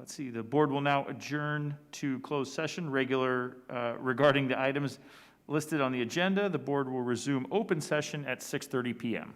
let's see, the board will now adjourn to closed session regarding the items listed on the agenda. The board will resume open session at 6:30 p.m.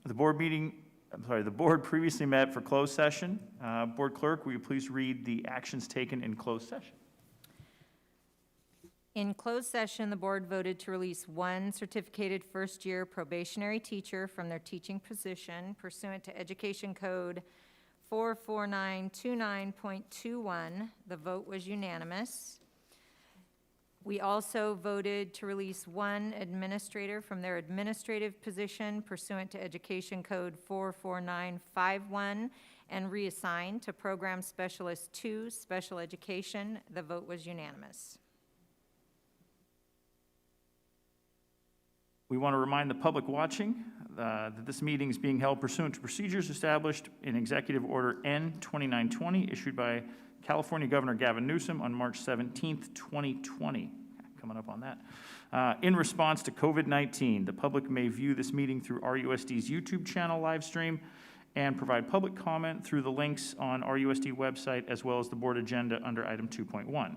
The board previously met for closed session. Board Clerk, will you please read the actions taken in closed session? In closed session, the board voted to release one certificated first-year probationary teacher from their teaching position pursuant to Education Code 44929.21. The vote was unanimous. We also voted to release one administrator from their administrative position pursuant to Education Code 44951 and reassign to Program Specialist 2, Special Education. The vote was unanimous. We want to remind the public watching that this meeting is being held pursuant to procedures established in Executive Order N-2920, issued by California Governor Gavin Newsom on March 17th, 2020. Coming up on that. In response to COVID-19, the public may view this meeting through RUSD's YouTube channel live stream and provide public comment through the links on RUSD website as well as the board agenda under item 2.1.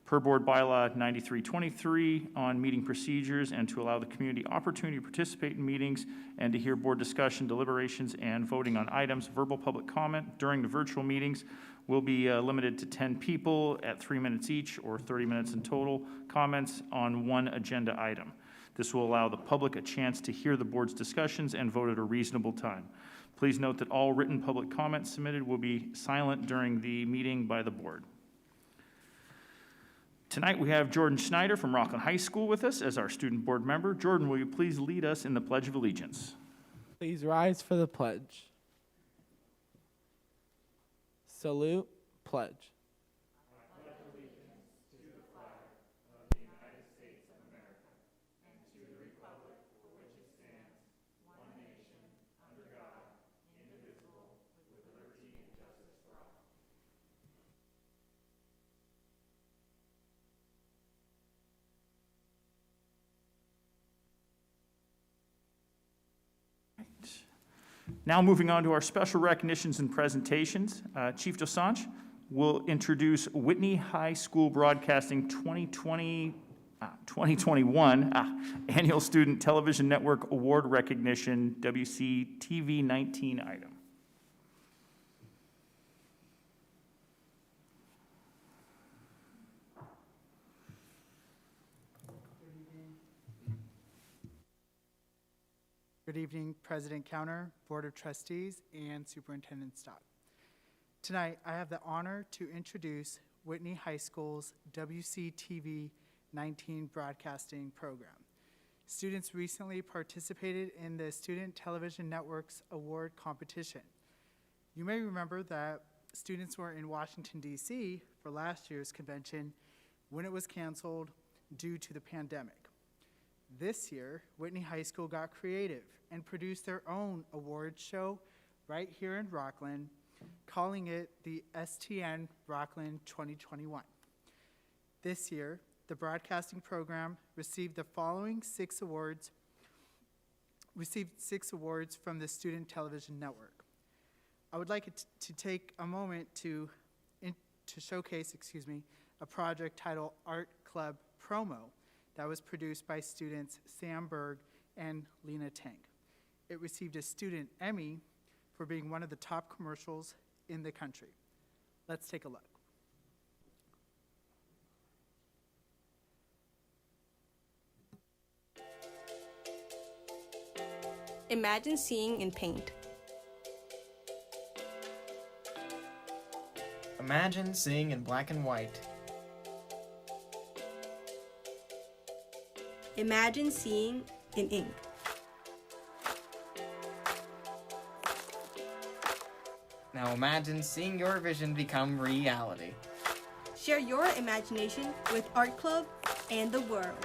Per Board Bylaw 9323 on meeting procedures and to allow the community opportunity to participate in meetings and to hear board discussion, deliberations, and voting on items, verbal public comment during the virtual meetings will be limited to 10 people at 3 minutes each or 30 minutes in total comments on one agenda item. This will allow the public a chance to hear the board's discussions and vote at a reasonable time. Please note that all written public comments submitted will be silent during the meeting by the board. Tonight we have Jordan Schneider from Rocklin High School with us as our student board member. Jordan, will you please lead us in the Pledge of Allegiance? Please rise for the pledge. Salute, pledge. Now moving on to our special recognitions and presentations. Chief Dosanjh will introduce Whitney High School Broadcasting 2021 Annual Student Television Network Award Recognition WCTV 19 item. Good evening, President Counter, Board of Trustees, and Superintendent Stott. Tonight, I have the honor to introduce Whitney High School's WCTV 19 broadcasting program. Students recently participated in the Student Television Network's award competition. You may remember that students were in Washington, D.C. for last year's convention when it was canceled due to the pandemic. This year, Whitney High School got creative and produced their own award show right here in Rocklin, calling it the STN Rocklin 2021. This year, the broadcasting program received the following six awards from the Student Television Network. I would like to take a moment to showcase, a project titled Art Club Promo that was produced by students Sam Berg and Lena Tank. It received a student Emmy for being one of the top commercials in the country. Let's take a look. Imagine seeing in paint. Imagine seeing in black and white. Imagine seeing in ink. Now imagine seeing your vision become reality. Share your imagination with Art Club and the world.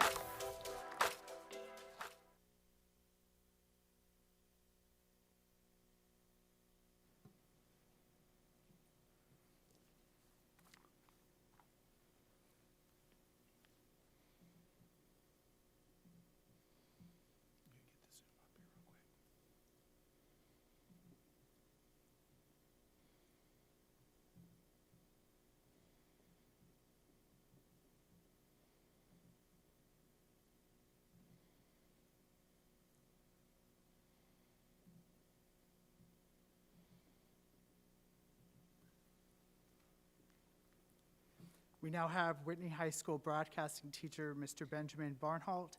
We now have Whitney High School broadcasting teacher, Mr. Benjamin Barnholt,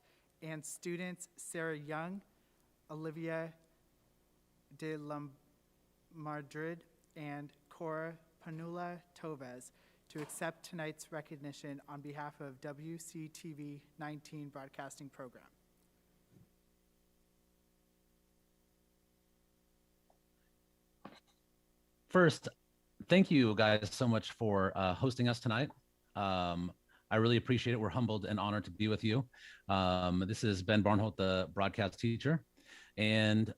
and students Sarah Young, Olivia de la Madrid, and Cora Panula Toves to accept tonight's recognition on behalf of WCTV 19 broadcasting program. First, thank you guys so much for hosting us tonight. I really appreciate it. We're humbled and honored to be with you. This is Ben Barnholt, the broadcast teacher. And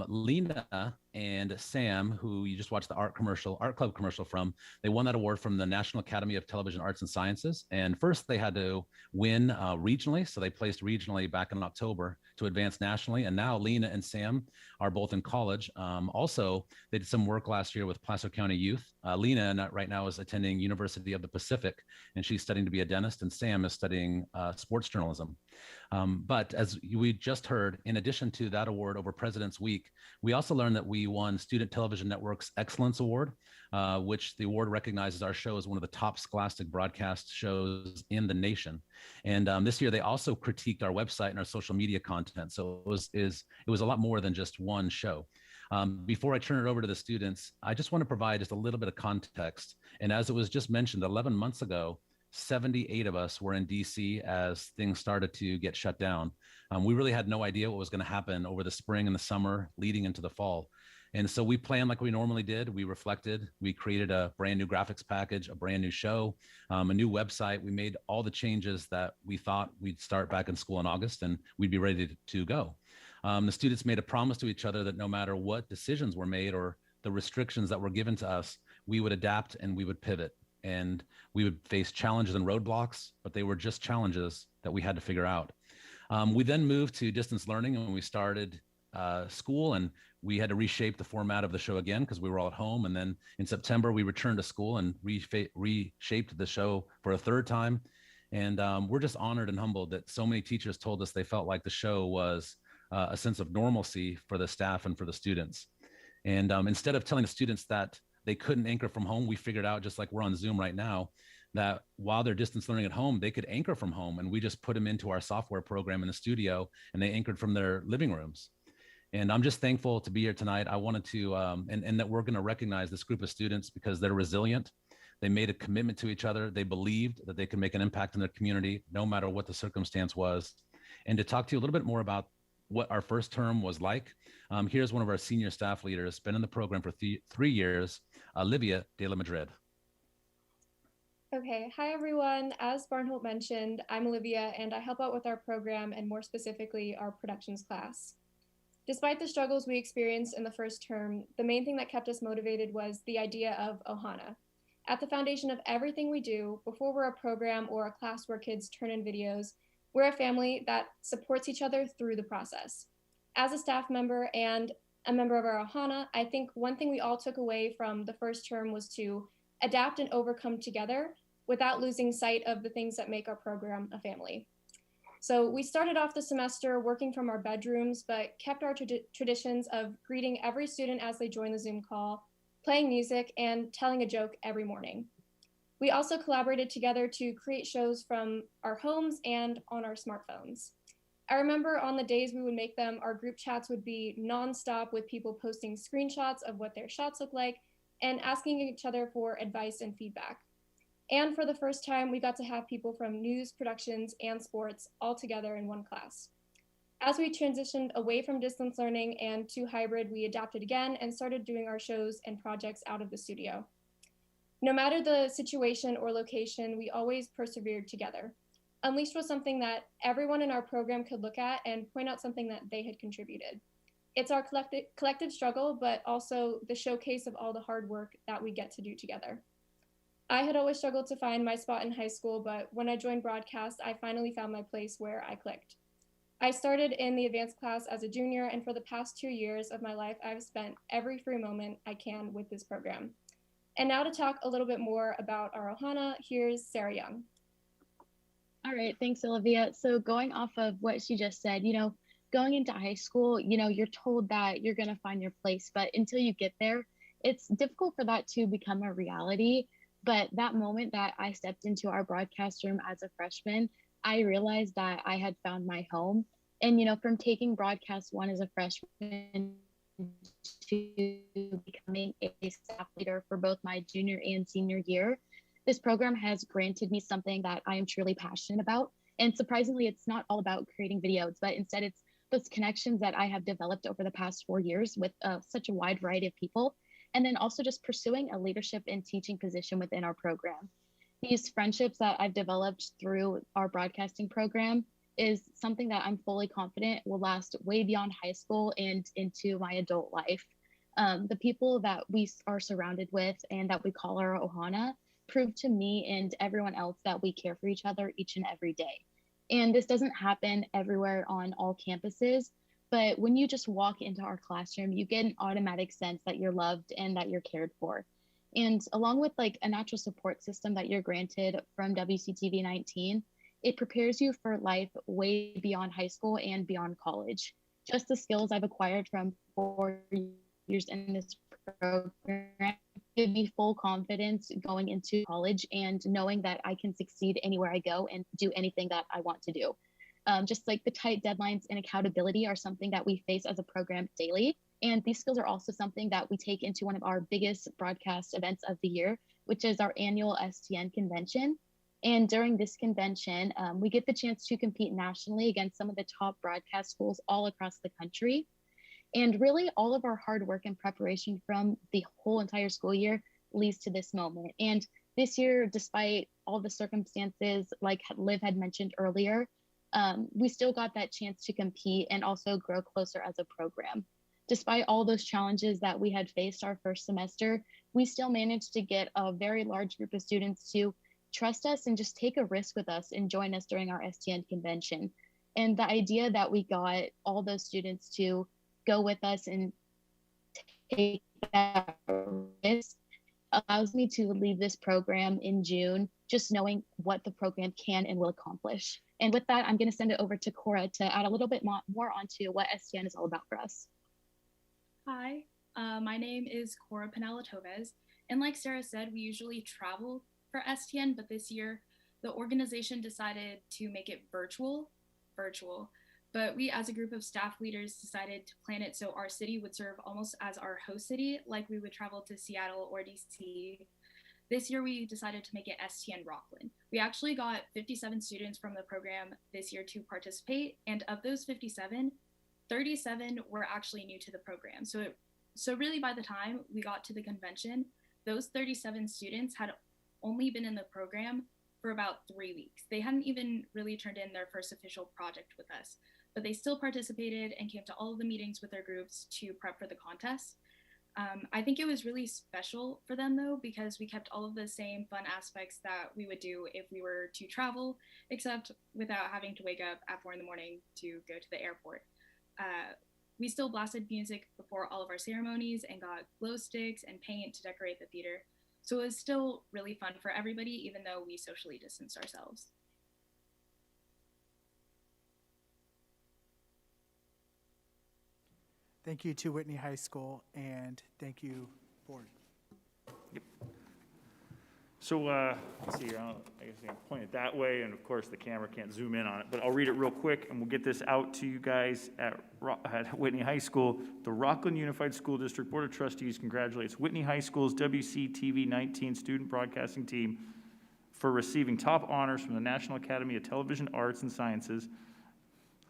Lena and Sam, who you just watched the art club commercial from, they won that award from the National Academy of Television Arts and Sciences. And first they had to win regionally. So they placed regionally back in October to advance nationally. And now Lena and Sam are both in college. Also, they did some work last year with Placer County Youth. Lena right now is attending University of the Pacific, and she's studying to be a dentist, and Sam is studying sports journalism. But as we just heard, in addition to that award over President's Week, we also learned that we won Student Television Network's Excellence Award, which the award recognizes our show as one of the top scholastic broadcast shows in the nation. And this year, they also critiqued our website and our social media content. So it was a lot more than just one show. Before I turn it over to the students, I just want to provide just a little bit of context. And as it was just mentioned, 11 months ago, 78 of us were in DC as things started to get shut down. We really had no idea what was going to happen over the spring and the summer leading into the fall. And so we planned like we normally did. We reflected, we created a brand new graphics package, a brand new show, a new website. We made all the changes that we thought we'd start back in school in August and we'd be ready to go. The students made a promise to each other that no matter what decisions were made or the restrictions that were given to us, we would adapt and we would pivot. And we would face challenges and roadblocks, but they were just challenges that we had to figure out. We then moved to distance learning and we started school, and we had to reshape the format of the show again because we were all at home. And then in September, we returned to school and reshaped the show for a third time. And we're just honored and humbled that so many teachers told us they felt like the show was a sense of normalcy for the staff and for the students. And instead of telling the students that they couldn't anchor from home, we figured out, just like we're on Zoom right now, that while they're distance learning at home, they could anchor from home. And we just put them into our software program in the studio and they anchored from their living rooms. And I'm just thankful to be here tonight. I wanted to, and that we're going to recognize this group of students because they're resilient. They made a commitment to each other. They believed that they could make an impact in their community, no matter what the circumstance was. And to talk to you a little bit more about what our first term was like, here's one of our senior staff leaders, been in the program for 3 years, Olivia de la Madrid. Okay, hi everyone. As Barnholt mentioned, I'm Olivia and I help out with our program and more specifically our productions class. Despite the struggles we experienced in the first term, the main thing that kept us motivated was the idea of Ohana. At the foundation of everything we do, before we're a program or a class where kids turn in videos, we're a family that supports each other through the process. As a staff member and a member of our Ohana, I think one thing we all took away from the first term was to adapt and overcome together without losing sight of the things that make our program a family. So we started off the semester working from our bedrooms, but kept our traditions of greeting every student as they join the Zoom call, playing music, and telling a joke every morning. We also collaborated together to create shows from our homes and on our smartphones. I remember on the days we would make them, our group chats would be nonstop with people posting screenshots of what their shots look like and asking each other for advice and feedback. And for the first time, we got to have people from news, productions, and sports all together in one class. As we transitioned away from distance learning and to hybrid, we adapted again and started doing our shows and projects out of the studio. No matter the situation or location, we always persevered together. Unleashed was something that everyone in our program could look at and point out something that they had contributed. It's our collective struggle, but also the showcase of all the hard work that we get to do together. I had always struggled to find my spot in high school, but when I joined broadcast, I finally found my place where I clicked. I started in the advanced class as a junior, and for the past 2 years of my life, I've spent every free moment I can with this program. And now to talk a little bit more about our Ohana, here's Sarah Young. All right, thanks, Olivia. So going off of what she just said, going into high school, you're told that you're going to find your place, but until you get there, it's difficult for that to become a reality. But that moment that I stepped into our broadcast room as a freshman, I realized that I had found my home. And, from taking broadcast one as a freshman to becoming a staff leader for both my junior and senior year, this program has granted me something that I am truly passionate about. And surprisingly, it's not all about creating videos, but instead it's those connections that I have developed over the past 4 years with such a wide variety of people. And then also just pursuing a leadership and teaching position within our program. These friendships that I've developed through our broadcasting program is something that I'm fully confident will last way beyond high school and into my adult life. The people that we are surrounded with and that we call our ohana prove to me and everyone else that we care for each other each and every day. And this doesn't happen everywhere on all campuses, but when you just walk into our classroom, you get an automatic sense that you're loved and that you're cared for. And along with like a natural support system that you're granted from WCTV 19, it prepares you for life way beyond high school and beyond college. Just the skills I've acquired from 4 years in this program give me full confidence going into college and knowing that I can succeed anywhere I go and do anything that I want to do. Just like the tight deadlines and accountability are something that we face as a program daily. And these skills are also something that we take into one of our biggest broadcast events of the year, which is our annual STN convention. And during this convention, we get the chance to compete nationally against some of the top broadcast schools all across the country. And really all of our hard work and preparation from the whole entire school year leads to this moment. And this year, despite all the circumstances, like Liv had mentioned earlier, we still got that chance to compete and also grow closer as a program. Despite all those challenges that we had faced our first semester, we still managed to get a very large group of students to trust us and just take a risk with us and join us during our STN convention. And the idea that we got all those students to go with us and take that risk allows me to leave this program in June, just knowing what the program can and will accomplish. And with that, I'm going to send it over to Cora to add a little bit more onto what STN is all about for us. Hi, my name is Cora Pinella-Tovez, and like Sarah said, we usually travel for STN, but this year the organization decided to make it virtual. But we as a group of staff leaders decided to plan it so our city would serve almost as our host city, like we would travel to Seattle or DC. This year we decided to make it STN Rocklin. We actually got 57 students from the program this year to participate, and of those 57, 37 were actually new to the program. So really by the time we got to the convention, those 37 students had only been in the program for about 3 weeks. They hadn't even really turned in their first official project with us, but they still participated and came to all of the meetings with their groups to prep for the contest. I think it was really special for them though, because we kept all of the same fun aspects that we would do if we were to travel, except without having to wake up at 4 in the morning to go to the airport. We still blasted music before all of our ceremonies and got glow sticks and paint to decorate the theater. So it was still really fun for everybody, even though we socially distanced ourselves. Thank you to Whitney High School, and thank you, board. Yep. So, let's see, I guess I can point it that way, and of course the camera can't zoom in on it, but I'll read it real quick, and we'll get this out to you guys at Whitney High School. The Rocklin Unified School District Board of Trustees congratulates Whitney High School's WCTV 19 student broadcasting team for receiving top honors from the National Academy of Television Arts and Sciences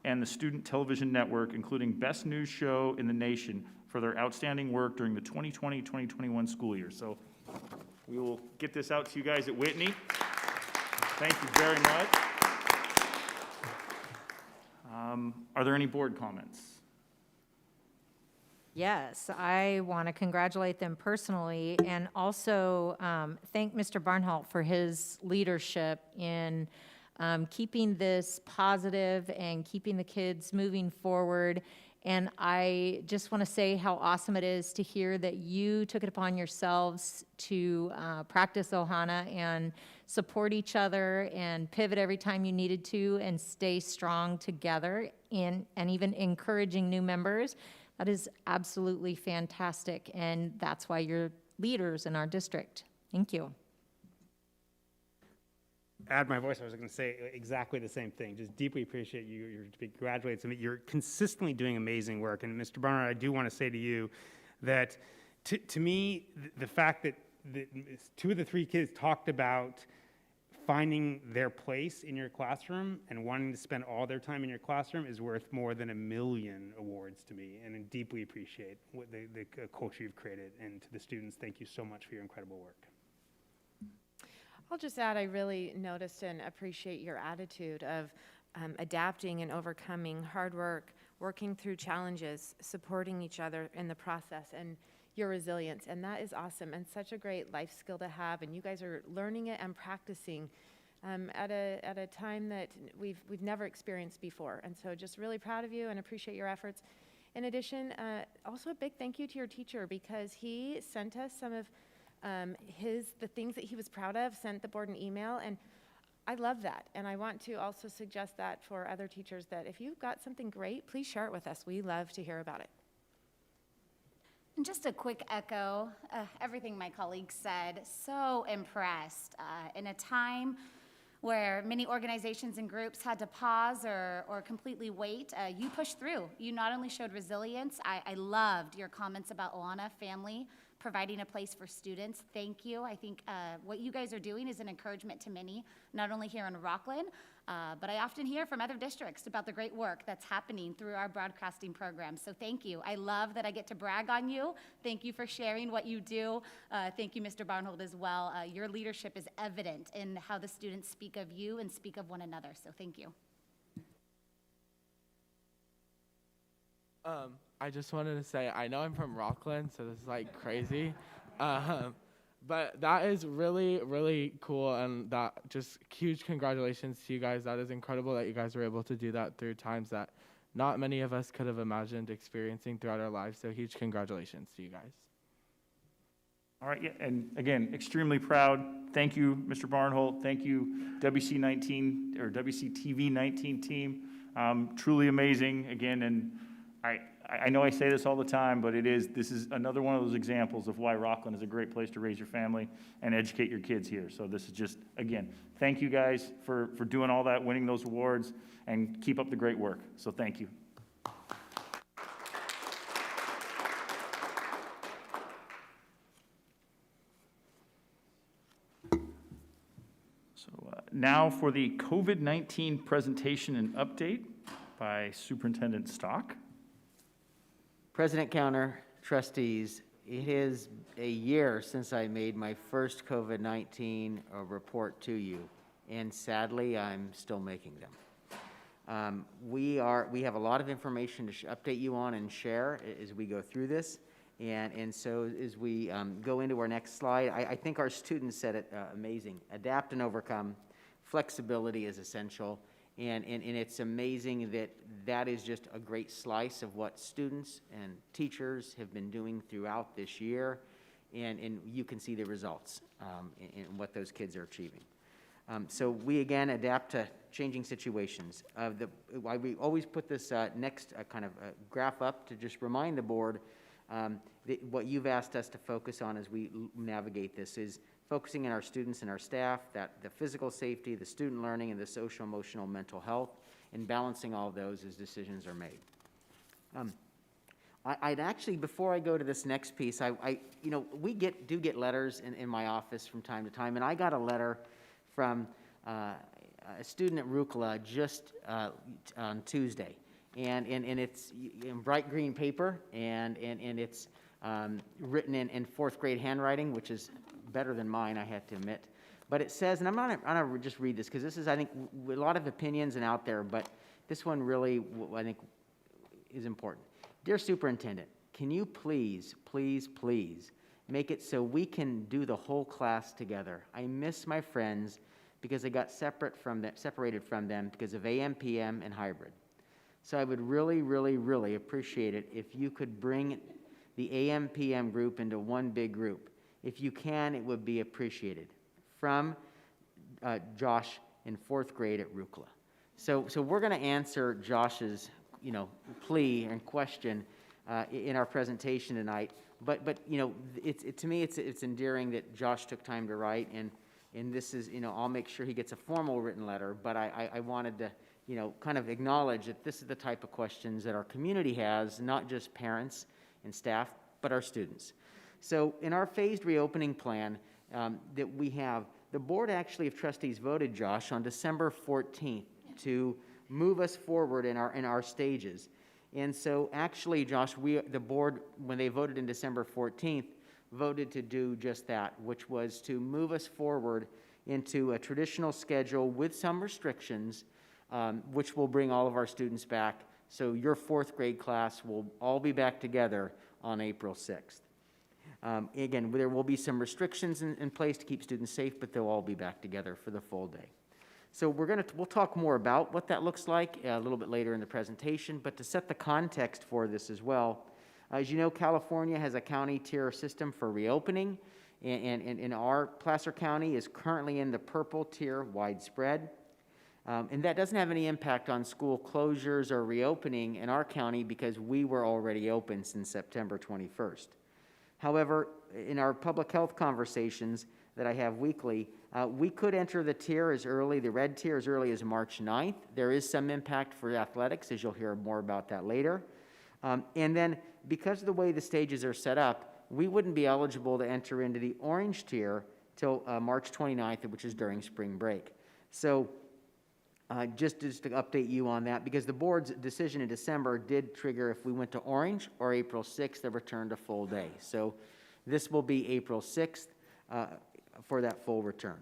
and the Student Television Network, including Best News Show in the Nation, for their outstanding work during the 2020-2021 school year. So we will get this out to you guys at Whitney. Thank you very much. Are there any board comments? Yes, I want to congratulate them personally and also thank Mr. Barnholt for his leadership in keeping this positive and keeping the kids moving forward. And I just want to say how awesome it is to hear that you took it upon yourselves to practice Ohana and support each other and pivot every time you needed to and stay strong together and even encouraging new members. That is absolutely fantastic. And that's why you're leaders in our district. Thank you. add my voice, I was going to say exactly the same thing. Just deeply appreciate you. You're to be graduated. You're consistently doing amazing work. And Mr. Barnard, I do want to say to you that to me, the fact that two of the three kids talked about finding their place in your classroom and wanting to spend all their time in your classroom is worth more than 1 million awards to me, and I deeply appreciate what the culture you've created. And to the students, thank you so much for your incredible work. I'll just add, I really noticed and appreciate your attitude of adapting and overcoming hard work, working through challenges, supporting each other in the process, and your resilience. And that is awesome and such a great life skill to have. And you guys are learning it and practicing at a time that we've never experienced before. And so just really proud of you and appreciate your efforts. In addition, also a big thank you to your teacher, because he sent us some of the things that he was proud of, sent the board an email, and I love that. And I want to also suggest that for other teachers, that if you've got something great, please share it with us. We love to hear about it. And just a quick echo, everything my colleagues said. So impressed. In a time where many organizations and groups had to pause or completely wait, you pushed through. You not only showed resilience, I loved your comments about Oana family providing a place for students. Thank you. I think what you guys are doing is an encouragement to many, not only here in Rocklin, but I often hear from other districts about the great work that's happening through our broadcasting program. So thank you. I love that I get to brag on you. Thank you for sharing what you do. Thank you, Mr. Barnhold, as well. Your leadership is evident in how the students speak of you and speak of one another. So thank you. I just wanted to say, I know I'm from Rocklin, so this is like crazy. But that is really, really cool, and that just huge congratulations to you guys. That is incredible that you guys were able to do that through times that not many of us could have imagined experiencing throughout our lives. So huge congratulations to you guys. All right, yeah, and again, extremely proud. Thank you, Mr. Barnholt. Thank you, WC19 or WCTV 19 team. Truly amazing, again, and I know I say this all the time, but this is another one of those examples of why Rocklin is a great place to raise your family and educate your kids here. So this is just, again, thank you guys for doing all that, winning those awards, and keep up the great work. So thank you. So now for the COVID-19 presentation and update by Superintendent Stock. President Counter, trustees, it is a year since I made my first COVID-19 report to you, and sadly, I'm still making them. We have a lot of information to update you on and share as we go through this, and so as we go into our next slide, I think our students said it amazing. Adapt and overcome. Flexibility is essential. And it's amazing that is just a great slice of what students and teachers have been doing throughout this year, and you can see the results in what those kids are achieving. So we, again, adapt to changing situations. Why we always put this next kind of graph up to just remind the board that what you've asked us to focus on as we navigate this is focusing on our students and our staff, that the physical safety, the student learning, and the social, emotional, mental health, and balancing all of those as decisions are made. I'd actually, before I go to this next piece, we do get letters in my office from time to time, and I got a letter from a student at Rukla just on Tuesday, and it's in bright green paper, and it's written in fourth grade handwriting, which is better than mine, I have to admit. But it says, and I'm not going to just read this because this is, I think, a lot of opinions and out there, but this one really, I think, is important. Dear Superintendent, can you please make it so we can do the whole class together? I miss my friends because I got separated from them because of AM, PM, and hybrid. So I would really, really, really appreciate it if you could bring the AM, PM group into one big group. If you can, it would be appreciated. From Josh in fourth grade at Rukla. So we're going to answer Josh's, plea and question in our presentation tonight. But to me, it's endearing that Josh took time to write, and this is, I'll make sure he gets a formal written letter, but I wanted to, kind of acknowledge that this is the type of questions that our community has, not just parents and staff, but our students. So in our phased reopening plan that we have, the Board actually of Trustees voted, Josh, on December 14th to move us forward in our stages. And so actually, Josh, the Board, when they voted in December 14th, voted to do just that, which was to move us forward into a traditional schedule with some restrictions, which will bring all of our students back. So your 4th grade class will all be back together on April 6th. Again, there will be some restrictions in place to keep students safe, but they'll all be back together for the full day. So we'll talk more about what that looks like a little bit later in the presentation, but to set the context for this as well, as you know, California has a county tier system for reopening, and our Placer County is currently in the purple tier, widespread. And that doesn't have any impact on school closures or reopening in our county because we were already open since September 21st. However, in our public health conversations that I have weekly, we could enter the red tier as early as March 9th. There is some impact for athletics, as you'll hear more about that later. And then because of the way the stages are set up, we wouldn't be eligible to enter into the orange tier till March 29th, which is during spring break. So just to update you on that, because the board's decision in December did trigger if we went to orange or April 6th, the return to full day. So this will be April 6th for that full return.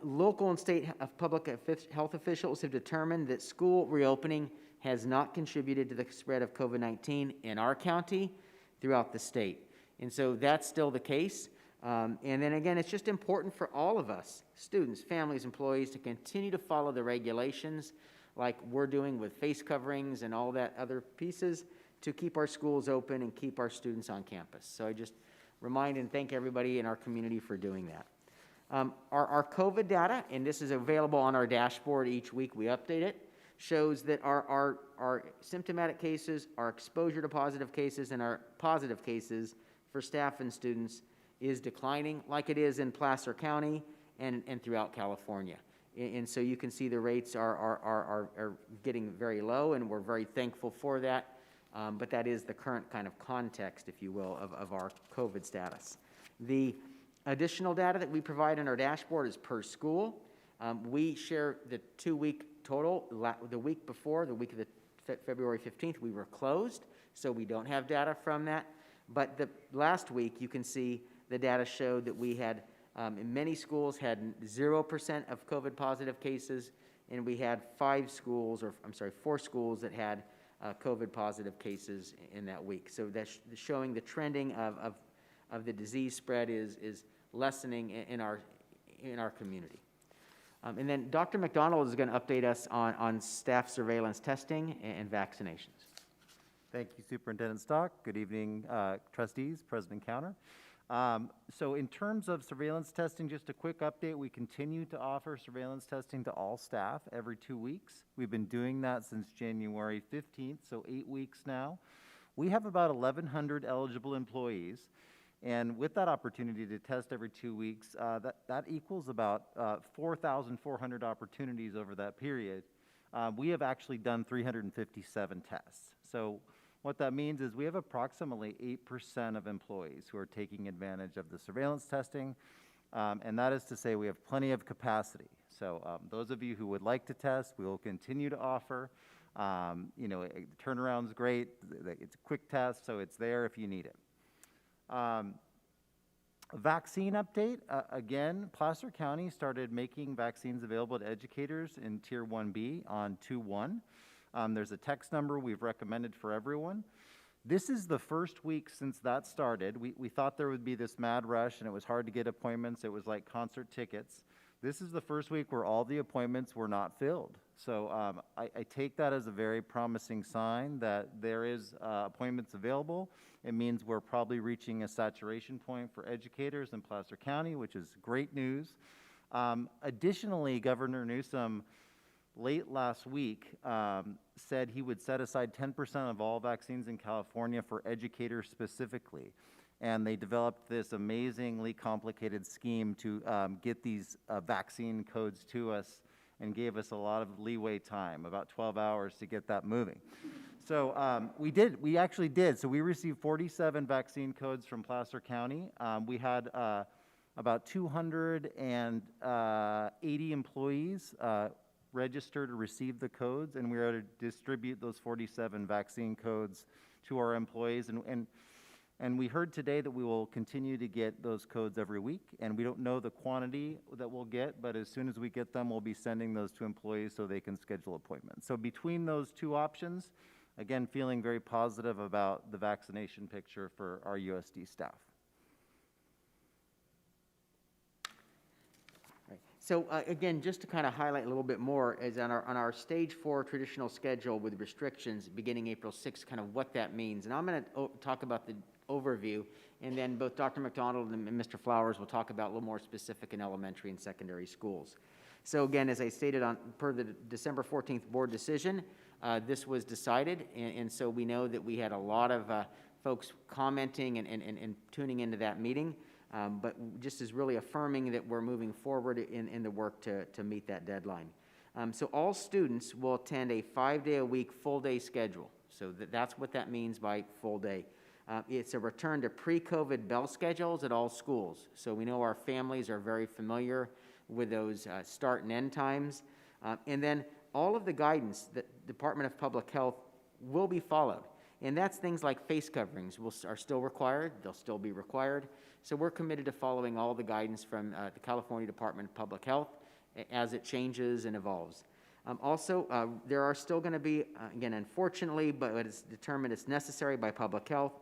Local and state public health officials have determined that school reopening has not contributed to the spread of COVID-19 in our county throughout the state. And so that's still the case. And then again, it's just important for all of us, students, families, employees, to continue to follow the regulations like we're doing with face coverings and all that other pieces to keep our schools open and keep our students on campus. So I just remind and thank everybody in our community for doing that. Our COVID data, and this is available on our dashboard each week, we update it, shows that our symptomatic cases, our exposure to positive cases, and our positive cases for staff and students is declining like it is in Placer County and throughout California. And so you can see the rates are getting very low, and we're very thankful for that. But that is the current kind of context, if you will, of our COVID status. The additional data that we provide in our dashboard is per school. We share the 2-week total. The week before, the week of the February 15th, we were closed, so we don't have data from that. But the last week, you can see the data showed that we had, in many schools, had 0% of COVID positive cases, and we had 4 schools that had COVID positive cases in that week. So that's showing the trending of the disease spread is lessening in our community. And then Dr. McDonald is going to update us on staff surveillance testing and vaccinations. Thank you, Superintendent Stock. Good evening, trustees, President Counter. So in terms of surveillance testing, just a quick update, we continue to offer surveillance testing to all staff every 2 weeks. We've been doing that since January 15th, so 8 weeks now. We have about 1,100 eligible employees, and with that opportunity to test every 2 weeks, that equals about 4,400 opportunities over that period. We have actually done 357 tests. So what that means is we have approximately 8% of employees who are taking advantage of the surveillance testing, and that is to say we have plenty of capacity. So those of you who would like to test, we will continue to offer. Turnaround's great. It's a quick test, so it's there if you need it. Vaccine update, again, Placer County started making vaccines available to educators in Tier 1B on 2/1. There's a text number we've recommended for everyone. This is the first week since that started. We thought there would be this mad rush and it was hard to get appointments. It was like concert tickets. This is the first week where all the appointments were not filled. So I take that as a very promising sign that there is appointments available. It means we're probably reaching a saturation point for educators in Placer County, which is great news. Additionally, Governor Newsom late last week said he would set aside 10% of all vaccines in California for educators specifically. and they developed this amazingly complicated scheme to get these vaccine codes to us and gave us a lot of leeway time, about 12 hours to get that moving. So we actually did. So we received 47 vaccine codes from Placer County. We had about 280 employees register to receive the codes, and we were able to distribute those 47 vaccine codes to our employees. And we heard today that we will continue to get those codes every week, and we don't know the quantity that we'll get, but as soon as we get them, we'll be sending those to employees so they can schedule appointments. So between those two options, again, feeling very positive about the vaccination picture for our USD staff. So again, just to kind of highlight a little bit more, is on our stage 4 traditional schedule with restrictions beginning April 6th, kind of what that means. And I'm going to talk about the overview, and then both Dr. McDonald and Mr. Flowers will talk about a little more specific in elementary and secondary schools. So again, as I stated per the December 14th board decision, this was decided, and so we know that we had a lot of folks commenting and tuning into that meeting. But just is really affirming that we're moving forward in the work to meet that deadline. So all students will attend a 5-day-a-week full-day schedule. So that's what that means by full day. It's a return to pre-COVID bell schedules at all schools. So we know our families are very familiar with those start and end times. And then all of the guidance that the Department of Public Health will be followed. And that's things like face coverings are still required. They'll still be required. So we're committed to following all the guidance from the California Department of Public Health as it changes and evolves. Also, there are still going to be, again, unfortunately, but it's determined it's necessary by public health,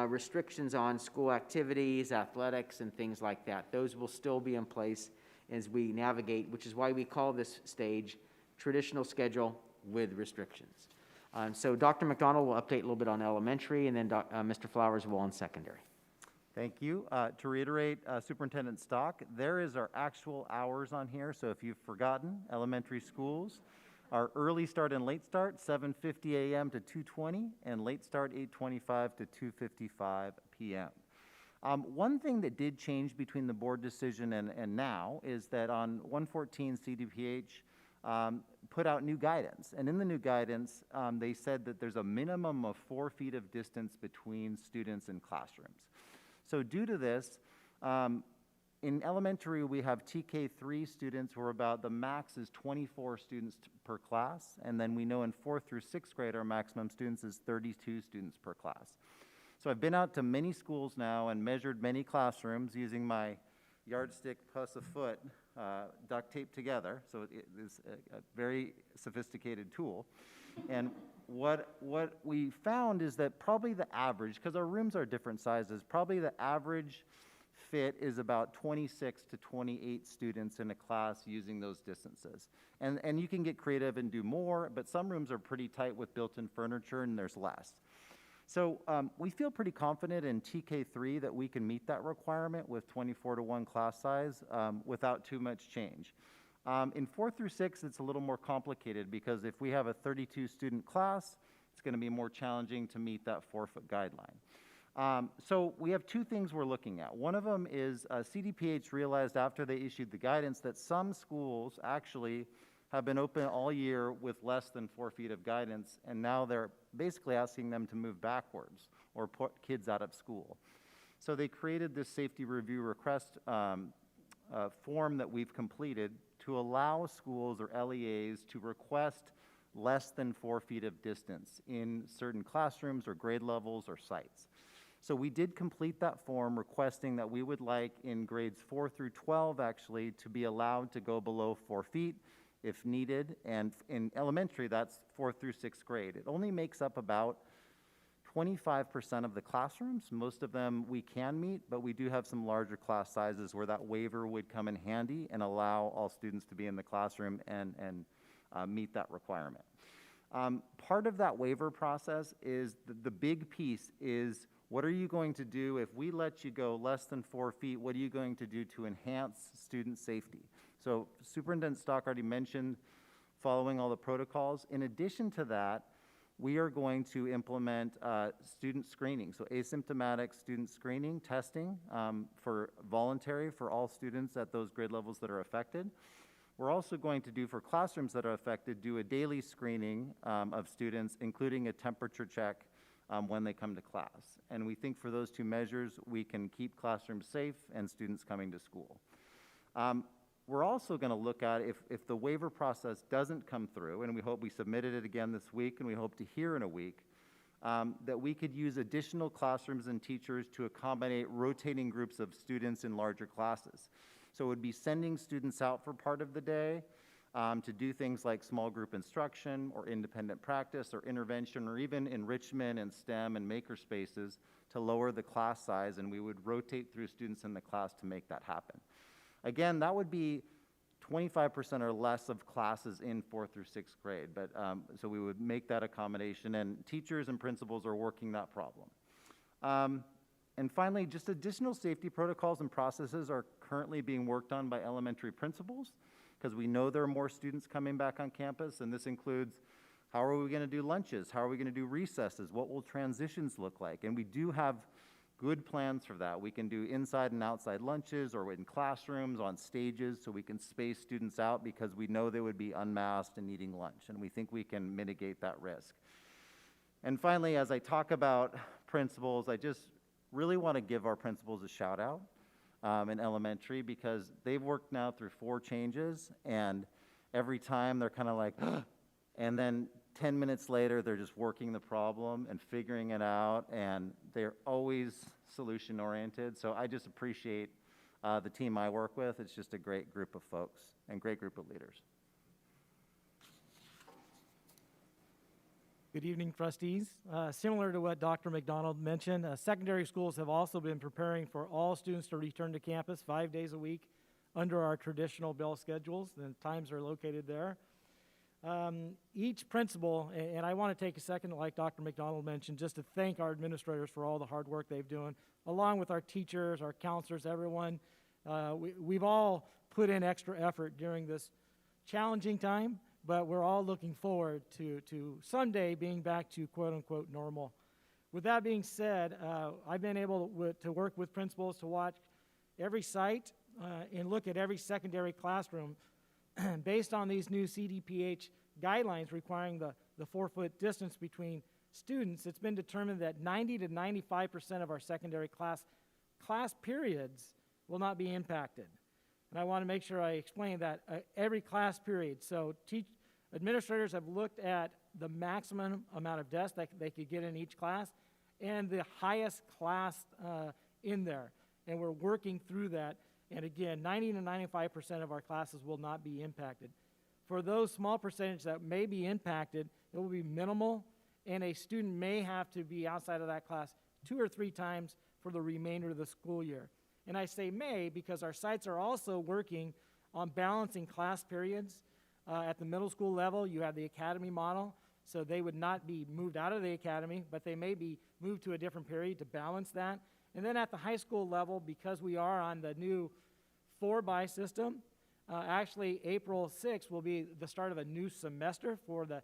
restrictions on school activities, athletics, and things like that. Those will still be in place as we navigate, which is why we call this stage traditional schedule with restrictions. So Dr. McDonald will update a little bit on elementary, and then Mr. Flowers will on secondary. Thank you. To reiterate, Superintendent Stock, there is our actual hours on here. So if you've forgotten, elementary schools, our early start and late start, 7:50 a.m. to 2:20, and late start 8:25 to 2:55 p.m. One thing that did change between the board decision and now is that on 114 CDPH put out new guidance. And in the new guidance, they said that there's a minimum of 4 feet of distance between students and classrooms. So due to this, in elementary, we have TK3 students who are about, the max is 24 students per class. And then we know in 4th through 6th grade, our maximum students is 32 students per class. So I've been out to many schools now and measured many classrooms using my yardstick plus a foot duct taped together. So it is a very sophisticated tool. And what we found is that probably the average, because our rooms are different sizes, probably the average fit is about 26 to 28 students in a class using those distances. And you can get creative and do more, but some rooms are pretty tight with built-in furniture and there's less. So we feel pretty confident in TK3 that we can meet that requirement with 24-to-1 class size without too much change. In 4 through 6, it's a little more complicated because if we have a 32-student class, it's going to be more challenging to meet that 4-foot guideline. So we have 2 things we're looking at. One of them is CDPH realized after they issued the guidance that some schools actually have been open all year with less than 4 feet of guidance, and now they're basically asking them to move backwards or put kids out of school. So they created this safety review request form that we've completed to allow schools or LEAs to request less than 4 feet of distance in certain classrooms or grade levels or sites. So we did complete that form requesting that we would like in grades 4 through 12 actually to be allowed to go below 4 feet if needed, and in elementary, that's 4th through 6th grade. It only makes up about 25% of the classrooms. Most of them we can meet, but we do have some larger class sizes where that waiver would come in handy and allow all students to be in the classroom and meet that requirement. Part of that waiver process is, the big piece is, what are you going to do if we let you go less than 4 feet? What are you going to do to enhance student safety? So Superintendent Stock already mentioned following all the protocols. In addition to that, we are going to implement student screening, so asymptomatic student screening, testing for voluntary for all students at those grade levels that are affected. We're also going to do for classrooms that are affected, do a daily screening of students, including a temperature check when they come to class. And we think for those two measures, we can keep classrooms safe and students coming to school. We're also going to look at if the waiver process doesn't come through, and we hope we submitted it again this week, and we hope to hear in a week, that we could use additional classrooms and teachers to accommodate rotating groups of students in larger classes. So it would be sending students out for part of the day to do things like small group instruction or independent practice or intervention or even enrichment and STEM and maker spaces to lower the class size, and we would rotate through students in the class to make that happen. Again, that would be 25% or less of classes in 4th through 6th grade, but so we would make that accommodation, and teachers and principals are working that problem. And finally, just additional safety protocols and processes are currently being worked on by elementary principals, because we know there are more students coming back on campus, and this includes how are we going to do lunches, how are we going to do recesses, what will transitions look like, and we do have good plans for that. We can do inside and outside lunches or in classrooms, on stages, so we can space students out because we know they would be unmasked and eating lunch, and we think we can mitigate that risk. And finally, as I talk about principals, I just really want to give our principals a shout out in elementary, because they've worked now through 4 changes, and every time they're kind of like, and then 10 minutes later, they're just working the problem and figuring it out, and they're always solution-oriented. So I just appreciate the team I work with. It's just a great group of folks and great group of leaders. Good evening, trustees. Similar to what Dr. McDonald mentioned, secondary schools have also been preparing for all students to return to campus 5 days a week under our traditional bell schedules. The times are located there. Each principal, and I want to take a second, like Dr. McDonald mentioned, just to thank our administrators for all the hard work they've done, along with our teachers, our counselors, everyone. We've all put in extra effort during this challenging time, but we're all looking forward to someday being back to quote-unquote normal. With that being said, I've been able to work with principals to watch every site and look at every secondary classroom based on these new CDPH guidelines requiring the 4-foot distance between students. It's been determined that 90 to 95% of our secondary class periods will not be impacted. And I want to make sure I explain that every class period. So administrators have looked at the maximum amount of desks that they could get in each class and the highest class in there. And we're working through that. And again, 90 to 95% of our classes will not be impacted. For those small percentage that may be impacted, it will be minimal, and a student may have to be outside of that class 2 or 3 times for the remainder of the school year. And I say may because our sites are also working on balancing class periods. At the middle school level, you have the academy model, so they would not be moved out of the academy, but they may be moved to a different period to balance that. And then at the high school level, because we are on the new 4-by system, actually April 6th will be the start of a new semester for the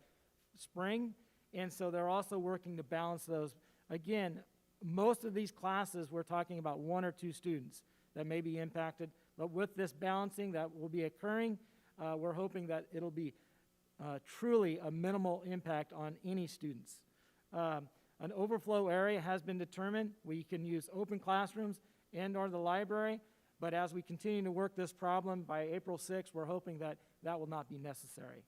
spring, and so they're also working to balance those. Again, most of these classes, we're talking about 1 or 2 students that may be impacted, but with this balancing that will be occurring, we're hoping that it'll be truly a minimal impact on any students. An overflow area has been determined. We can use open classrooms and/or the library, but as we continue to work this problem by April 6th, we're hoping that that will not be necessary.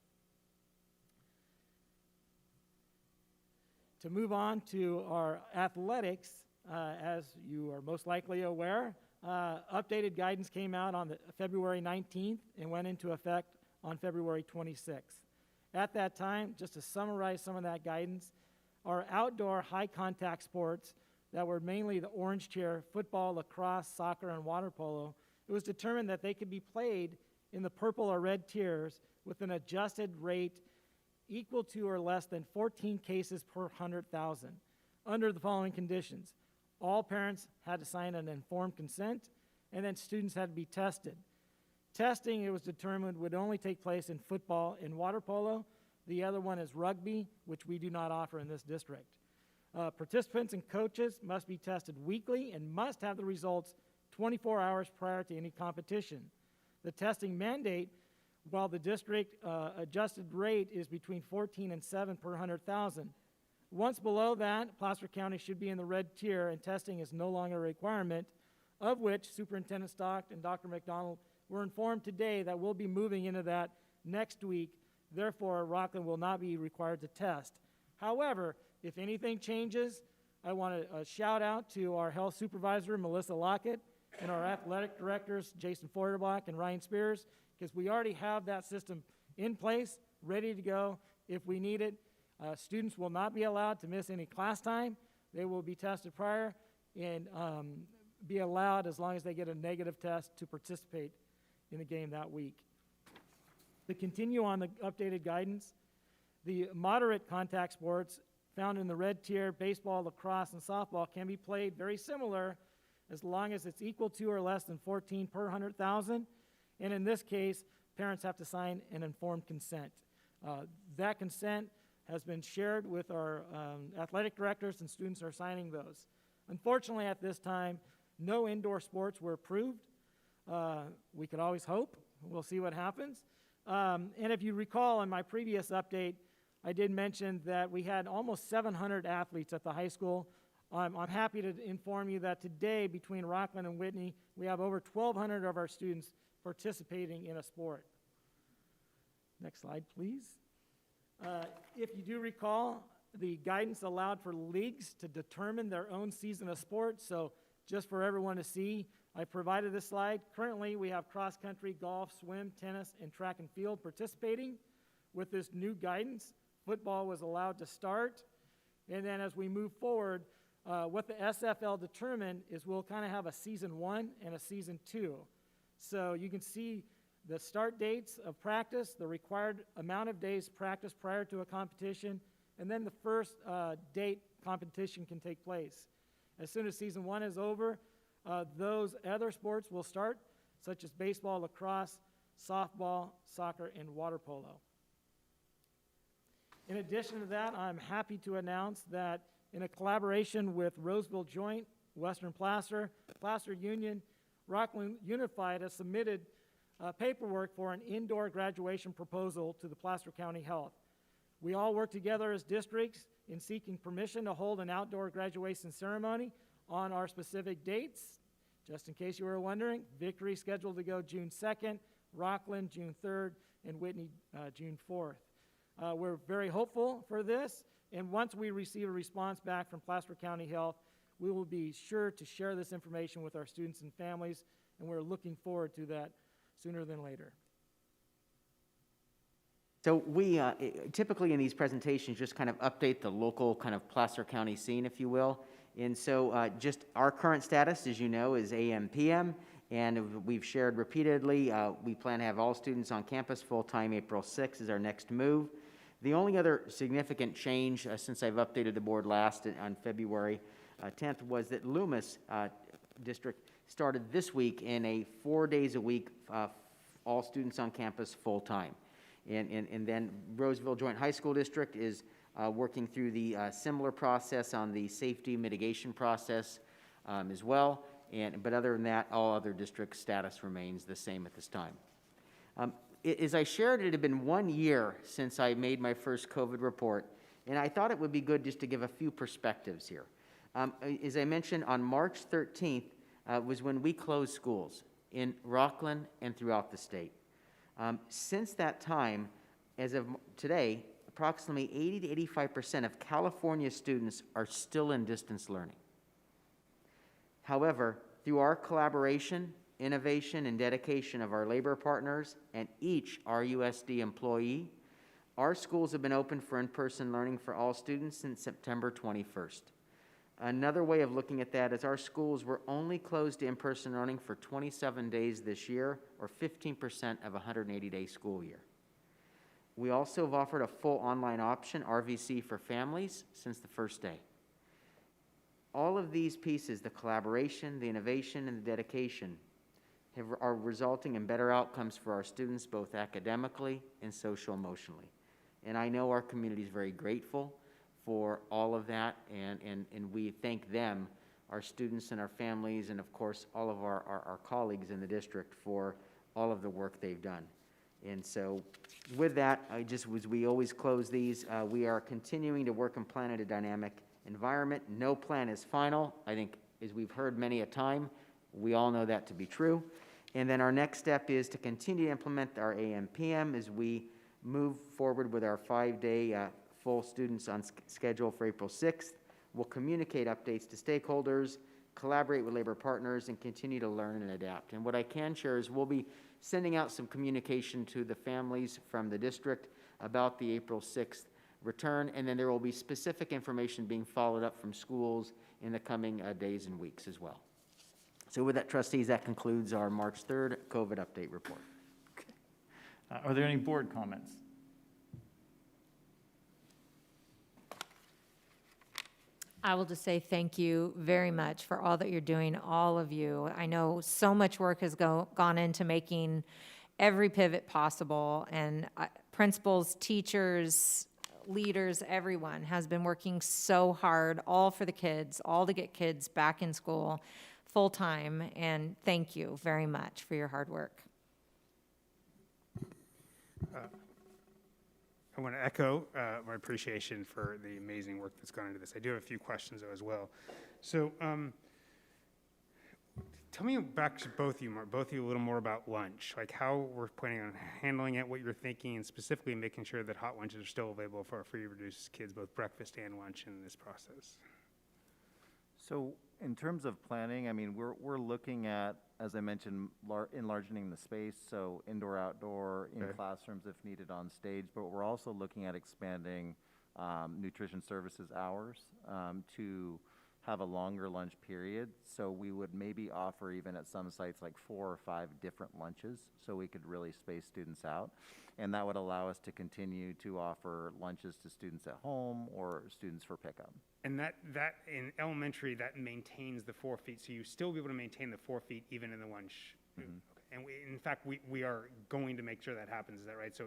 To move on to our athletics, as you are most likely aware, updated guidance came out on February 19th and went into effect on February 26th. At that time, just to summarize some of that guidance, our outdoor high-contact sports that were mainly the orange chair, football, lacrosse, soccer, and water polo, it was determined that they could be played in the purple or red tiers with an adjusted rate equal to or less than 14 cases per 100,000 under the following conditions. All parents had to sign an informed consent, and then students had to be tested. Testing, it was determined, would only take place in football and water polo. The other one is rugby, which we do not offer in this district. Participants and coaches must be tested weekly and must have the results 24 hours prior to any competition. The testing mandate, while the district adjusted rate is between 14 and 7 per 100,000. Once below that, Placer County should be in the red tier, and testing is no longer a requirement, of which Superintendent Stock and Dr. McDonald were informed today that we'll be moving into that next week. Therefore, Rocklin will not be required to test. However, if anything changes, I want to shout out to our health supervisor, Melissa Lockett, and our athletic directors, Jason Feuerbach and Ryan Spears, because we already have that system in place, ready to go if we need it. Students will not be allowed to miss any class time. They will be tested prior and be allowed, as long as they get a negative test, to participate in the game that week. To continue on the updated guidance, the moderate contact sports found in the red tier, baseball, lacrosse, and softball, can be played very similar as long as it's equal to or less than 14 per 100,000. And in this case, parents have to sign an informed consent. That consent has been shared with our athletic directors, and students are signing those. Unfortunately, at this time, no indoor sports were approved. We could always hope. We'll see what happens. And if you recall in my previous update, I did mention that we had almost 700 athletes at the high school. I'm happy to inform you that today, between Rocklin and Whitney, we have over 1,200 of our students participating in a sport. Next slide, please. If you do recall, the guidance allowed for leagues to determine their own season of sports. So just for everyone to see, I provided this slide. Currently, we have cross country, golf, swim, tennis, and track and field participating. With this new guidance, football was allowed to start. And then as we move forward, what the SFL determined is we'll kind of have a season 1 and a season 2. So you can see the start dates of practice, the required amount of days practice prior to a competition, and then the first date competition can take place. As soon as season 1 is over, those other sports will start, such as baseball, lacrosse, softball, soccer, and water polo. In addition to that, I'm happy to announce that in a collaboration with Roseville Joint, Western Placer, Placer Union, Rocklin Unified has submitted paperwork for an indoor graduation proposal to the Placer County Health. We all work together as districts in seeking permission to hold an outdoor graduation ceremony on our specific dates. Just in case you were wondering, Victory scheduled to go June 2nd, Rocklin June 3rd, and Whitney June 4th. We're very hopeful for this, and once we receive a response back from Placer County Health, we will be sure to share this information with our students and families, and we're looking forward to that sooner than later. So we typically in these presentations just kind of update the local kind of Placer County scene, if you will. And so just our current status, as you know, is AM/PM, and we've shared repeatedly, we plan to have all students on campus full-time. April 6th is our next move. The only other significant change since I've updated the board last on February 10th was that Loomis district started this week in a 4 days a week, all students on campus full-time. And then Roseville Joint High School District is working through the similar process on the safety mitigation process as well. But other than that, all other district status remains the same at this time. As I shared, it had been 1 year since I made my first COVID report, and I thought it would be good just to give a few perspectives here. As I mentioned, on March 13th was when we closed schools in Rocklin and throughout the state. Since that time, as of today, approximately 80 to 85% of California students are still in distance learning. However, through our collaboration, innovation, and dedication of our labor partners and each RUSD employee, our schools have been open for in-person learning for all students since September 21st. Another way of looking at that is our schools were only closed to in-person learning for 27 days this year, or 15% of a 180-day school year. We also have offered a full online option, RVC for families, since the first day. All of these pieces, the collaboration, the innovation, and the dedication, are resulting in better outcomes for our students, both academically and social-emotionally. And I know our community is very grateful for all of that, and we thank them, our students and our families, and of course, all of our colleagues in the district for all of the work they've done. And so with that, as we always close these, we are continuing to work and plan in a dynamic environment. No plan is final. I think, as we've heard many a time, we all know that to be true. And then our next step is to continue to implement our AM/PM as we move forward with our 5-day full students on schedule for April 6th. We'll communicate updates to stakeholders, collaborate with labor partners, and continue to learn and adapt. And what I can share is we'll be sending out some communication to the families from the district about the April 6th return, and then there will be specific information being followed up from schools in the coming days and weeks as well. So with that, trustees, that concludes our March 3rd COVID update report. Are there any board comments? I will just say thank you very much for all that you're doing, all of you. I know so much work has gone into making every pivot possible, and principals, teachers, leaders, everyone has been working so hard, all for the kids, all to get kids back in school full-time, and thank you very much for your hard work. I want to echo my appreciation for the amazing work that's gone into this. I do have a few questions, though, as well. So tell me back to both of you a little more about lunch, like how we're planning on handling it, what you're thinking, and specifically making sure that hot lunches are still available for our free reduced kids, both breakfast and lunch in this process. So in terms of planning, I mean, we're looking at, as I mentioned, enlarging the space, so indoor, outdoor, in classrooms if needed on stage, but we're also looking at expanding nutrition services hours to have a longer lunch period. So we would maybe offer, even at some sites, like 4 or 5 different lunches, so we could really space students out. And that would allow us to continue to offer lunches to students at home or students for pickup. And that in elementary, that maintains the 4 feet, so you still be able to maintain the 4 feet even in the lunch. Okay. And in fact, we are going to make sure that happens, is that right? So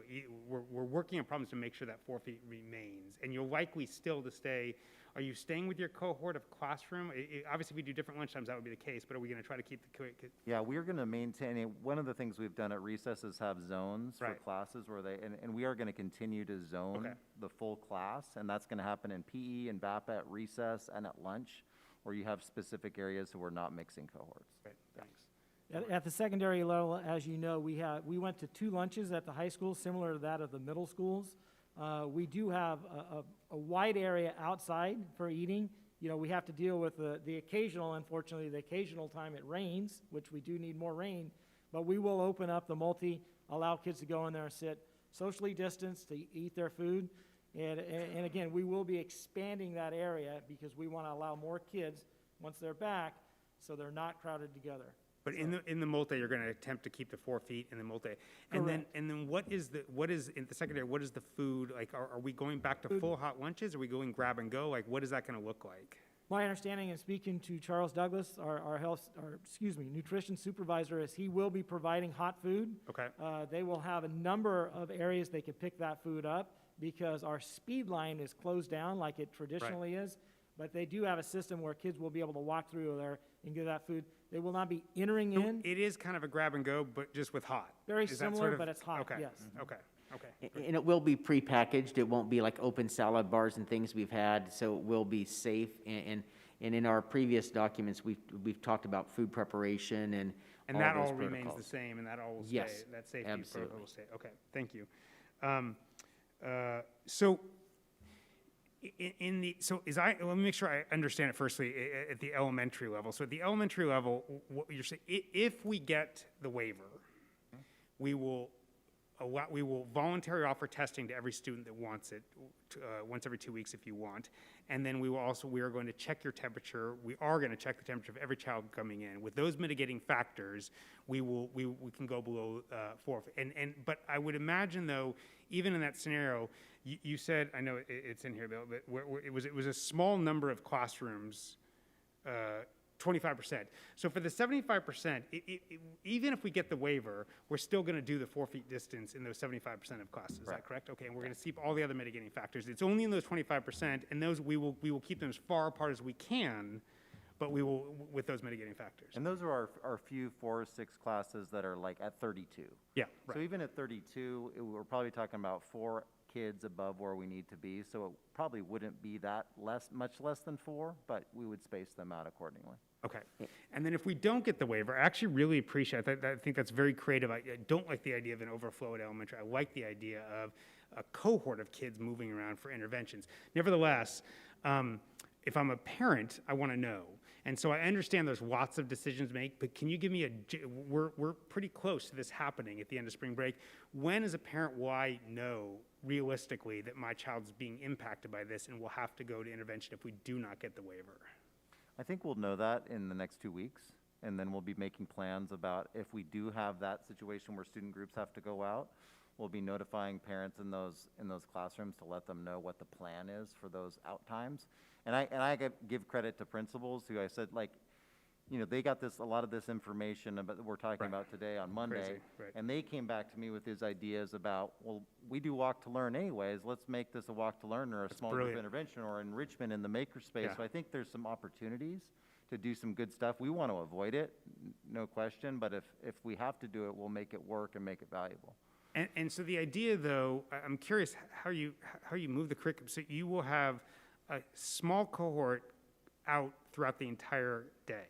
we're working on problems to make sure that 4 feet remains, and you'll likely still to stay. Are you staying with your cohort of classroom? Obviously, if we do different lunchtimes, that would be the case, but are we going to try to keep the Yeah, we're going to maintain it. One of the things we've done at recess is have zones for classes where and we are going to continue to zone the full class, and that's going to happen in PE and BAPA at recess and at lunch, where you have specific areas so we're not mixing cohorts. Great, thanks. At the secondary level, as you know, we went to 2 lunches at the high school, similar to that of the middle schools. We do have a wide area outside for eating. You know, we have to deal with the occasional, unfortunately, the occasional time it rains, which we do need more rain, but we will open up the allow kids to go in there and sit socially distanced to eat their food. And again, we will be expanding that area because we want to allow more kids once they're back so they're not crowded together. But in the multi, you're going to attempt to keep the 4 feet in the multi, and then what is in the secondary? What is the food like? Are we going back to full hot lunches? Are we going grab and go? Like, what is that going to look like? My understanding, and speaking to Charles Douglas, our nutrition supervisor, is he will be providing hot food. Okay. They will have a number of areas they can pick that food up because our speed line is closed down like it traditionally is. But they do have a system where kids will be able to walk through there and get that food. They will not be entering in. It is kind of a grab and go, but just with hot. Very similar, but it's hot, okay. yes. Okay. And it will be prepackaged. It won't be like open salad bars and things we've had, so it will be safe. And in our previous documents, we've talked about food preparation and that all all remains protocols. The same, and that all will stay. Yes, that safety absolutely. protocol will stay. Okay, thank you. So let me make sure I understand it firstly at the elementary level. So at the elementary level, what you're saying, if we get the waiver, we will voluntarily offer testing to every student that wants it once every 2 weeks if you want. And then we are going to check your temperature. We are going to check the temperature of every child coming in. With those mitigating factors, we can go below 4. But I would imagine, though, even in that scenario, you said, I know it's in here, Bill, but it was a small number of classrooms 25%. So for the 75%, even if we get the waiver, we're still going to do the 4 feet distance in those 75% of classes. Is that correct? Okay, and we're going to keep all the other mitigating factors. It's only in those 25%, and those we will keep them as far apart as we can, but we will with those mitigating factors. And those are our few 4 or 6 classes that are like at 32. Yeah, right. So even at 32, we're probably talking about 4 kids above where we need to be. So it probably wouldn't be that much less than 4, but we would space them out accordingly. Okay. And then if we don't get the waiver, I actually really appreciate that. I think that's very creative. I don't like the idea of an overflow at elementary. I like the idea of a cohort of kids moving around for interventions. Nevertheless, if I'm a parent, I want to know. And so I understand there's lots of decisions to make, but can you give me we're pretty close to this happening at the end of spring break. When as a parent will I know realistically that my child's being impacted by this and will have to go to intervention if we do not get the waiver? I think we'll know that in the next 2 weeks, and then we'll be making plans about if we do have that situation where student groups have to go out, we'll be notifying parents in those classrooms to let them know what the plan is for those out times. And I give credit to principals who I said, like, you know, they got a lot of this information about that we're talking about today on Monday, and they came back to me with these ideas about, well, we do walk to learn anyways. Let's make this a walk to learn or a small group intervention or enrichment in the makerspace. Yeah. So I think there's some opportunities to do some good stuff. We want to avoid it, no question, but if we have to do it, we'll make it work and make it valuable. And so the idea, though, I'm curious how you move the curriculum. So you will have a small cohort out throughout the entire day.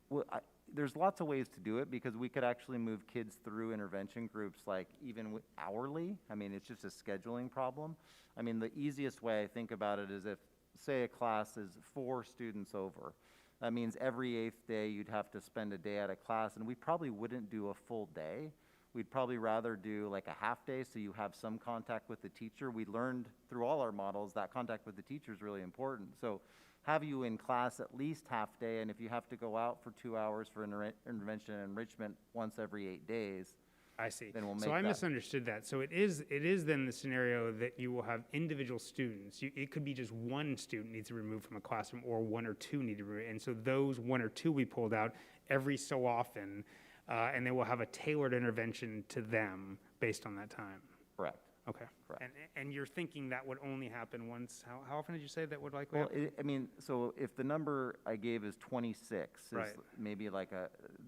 Well, there's lots of ways to do it because we could actually move kids through intervention groups like even hourly. I mean, it's just a scheduling problem. I mean, the easiest way I think about it is if, say, a class is 4 students over. That means every 8th day you'd have to spend a day at a class, and we probably wouldn't do a full day. We'd probably rather do like a half day so you have some contact with the teacher. We learned through all our models that contact with the teacher is really important. So have you in class at least half day, and if you have to go out for 2 hours for intervention and enrichment once every 8 days, I see. Then we'll make so I that. misunderstood that. So it is then the scenario that you will have individual students. It could be just one student needs to be removed from a classroom, or 1 or 2 need to be removed. And so those 1 or 2 we pulled out every so often, and then we'll have a tailored intervention to them based on that time. Correct. Okay. Correct. And you're thinking that would only happen once. How often did you say that would likely Well, happen? I mean, so if the number I gave is 26, is Right. maybe like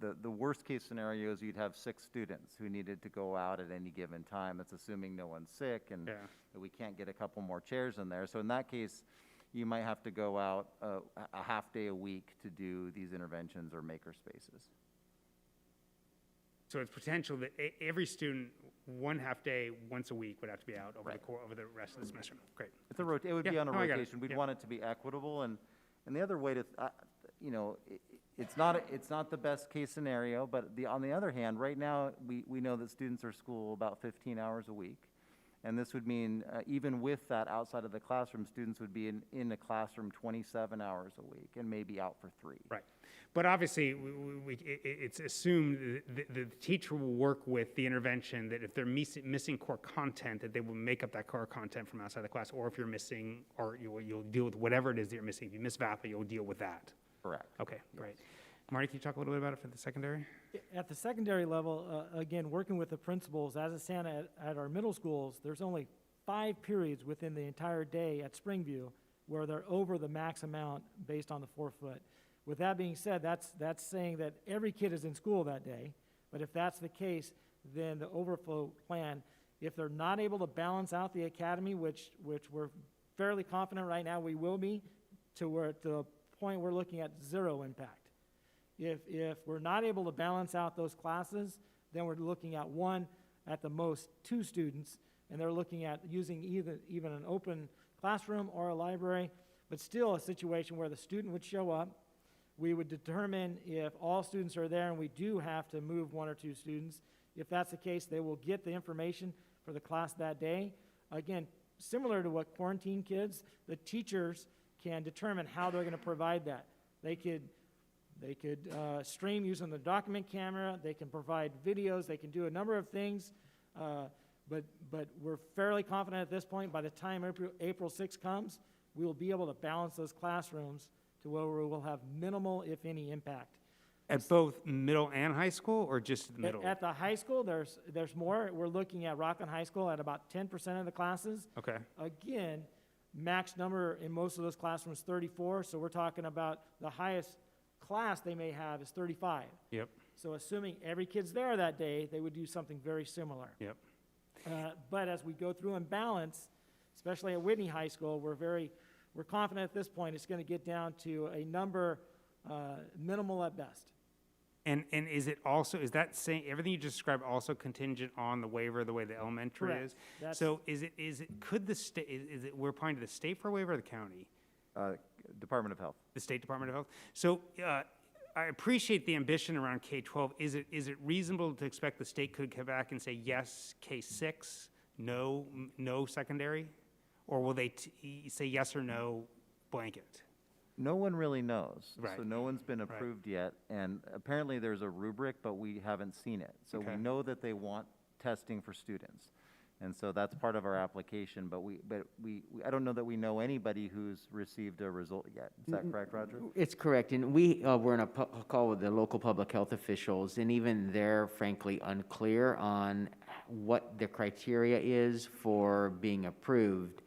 the worst case scenario is you'd have 6 students who needed to go out at any given time. That's assuming no one's sick and that we can't get a couple more chairs in there. So in that case, you might have to go out a half day a week to do these interventions or maker spaces. So it's potential that every student, 1 half day, once a week, would have to be out over over the rest of the semester. Great. It's it would be on a no, I got it. rotation. We'd want it to be equitable, and the other way to, you know, it's not the best case scenario, but on the other hand, right now we know that students are school about 15 hours a week, and this would mean even with that outside of the classroom, students would be in a classroom 27 hours a week and maybe out for 3. Right. But obviously, it's assumed that the teacher will work with the intervention, that if they're missing core content, that they will make up that core content from outside the class, or if you're missing, or you'll deal with whatever it is that you're missing. If you miss VAPA, you'll deal with that. Correct. Okay, great. Marty, can you talk a little bit about it for the secondary? At the secondary level, again, working with the principals, as it stands at our middle schools, there's only 5 periods within the entire day at Springview where they're over the max amount based on the 4-foot. With that being said, that's saying that every kid is in school that day, but if that's the case, then the overflow plan, if they're not able to balance out the academy, which we're fairly confident right now we will be, to the point we're looking at 0 impact. If we're not able to balance out those classes, then we're looking at 1, at the most 2 students, and they're looking at using even an open classroom or a library, but still a situation where the student would show up. We would determine if all students are there and we do have to move 1 or 2 students. If that's the case, they will get the information for the class that day. Again, similar to what quarantine kids, the teachers can determine how they're going to provide that. They could stream using the document camera. They can provide videos. They can do a number of things. But we're fairly confident at this point, by the time April 6th comes, we will be able to balance those classrooms to where we will have minimal, if any, impact. At both middle and high school, or just the middle? At the high school, there's more. We're looking at Rocklin High School at about 10% of the classes. Okay. Again, max number in most of those classrooms 34, so we're talking about the highest class they may have is 35. Yep. So assuming every kid's there that day, they would do something very similar. Yep. But as we go through and balance, especially at Whitney High School, we're confident at this point it's going to get down to a number minimal at best. And is it also, is that saying, everything you just described also contingent on the waiver the way the elementary Correct. is? That's- So could the state, is it, we're applying to the state for a waiver or the county? Department of Health. The State Department of Health? So I appreciate the ambition around K-12. Is it reasonable to expect the state could come back and say, yes, K-6, no secondary? Or will they say yes or no blanket? No one really knows. Right. So no one's been approved yet, and apparently there's a rubric, but we haven't seen it. So Okay. we know that they want testing for students. And so that's part of our application, but I don't know that we know anybody who's received a result yet. Is that correct, Roger? It's correct, and we were in a call with the local public health officials, and even they're frankly unclear on what the criteria is for being approved.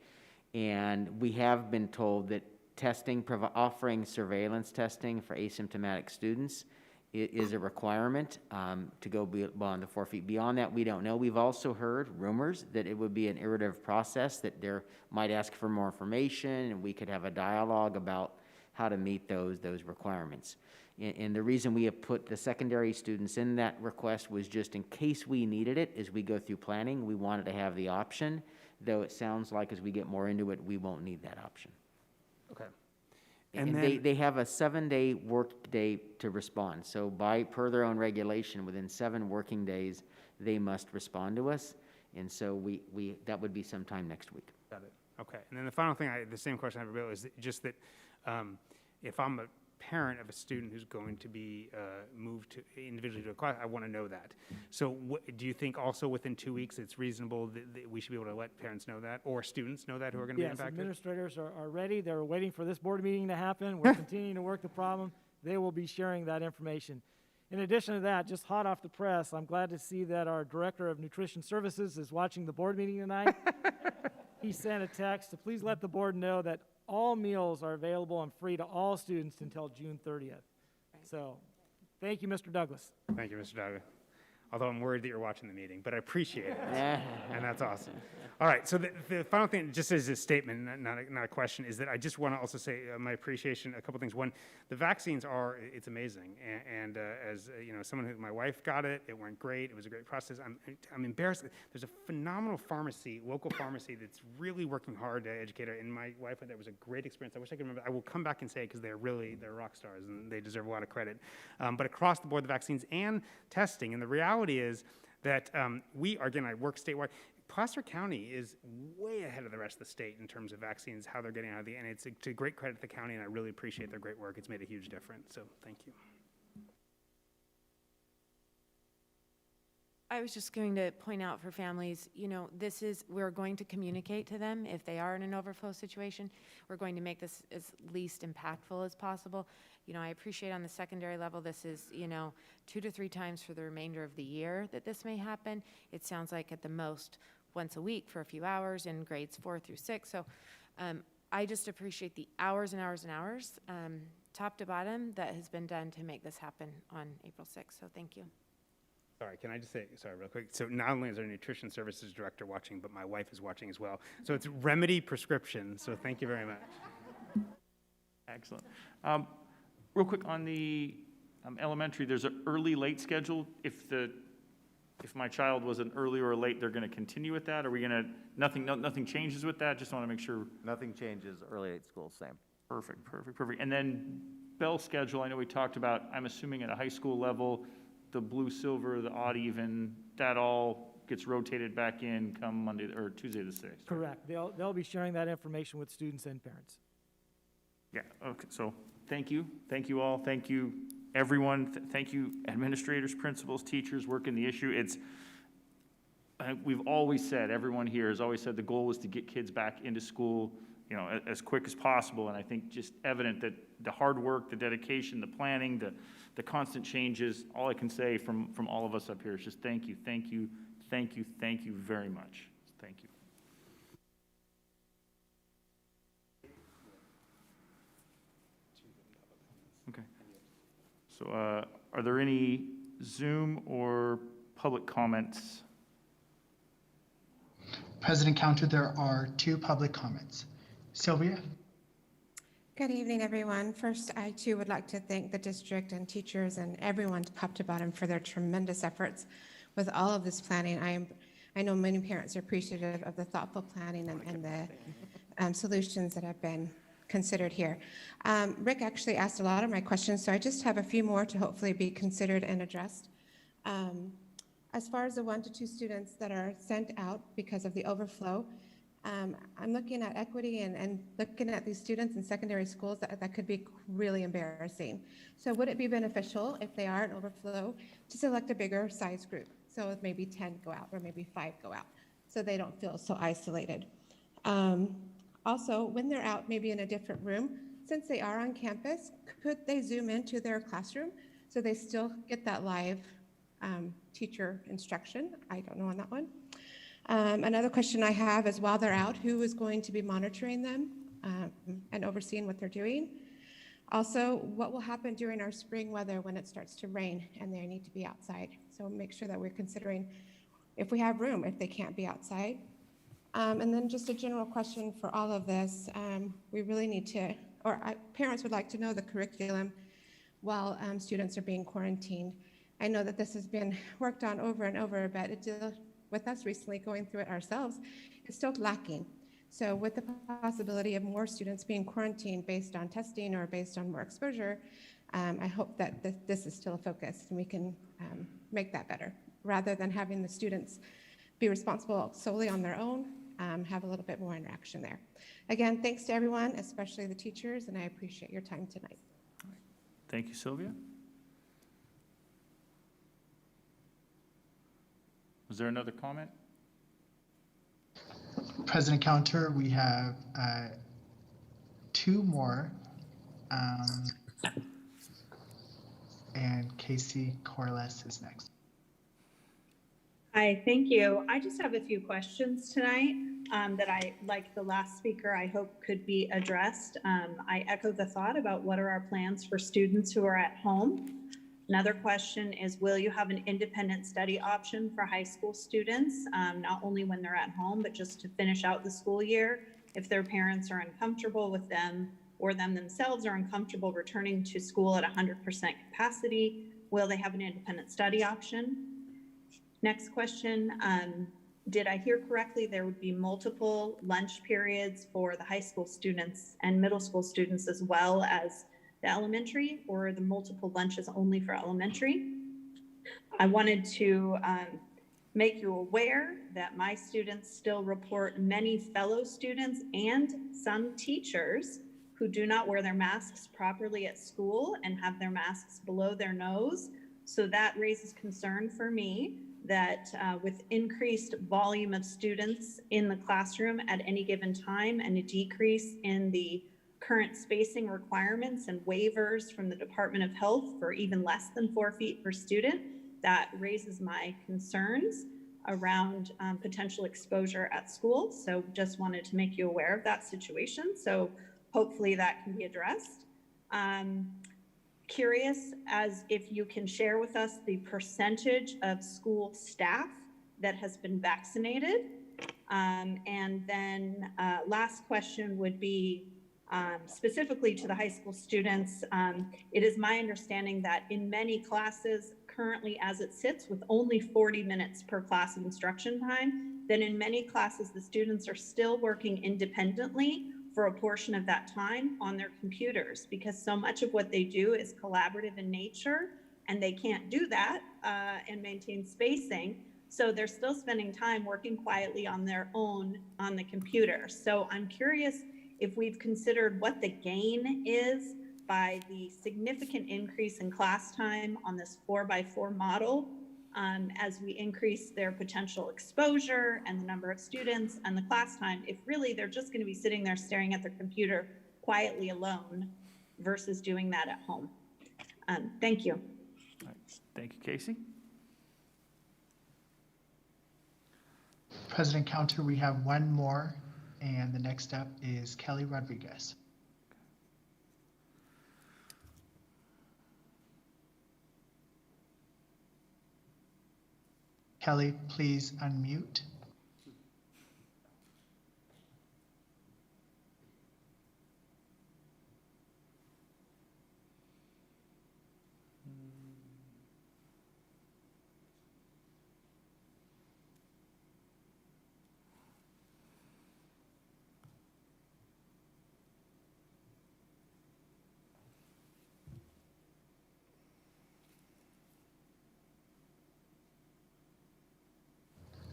And we have been told that testing, offering surveillance testing for asymptomatic students is a requirement to go beyond the 4 feet. Beyond that, we don't know. We've also heard rumors that it would be an iterative process, that they might ask for more information, and we could have a dialogue about how to meet those requirements. And the reason we have put the secondary students in that request was just in case we needed it as we go through planning. We wanted to have the option, though it sounds like as we get more into it, we won't need that option. Okay. And they have a 7-day work day to respond. So per their own regulation, within 7 working days, they must respond to us. And so that would be sometime next week. Got it. Okay. And then the final thing, the same question I have about is just that if I'm a parent of a student who's going to be moved to individually to a class, I want to know that. So do you think also within 2 weeks it's reasonable that we should be able to let parents know that, or students know that who are going to be Yes, impacted? administrators are ready. They're waiting for this board meeting to happen. We're continuing to work the problem. They will be sharing that information. In addition to that, just hot off the press, I'm glad to see that our Director of Nutrition Services is watching the board meeting tonight. He sent a text to please let the board know that all meals are available and free to all students until June 30th. So, thank you, Mr. Douglas. Thank you, Mr. Duggar. Although I'm worried that you're watching the meeting, but I appreciate it, and that's awesome. All right, so the final thing, just as a statement, not a question, is that I just want to also say my appreciation, a couple things. One, the vaccines it's amazing, and as you know, someone my wife got it, it went great, it was a great process. I'm embarrassed. There's a phenomenal local pharmacy that's really working hard to educate her, and my wife went there. It was a great experience. I wish I could remember. I will come back and say it because they're rock stars, and they deserve a lot of credit. But across the board, the vaccines and testing, and the reality is that I work statewide. Placer County is way ahead of the rest of the state in terms of vaccines, how they're getting out of and it's to great credit to the county, and I really appreciate their great work. It's made a huge difference, so thank you. I was just going to point out for families, we're going to communicate to them if they are in an overflow situation. We're going to make this as least impactful as possible. I appreciate on the secondary level, this is, 2 to 3 times for the remainder of the year that this may happen. It sounds like at the most once a week for a few hours in grades 4 through 6. So I just appreciate the hours and hours and hours, top to bottom, that has been done to make this happen on April 6th. So thank you. Sorry, can I just say, real quick? So not only is our nutrition services director watching, but my wife is watching as well. So it's Remedy Prescription, so thank you very much. Excellent. Real quick on the elementary, there's an early late schedule. If my child was an early or a late, they're going to continue with that? Are we going to, nothing changes with that? Just want to make sure. Nothing changes, early 8 school, same. Perfect. And then bell schedule, I know we talked about, I'm assuming at a high school level, the blue, silver, the odd even, that all gets rotated back in come Monday or Tuesday the 6th. Correct. They'll be sharing that information with students and parents. Yeah, okay, so thank you all, thank you everyone, thank you administrators, principals, teachers working the issue. We've always said, everyone here has always said the goal was to get kids back into school you know, as quick as possible. And I think just evident that the hard work, the dedication, the planning, the constant changes, all I can say from all of us up here is just thank you, thank you, thank you, thank you very much. Thank you. Okay. So are there any Zoom or public comments? President Counter, there are 2 public comments. Sylvia? Good evening, everyone. First, I too would like to thank the district and teachers and everyone top to bottom for their tremendous efforts with all of this planning. I know many parents are appreciative of the thoughtful planning and the solutions that have been considered here. Rick actually asked a lot of my questions, so I just have a few more to hopefully be considered and addressed. As far as the 1 to 2 students that are sent out because of the overflow, I'm looking at equity and looking at these students in secondary schools that could be really embarrassing. So would it be beneficial if they are an overflow to select a bigger size group? So if maybe 10 go out or maybe 5 go out so they don't feel so isolated. Also, when they're out maybe in a different room, since they are on campus, could they zoom into their classroom so they still get that live teacher instruction? I don't know on that one. Another question I have is while they're out, who is going to be monitoring them and overseeing what they're doing? Also, what will happen during our spring weather when it starts to rain and they need to be outside? So make sure that we're considering if we have room, if they can't be outside. And then just a general question for all of this, we really need to, parents would like to know the curriculum while students are being quarantined. I know that this has been worked on over and over, but with us recently going through it ourselves, it's still lacking. So with the possibility of more students being quarantined based on testing or based on more exposure, I hope that this is still a focus and we can make that better, rather than having the students be responsible solely on their own, have a little bit more interaction there. Again, thanks to everyone, especially the teachers, and I appreciate your time tonight. Thank you, Sylvia. Was there another comment? President Counter, we have 2 more. And Casey Corliss is next. Hi, thank you. I just have a few questions tonight that I, like the last speaker, I hope could be addressed. I echo the thought about what are our plans for students who are at home. Another question is, will you have an independent study option for high school students, not only when they're at home, but just to finish out the school year? If their parents are uncomfortable with them or them themselves are uncomfortable returning to school at 100% capacity, will they have an independent study option? Next question, did I hear correctly there would be multiple lunch periods for the high school students and middle school students as well as the elementary, or the multiple lunches only for elementary? I wanted to make you aware that my students still report many fellow students and some teachers who do not wear their masks properly at school and have their masks below their nose. So that raises concern for me that with increased volume of students in the classroom at any given time and a decrease in the current spacing requirements and waivers from the Department of Health for even less than 4 feet per student, that raises my concerns around potential exposure at school. So just wanted to make you aware of that situation. So hopefully that can be addressed. Curious as if you can share with us the percentage of school staff that has been vaccinated. And then last question would be, specifically to the high school students, it is my understanding that in many classes currently as it sits with only 40 minutes per class of instruction time, then in many classes the students are still working independently for a portion of that time on their computers, because so much of what they do is collaborative in nature and they can't do that and maintain spacing. So they're still spending time working quietly on their own on the computer. So I'm curious if we've considered what the gain is by the significant increase in class time on this 4x4 model as we increase their potential exposure and the number of students and the class time, if really they're just going to be sitting there staring at their computer quietly alone versus doing that at home. Thank you. All right. Thank you, Casey. President Counter, we have one more, and the next up is Kelly Rodriguez. Kelly, please unmute.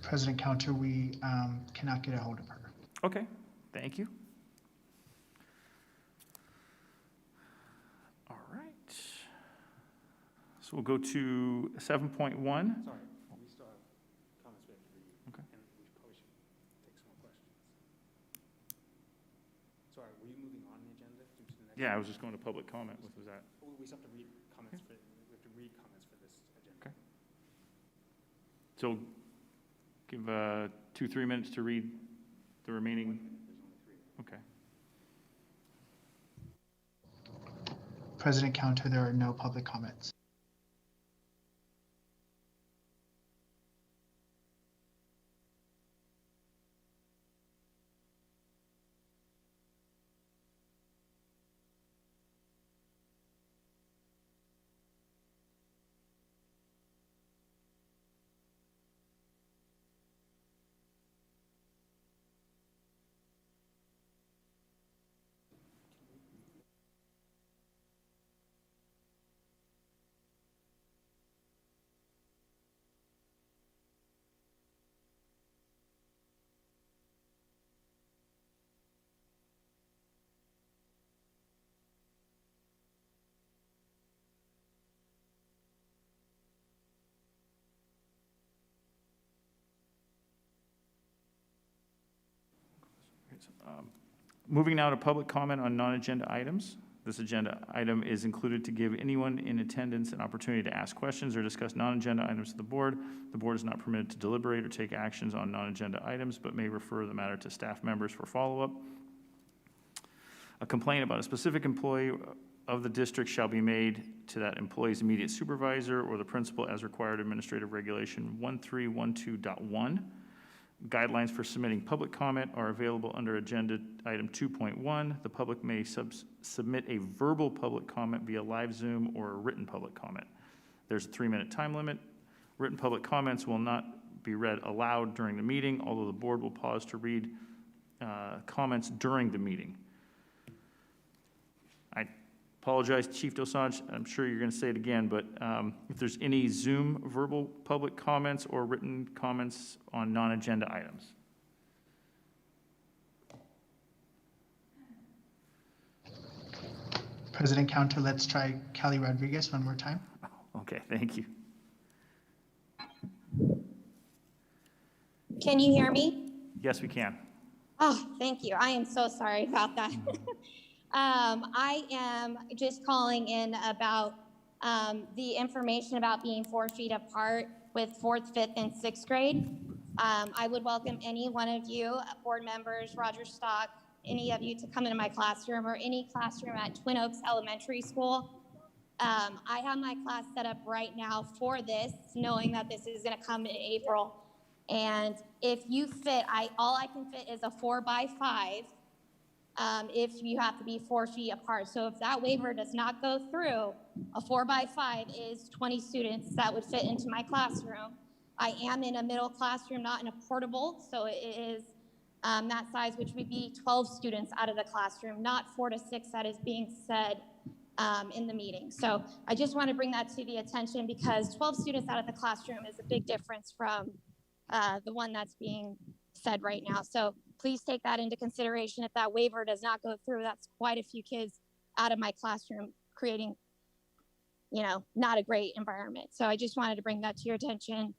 President Counter, we cannot get a hold of her. Okay, thank you. All right. So we'll go to 7.1. Sorry, we still have comments we have to read. Okay. And we probably should take some more questions. Sorry, were you moving on the agenda to the next? Yeah, I was just going to public comment. What was that? We still have to read comments for, we have to read comments for this agenda. Okay. So give 2-3 minutes to read the remaining. Okay. President Counter, there are no public comments. Moving now to public comment on non-agenda items. This agenda item is included to give anyone in attendance an opportunity to ask questions or discuss non-agenda items to the board. The board is not permitted to deliberate or take actions on non-agenda items, but may refer the matter to staff members for follow-up. A complaint about a specific employee of the district shall be made to that employee's immediate supervisor or the principal as required Administrative Regulation 1312.1. Guidelines for submitting public comment are available under Agenda Item 2.1. The public may submit a verbal public comment via live Zoom or a written public comment. There's a 3-minute time limit. Written public comments will not be read aloud during the meeting, although the board will pause to read comments during the meeting. I apologize, Chief Dosage, I'm sure you're going to say it again, but if there's any Zoom verbal public comments or written comments on non-agenda items. President Counter, let's try Kelly Rodriguez one more time. Okay, thank you. Can you hear me? Yes, we can. Oh, thank you. I am so sorry about that. I am just calling in about the information about being 4 feet apart with 4th, 5th, and 6th grade. I would welcome any one of you, board members, Roger Stock, any of you to come into my classroom or any classroom at Twin Oaks Elementary School. I have my class set up right now for this, knowing that this is going to come in April. And if you fit, all I can fit is a 4x5. If you have to be 4 feet apart. So if that waiver does not go through, a 4x5 is 20 students that would fit into my classroom. I am in a middle classroom, not in a portable, so it is that size, which would be 12 students out of the classroom, not 4 to 6 that is being said in the meeting. So I just want to bring that to the attention because 12 students out of the classroom is a big difference from the one that's being said right now. So please take that into consideration. If that waiver does not go through, that's quite a few kids out of my classroom, creating not a great environment. So I just wanted to bring that to your attention.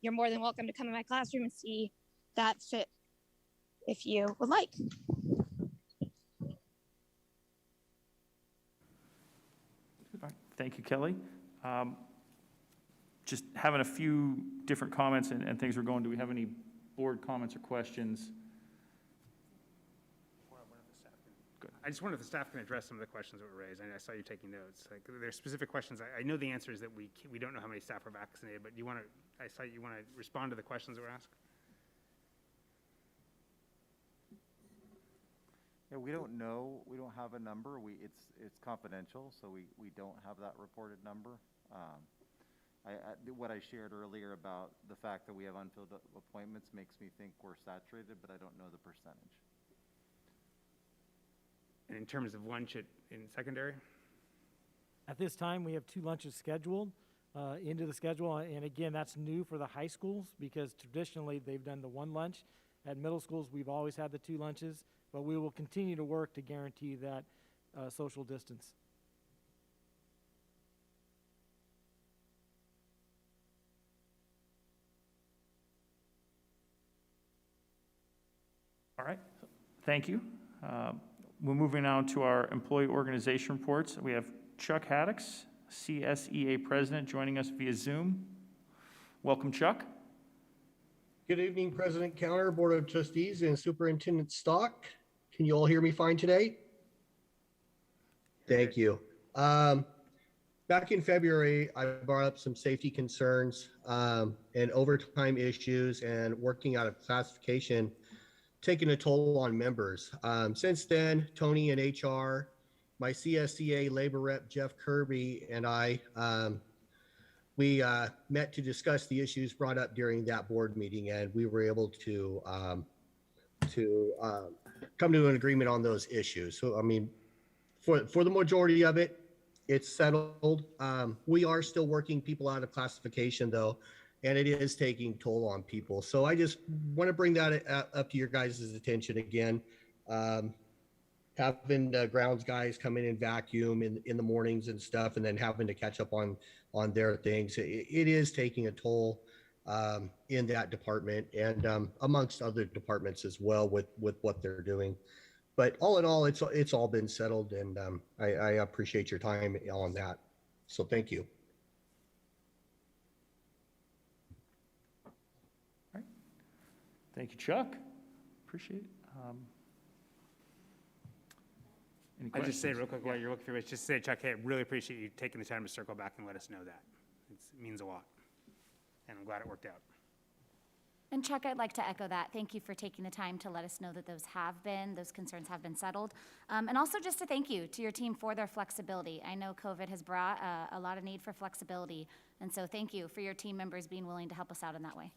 You're more than welcome to come in my classroom and see that fit if you would like. Thank you, Kelly. Just having a few different comments and things we're going. Do we have any board comments or questions? I just wonder if the staff can address some of the questions that were raised. I saw you taking notes. Like, there's specific questions. I know the answer is that we don't know how many staff are vaccinated, but do you want to, I saw you want to respond to the questions that were asked? Yeah, we don't know. We don't have a number. It's confidential, so we don't have that reported number. What I shared earlier about the fact that we have unfilled appointments makes me think we're saturated, but I don't know the percentage. And in terms of lunch in secondary? At this time, we have 2 lunches scheduled into the schedule. And again, that's new for the high schools because traditionally they've done the 1 lunch. At middle schools, we've always had the 2 lunches, but we will continue to work to guarantee that social distance. All right, thank you. We're moving now to our employee organization reports. We have Chuck Haddix, CSEA President, joining us via Zoom. Welcome, Chuck. Good evening, President Counter, Board of Trustees, and Superintendent Stock. Can you all hear me fine today? Thank you. Back in February, I brought up some safety concerns and overtime issues and working out of classification taking a toll on members. Since then, Tony and HR, my CSCA labor rep, Jeff Kirby, and I, we met to discuss the issues brought up during that board meeting, and we were able to come to an agreement on those issues. So, I mean, for the majority of it, it's settled. We are still working people out of classification, though, and it is taking toll on people. So I just want to bring that up to your guys' attention again. Having the grounds guys come in and vacuum in the mornings and stuff, and then having to catch up on their things. It is taking a toll in that department and amongst other departments as well with what they're doing. But all in all, it's all been settled, and I appreciate your time on that. So thank you. Thank you, Chuck. Appreciate it. Any I just say questions? real quick while you're looking through it, just say, Chuck, hey, I really appreciate you taking the time to circle back and let us know that. It means a lot, and I'm glad it worked out. And Chuck, I'd like to echo that. Thank you for taking the time to let us know that those concerns have been settled. And also just to thank you to your team for their flexibility. I know COVID has brought a lot of need for flexibility. And so thank you for your team members being willing to help us out in that way.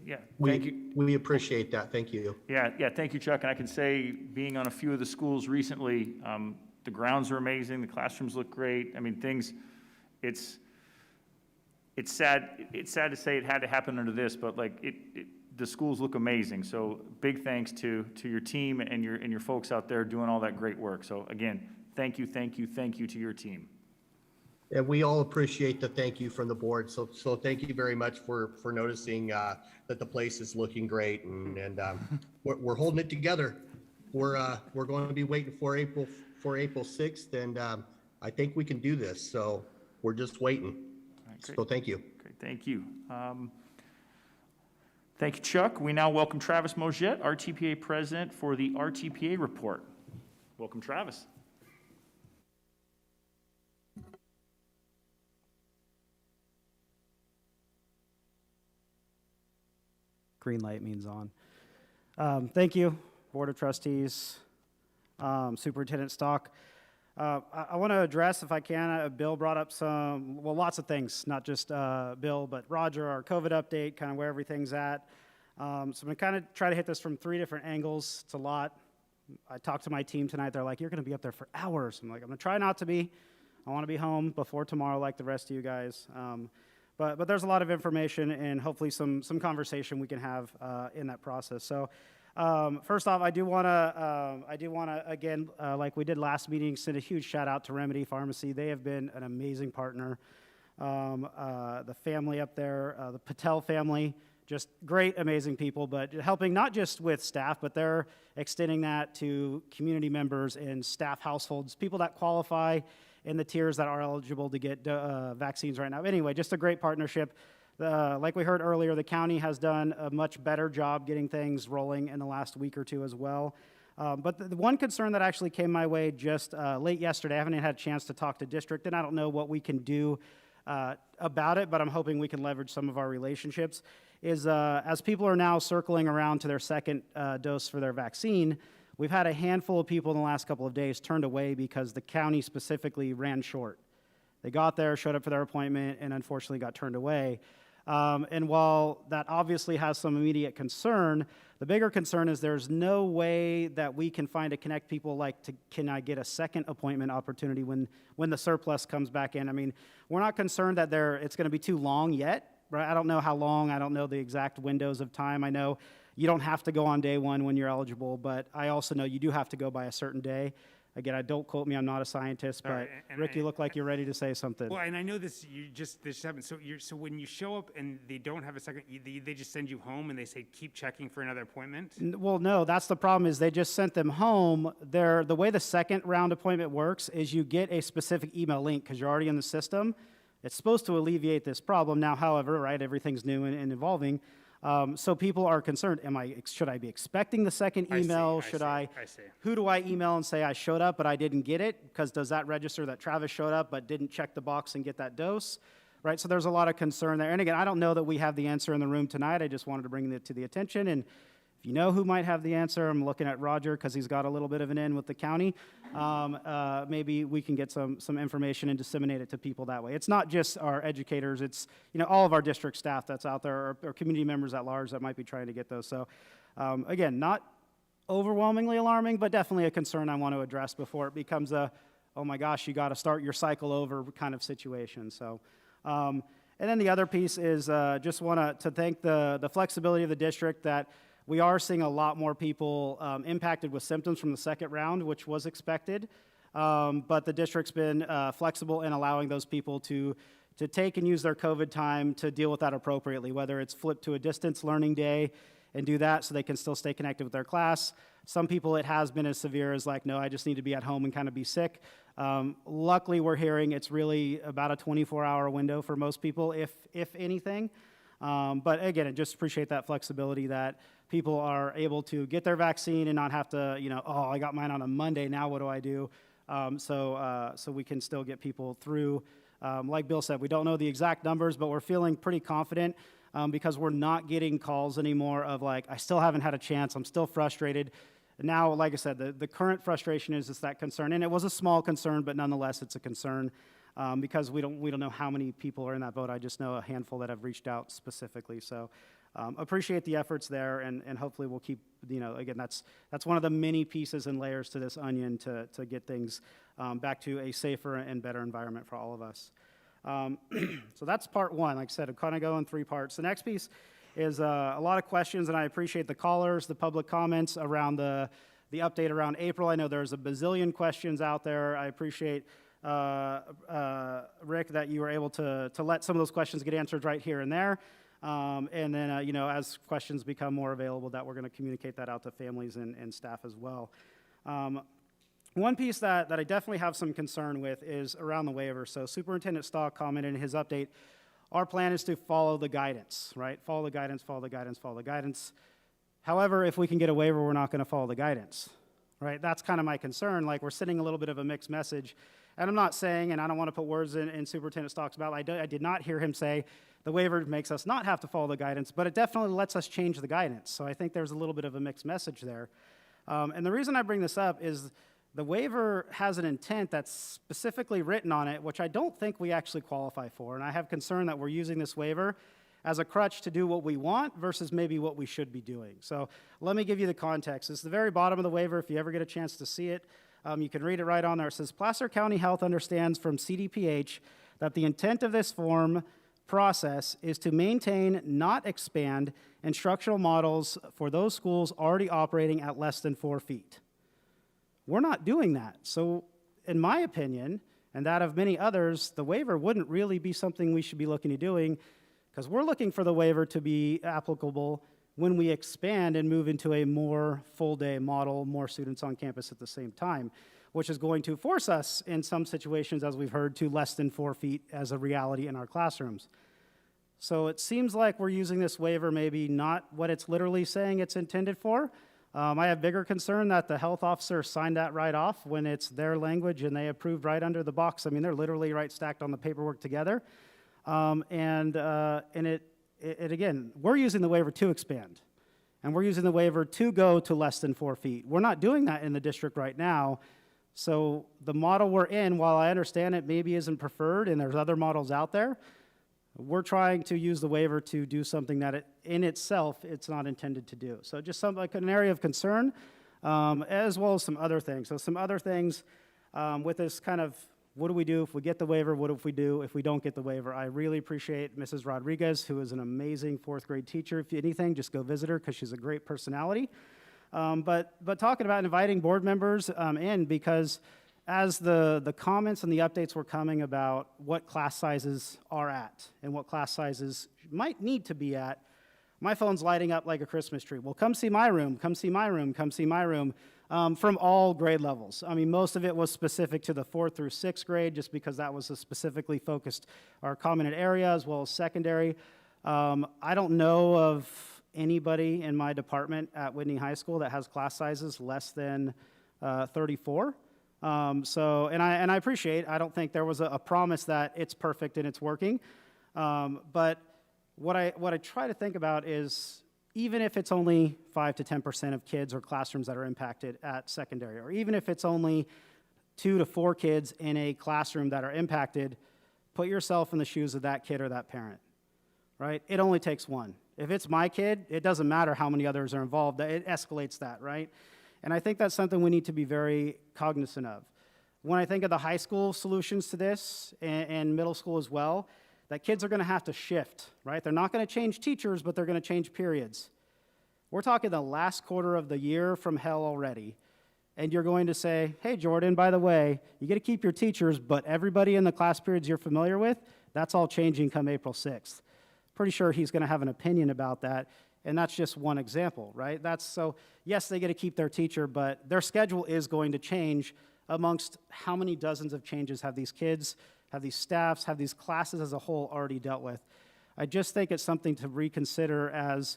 Yeah, thank you. We appreciate that. Thank you. Yeah, thank you, Chuck. And I can say, being on a few of the schools recently, the grounds are amazing. The classrooms look great. I mean, it's sad to say it had to happen under this, but like the schools look amazing. So big thanks to your team and your folks out there doing all that great work. So again, thank you to your team. And we all appreciate the thank you from the board. So thank you very much for noticing that the place is looking great, and we're holding it together. We're going to be waiting for April 6th, and I think we can do this. So we're just waiting. Right, so thank you. Great, thank you. Thank you, Chuck. We now welcome Travis Mogette, RTPA President, for the RTPA report. Welcome, Travis. Green light means on. Thank you, Board of Trustees, Superintendent Stock. I want to address, if I can, Bill brought up lots of things, not just Bill, but Roger, our COVID update, kind of where everything's at. So I'm going to kind of try to hit this from 3 different angles. It's a lot. I talked to my team tonight. They're like, you're going to be up there for hours. I'm like, I'm going to try not to be. I want to be home before tomorrow like the rest of you guys. But there's a lot of information and hopefully some conversation we can have in that process. So First off, I do want to again, like we did last meeting, send a huge shout out to Remedy Pharmacy. They have been an amazing partner. The family up there, the Patel family, just great, amazing people, but helping not just with staff, but they're extending that to community members and staff households, people that qualify in the tiers that are eligible to get vaccines right now. Anyway, just a great partnership. Like we heard earlier, the county has done a much better job getting things rolling in the last week or two as well. But the one concern that actually came my way just late yesterday, I haven't had a chance to talk to district, and I don't know what we can do about it, but I'm hoping we can leverage some of our relationships, is as people are now circling around to their second dose for their vaccine, we've had a handful of people in the last couple of days turned away because the county specifically ran short. They got there, showed up for their appointment, and unfortunately got turned away. And while that obviously has some immediate concern, the bigger concern is there's no way that we can find to connect people like, can I get a second appointment opportunity when the surplus comes back in? I mean, we're not concerned that it's going to be too long yet, right? I don't know how long. I don't know the exact windows of time. I know you don't have to go on day one when you're eligible, but I also know you do have to go by a certain day. Again, don't quote me, I'm not a scientist, but Rick, you look like you're ready to say something. Well, and I know this happened. So when you show up and they don't have a second, they just send you home and they say, keep checking for another appointment? Well, no, that's the problem is they just sent them home. The way the second round appointment works is you get a specific email link because you're already in the system. It's supposed to alleviate this problem. Now, however, right, everything's new and evolving. So people are concerned, should I be expecting the second email? Who do I email and say I showed up but I didn't get it? Because does that register that Travis showed up but didn't check the box and get that dose? Right, so there's a lot of concern there. And again, I don't know that we have the answer in the room tonight. I just wanted to bring it to the attention. And if you know who might have the answer, I'm looking at Roger because he's got a little bit of an in with the county. Maybe we can get some information and disseminate it to people that way. It's not just our educators, it's all of our district staff that's out there or community members at large that might be trying to get those. So again, not overwhelmingly alarming, but definitely a concern I want to address before it becomes a, oh my gosh, you got to start your cycle over kind of situation. So, and then the other piece is just want to thank the flexibility of the district that we are seeing a lot more people impacted with symptoms from the second round, which was expected. But the district's been flexible in allowing those people to take and use their COVID time to deal with that appropriately, whether it's flipped to a distance learning day and do that so they can still stay connected with their class. Some people it has been as severe as like, no, I just need to be at home and kind of be sick. Luckily, we're hearing it's really about a 24-hour window for most people, if anything. But again, I just appreciate that flexibility that people are able to get their vaccine and not have to, oh, I got mine on a Monday, now what do I do? So we can still get people through. Like Bill said, we don't know the exact numbers, but we're feeling pretty confident because we're not getting calls anymore of like, I still haven't had a chance, I'm still frustrated. Now, like I said, the current frustration is just that concern, and it was a small concern, but nonetheless, it's a concern. Because we don't know how many people are in that boat. I just know a handful that have reached out specifically. So appreciate the efforts there, and hopefully we'll keep, again, that's one of the many pieces and layers to this onion to get things back to a safer and better environment for all of us. So that's part one. Like I said, I'm kind of go in three parts. The next piece is a lot of questions, and I appreciate the callers, the public comments around the update around April. I know there's a bazillion questions out there. I appreciate Rick, that you were able to let some of those questions get answered right here and there. And then, as questions become more available, that we're going to communicate that out to families and staff as well. One piece that I definitely have some concern with is around the waiver. So Superintendent Stock commented in his update, our plan is to follow the guidance, right? Follow the guidance, follow the guidance, follow the guidance. However, if we can get a waiver, we're not going to follow the guidance, right? That's kind of my concern. Like, we're sending a little bit of a mixed message. And I'm not saying, and I don't want to put words in Superintendent Stock's mouth, I did not hear him say the waiver makes us not have to follow the guidance, but it definitely lets us change the guidance. So I think there's a little bit of a mixed message there. And the reason I bring this up is the waiver has an intent that's specifically written on it, which I don't think we actually qualify for. And I have concern that we're using this waiver as a crutch to do what we want versus maybe what we should be doing. So let me give you the context. It's the very bottom of the waiver, if you ever get a chance to see it. You can read it right on there. It says, Placer County Health understands from CDPH that the intent of this form process is to maintain, not expand, instructional models for those schools already operating at less than 4 feet. We're not doing that. So in my opinion, and that of many others, the waiver wouldn't really be something we should be looking at doing, because we're looking for the waiver to be applicable when we expand and move into a more full-day model, more students on campus at the same time, which is going to force us in some situations, as we've heard, to less than 4 feet as a reality in our classrooms. So it seems like we're using this waiver maybe not what it's literally saying it's intended for. I have bigger concern that the health officer signed that right off when it's their language and they approved right under the box. I mean, they're literally right stacked on the paperwork together. And again, we're using the waiver to expand, and we're using the waiver to go to less than 4 feet. We're not doing that in the district right now. So the model we're in, while I understand it maybe isn't preferred and there's other models out there, we're trying to use the waiver to do something that in itself it's not intended to do. So just like an area of concern, as well as some other things. So some other things with this kind of, what do we do if we get the waiver? What if we do if we don't get the waiver? I really appreciate Mrs. Rodriguez, who is an amazing 4th grade teacher. If anything, just go visit her because she's a great personality. But talking about inviting board members in, because as the comments and the updates were coming about what class sizes are at and what class sizes might need to be at, my phone's lighting up like a Christmas tree. Well, come see my room, come see my room, come see my room, from all grade levels. I mean, most of it was specific to the 4th through 6th grade, just because that was a specifically focused or commented area, as well as secondary. I don't know of anybody in my department at Whitney High School that has class sizes less than 34. And I appreciate, I don't think there was a promise that it's perfect and it's working. But what I try to think about is, even if it's only 5 to 10% of kids or classrooms that are impacted at secondary, or even if it's only 2 to 4 kids in a classroom that are impacted, put yourself in the shoes of that kid or that parent, right? It only takes one. If it's my kid, it doesn't matter how many others are involved. It escalates that, right? And I think that's something we need to be very cognizant of. When I think of the high school solutions to this, and middle school as well, that kids are going to have to shift, right? They're not going to change teachers, but they're going to change periods. We're talking the last quarter of the year from hell already. And you're going to say, hey, Jordan, by the way, you get to keep your teachers, but everybody in the class periods you're familiar with, that's all changing come April 6th. Pretty sure he's going to have an opinion about that. And that's just one example, right? So yes, they get to keep their teacher, but their schedule is going to change amongst how many dozens of changes have these kids, have these staffs, have these classes as a whole already dealt with. I just think it's something to reconsider, as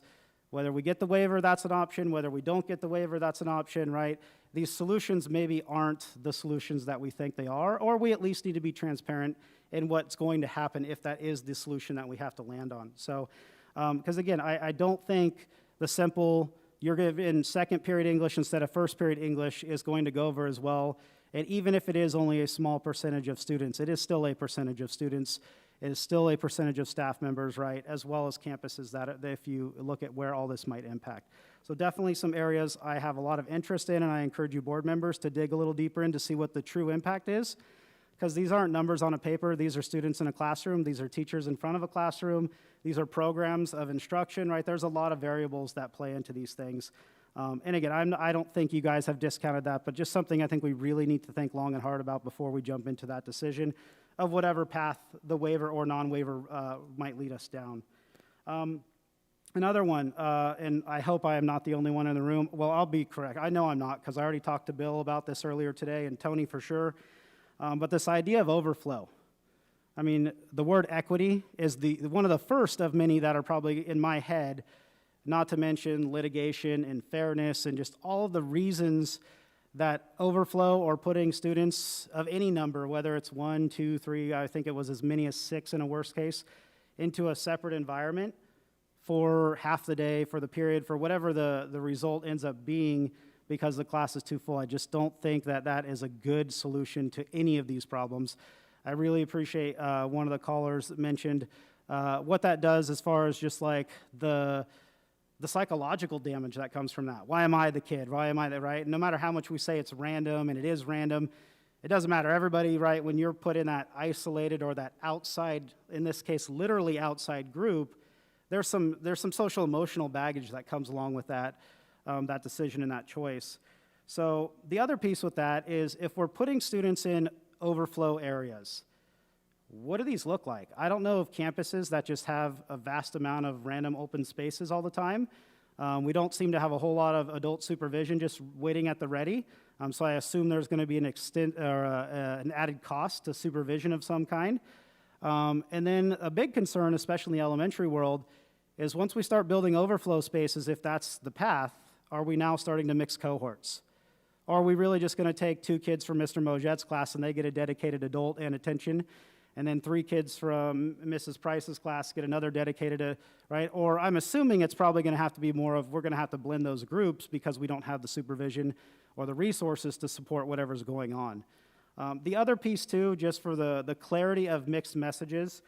whether we get the waiver, that's an option. Whether we don't get the waiver, that's an option, right? These solutions maybe aren't the solutions that we think they are, or we at least need to be transparent in what's going to happen if that is the solution that we have to land on. So, because again, I don't think the simple, you're given second period English instead of first period English is going to go over as well. And even if it is only a small percentage of students, it is still a percentage of students. It is still a percentage of staff members, right, as well as campuses that if you look at where all this might impact. So definitely some areas I have a lot of interest in, and I encourage you board members to dig a little deeper in to see what the true impact is, because these aren't numbers on a paper. These are students in a classroom. These are teachers in front of a classroom. These are programs of instruction, right? There's a lot of variables that play into these things. And again, I don't think you guys have discounted that, but just something I think we really need to think long and hard about before we jump into that decision of whatever path the waiver or non-waiver might lead us down. Another one, and I hope I am not the only one in the room. Well, I'll be correct. I know I'm not, because I already talked to Bill about this earlier today, and Tony for sure. But this idea of overflow. I mean, the word equity is one of the first of many that are probably in my head, not to mention litigation and fairness and just all of the reasons that overflow or putting students of any number, whether it's 1, 2, 3, I think it was as many as 6 in a worst case, into a separate environment for half the day, for the period, for whatever the result ends up being because the class is too full. I just don't think that that is a good solution to any of these problems. I really appreciate one of the callers that mentioned what that does as far as just like the psychological damage that comes from that. Why am I the kid? Why am I the, right? No matter how much we say it's random, and it is random, it doesn't matter. Everybody, right, when you're put in that isolated or that outside, in this case, literally outside group, there's some social emotional baggage that comes along with that, that decision and that choice. So the other piece with that is if we're putting students in overflow areas, what do these look like? I don't know of campuses that just have a vast amount of random open spaces all the time. We don't seem to have a whole lot of adult supervision just waiting at the ready. So I assume there's going to be an added cost to supervision of some kind. And then a big concern, especially in the elementary world, is once we start building overflow spaces, if that's the path, are we now starting to mix cohorts? Or are we really just going to take 2 kids from Mr. Mojet's class and they get a dedicated adult and attention, and then 3 kids from Mrs. Price's class get another dedicated, right? Or I'm assuming it's probably going to have to be more of we're going to have to blend those groups because we don't have the supervision or the resources to support whatever's going on. The other piece too, just for the clarity of mixed messages,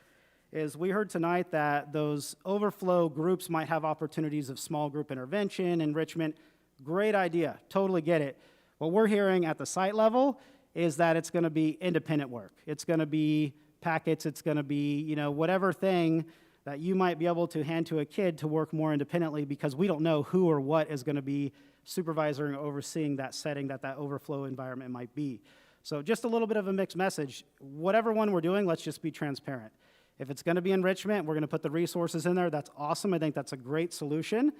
is we heard tonight that those overflow groups might have opportunities of small group intervention, enrichment. Great idea, totally get it. What we're hearing at the site level is that it's going to be independent work. It's going to be packets, it's going to be, you know, whatever thing that you might be able to hand to a kid to work more independently, because we don't know who or what is going to be supervising or overseeing that setting that overflow environment might be. So just a little bit of a mixed message. Whatever one we're doing, let's just be transparent. If it's going to be enrichment, we're going to put the resources in there. That's awesome. I think that's a great solution.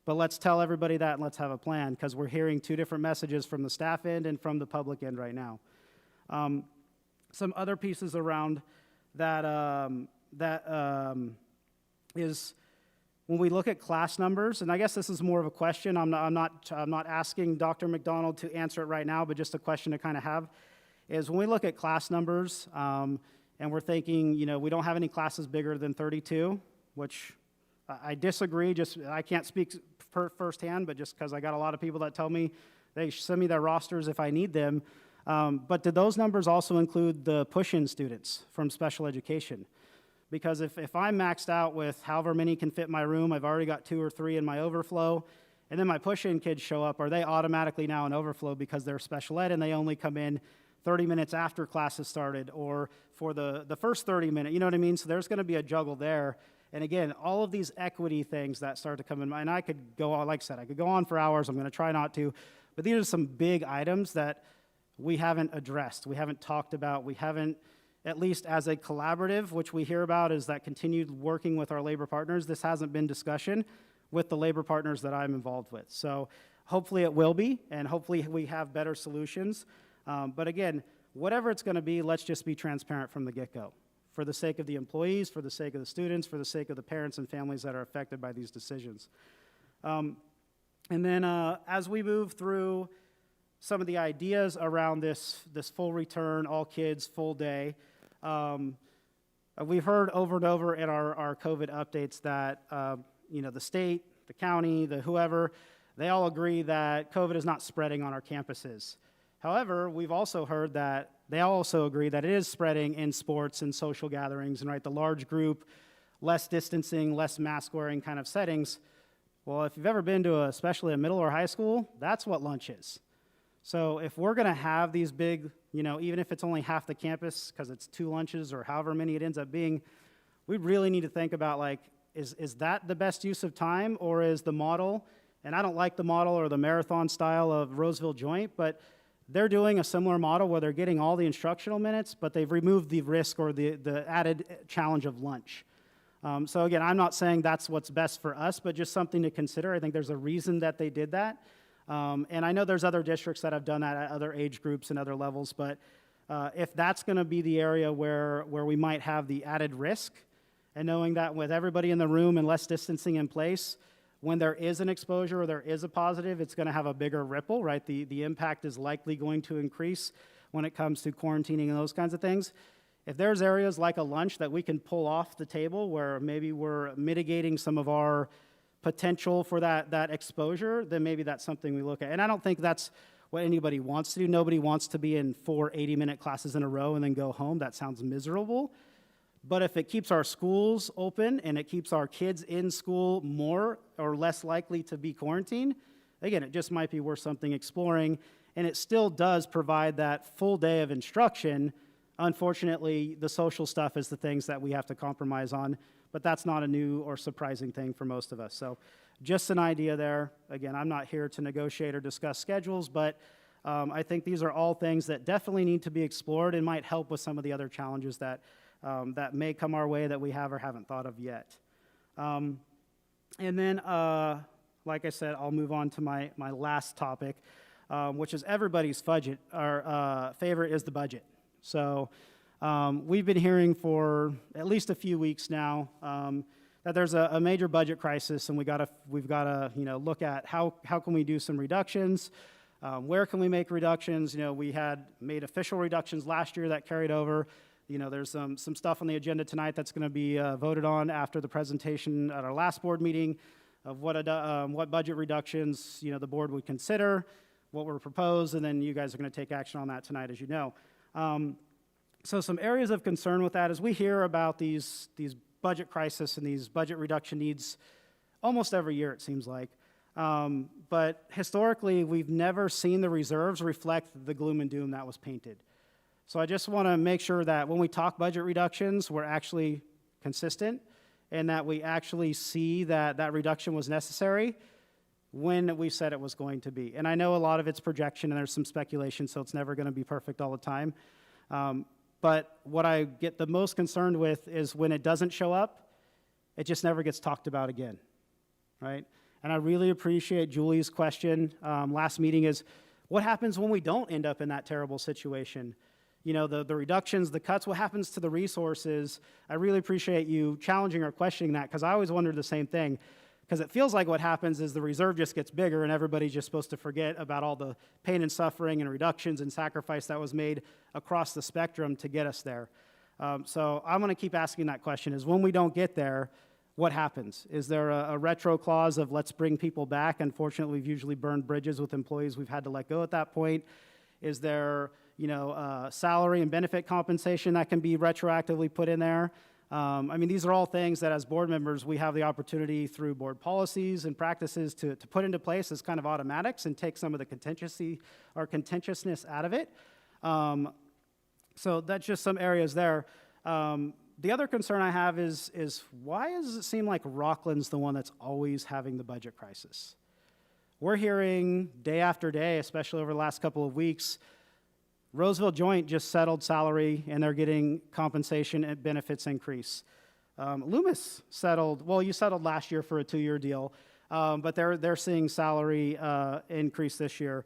But let's tell everybody that and let's have a plan, because we're hearing 2 different messages from the staff end and from the public end right now. Some other pieces around that, is when we look at class numbers, and I guess this is more of a question. I'm not asking Dr. McDonald to answer it right now, but just a question to kind of have, is when we look at class numbers, and we're thinking, you know, we don't have any classes bigger than 32, which I disagree. I can't speak firsthand, but just because I got a lot of people that tell me they send me their rosters if I need them. But did those numbers also include the push-in students from special education? Because if I'm maxed out with however many can fit in my room, I've already got 2 or 3 in my overflow, and then my push-in kids show up, are they automatically now in overflow because they're special ed and they only come in 30 minutes after classes started, or for the first 30 minutes, you know what I mean? So there's going to be a juggle there. And again, all of these equity things that start to come in mind, and I could go on, like I said, I could go on for hours. I'm going to try not to. But these are some big items that we haven't addressed. We haven't talked about. We haven't, at least as a collaborative, which we hear about is that continued working with our labor partners. This hasn't been discussion with the labor partners that I'm involved with. So hopefully it will be, and hopefully we have better solutions. But again, whatever it's going to be, let's just be transparent from the get-go, for the sake of the employees, for the sake of the students, for the sake of the parents and families that are affected by these decisions. And then as we move through some of the ideas around this full return, all kids, full day, we've heard over and over in our COVID updates that you know, the state, the county, the whoever, they all agree that COVID is not spreading on our campuses. However, we've also heard that they also agree that it is spreading in sports and social gatherings, and right, the large group, less distancing, less mask wearing kind of settings. Well, if you've ever been to especially a middle or high school, that's what lunch is. So if we're going to have these big, you know, even if it's only half the campus because it's 2 lunches or however many it ends up being, we really need to think about, like, is that the best use of time, or is the model, and I don't like the model or the marathon style of Roseville Joint, but they're doing a similar model where they're getting all the instructional minutes, but they've removed the risk or the added challenge of lunch. So again, I'm not saying that's what's best for us, but just something to consider. I think there's a reason that they did that. And I know there's other districts that have done that at other age groups and other levels, but if that's going to be the area where we might have the added risk, and knowing that with everybody in the room and less distancing in place, when there is an exposure or there is a positive, it's going to have a bigger ripple, right? The impact is likely going to increase when it comes to quarantining and those kinds of things. If there's areas like a lunch that we can pull off the table where maybe we're mitigating some of our potential for that exposure, then maybe that's something we look at. And I don't think that's what anybody wants to do. Nobody wants to be in 4 80-minute classes in a row and then go home. That sounds miserable. But if it keeps our schools open and it keeps our kids in school more or less likely to be quarantined, again, it just might be worth something exploring. And it still does provide that full day of instruction. Unfortunately, the social stuff is the things that we have to compromise on. but that's not a new or surprising thing for most of us. So just an idea there. Again, I'm not here to negotiate or discuss schedules, but I think these are all things that definitely need to be explored and might help with some of the other challenges that, that may come our way that we have or haven't thought of yet. And then, like I said, I'll move on to my last topic, which is everybody's budget. Our favorite is the budget. So we've been hearing for at least a few weeks now that there's a major budget crisis, and we've got to look at how can we do some reductions. Where can we make reductions? We had made official reductions last year that carried over. There's some stuff on the agenda tonight that's going to be voted on after the presentation at our last board meeting of what budget reductions the board would consider, what were proposed, and then you guys are going to take action on that tonight, as you know. So some areas of concern with that is we hear about these budget crisis and these budget reduction needs almost every year, it seems like. But historically, we've never seen the reserves reflect the gloom and doom that was painted. So I just want to make sure that when we talk budget reductions, we're actually consistent and that we actually see that that reduction was necessary when we said it was going to be. And I know a lot of it's projection and there's some speculation, so it's never going to be perfect all the time. But what I get the most concerned with is when it doesn't show up, it just never gets talked about again, right? And I really appreciate Julie's question last meeting is, what happens when we don't end up in that terrible situation? The reductions, the cuts, what happens to the resources? I really appreciate you challenging or questioning that, because I always wondered the same thing, because it feels like what happens is the reserve just gets bigger and everybody's just supposed to forget about all the pain and suffering and reductions and sacrifice that was made across the spectrum to get us there. So I'm going to keep asking that question, is when we don't get there, what happens? Is there a retro clause of let's bring people back? Unfortunately, we've usually burned bridges with employees we've had to let go at that point. Is there salary and benefit compensation that can be retroactively put in there? These are all things that as board members, we have the opportunity through board policies and practices to put into place as kind of automatics and take some of the contentiousness out of it. So that's just some areas there. The other concern I have is why does it seem like Rocklin's the one that's always having the budget crisis? We're hearing day after day, especially over the last couple of weeks, Roseville Joint just settled salary and they're getting compensation and benefits increase. Loomis settled, well, you settled last year for a 2-year deal, but they're seeing salary increase this year.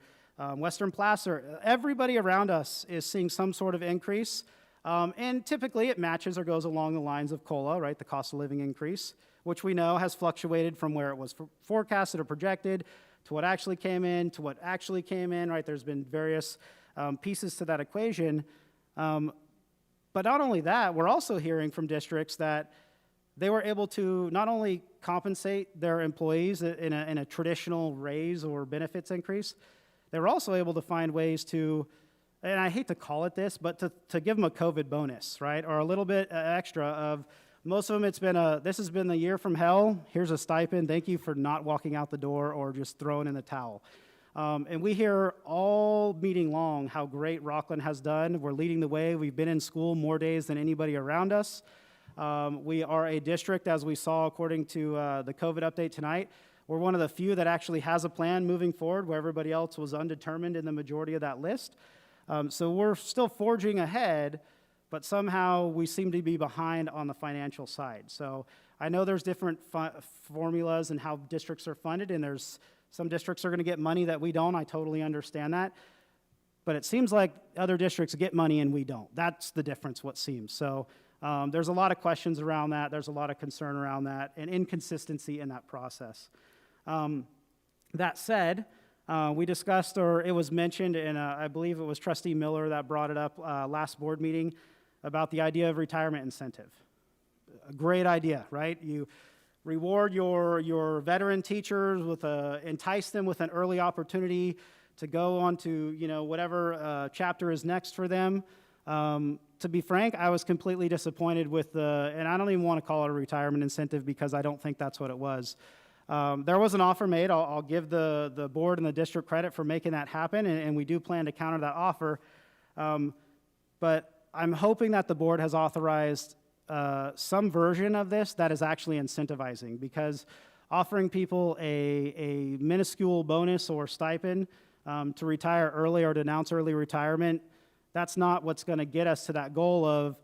Western Placer, everybody around us is seeing some sort of increase. And typically it matches or goes along the lines of COLA, right, the cost of living increase, which we know has fluctuated from where it was forecasted or projected to what actually came in, right? There's been various pieces to that equation. But not only that, we're also hearing from districts that they were able to not only compensate their employees in a traditional raise or benefits increase, they were also able to find ways to, and I hate to call it this, but to give them a COVID bonus, right? Or a little bit extra of, most of them it's been this has been the year from hell, here's a stipend, thank you for not walking out the door or just throwing in the towel. And we hear all meeting long how great Rocklin has done. We're leading the way. We've been in school more days than anybody around us. We are a district, as we saw according to the COVID update tonight. We're one of the few that actually has a plan moving forward where everybody else was undetermined in the majority of that list. So we're still forging ahead, but somehow we seem to be behind on the financial side. So I know there's different formulas and how districts are funded, and there's some districts are going to get money that we don't. I totally understand that. But it seems like other districts get money and we don't. That's the difference, what seems. So there's a lot of questions around that. There's a lot of concern around that and inconsistency in that process. That said, we discussed, or it was mentioned, and I believe it was Trustee Miller that brought it up last board meeting about the idea of retirement incentive. A great idea, right? You reward your veteran teachers with entice them with an early opportunity to go on to whatever chapter is next for them. To be frank, I was completely disappointed with and I don't even want to call it a retirement incentive because I don't think that's what it was. There was an offer made. I'll give the board and the district credit for making that happen, and we do plan to counter that offer. But I'm hoping that the board has authorized some version of this that is actually incentivizing, because offering people a minuscule bonus or stipend to retire early or to announce early retirement, that's not what's going to get us to that goal of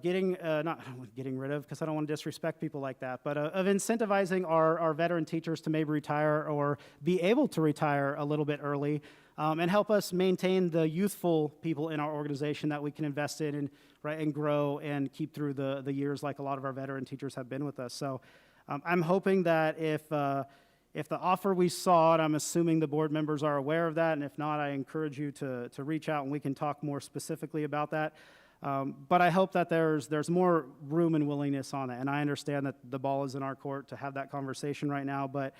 getting, not getting rid of, because I don't want to disrespect people like that, but of incentivizing our veteran teachers to maybe retire or be able to retire a little bit early, and help us maintain the youthful people in our organization that we can invest in and grow and keep through the years like a lot of our veteran teachers have been with us. So I'm hoping that if the offer we saw, and I'm assuming the board members are aware of that, and if not, I encourage you to reach out and we can talk more specifically about that. But I hope that there's more room and willingness on it, and I understand that the ball is in our court to have that conversation right now, but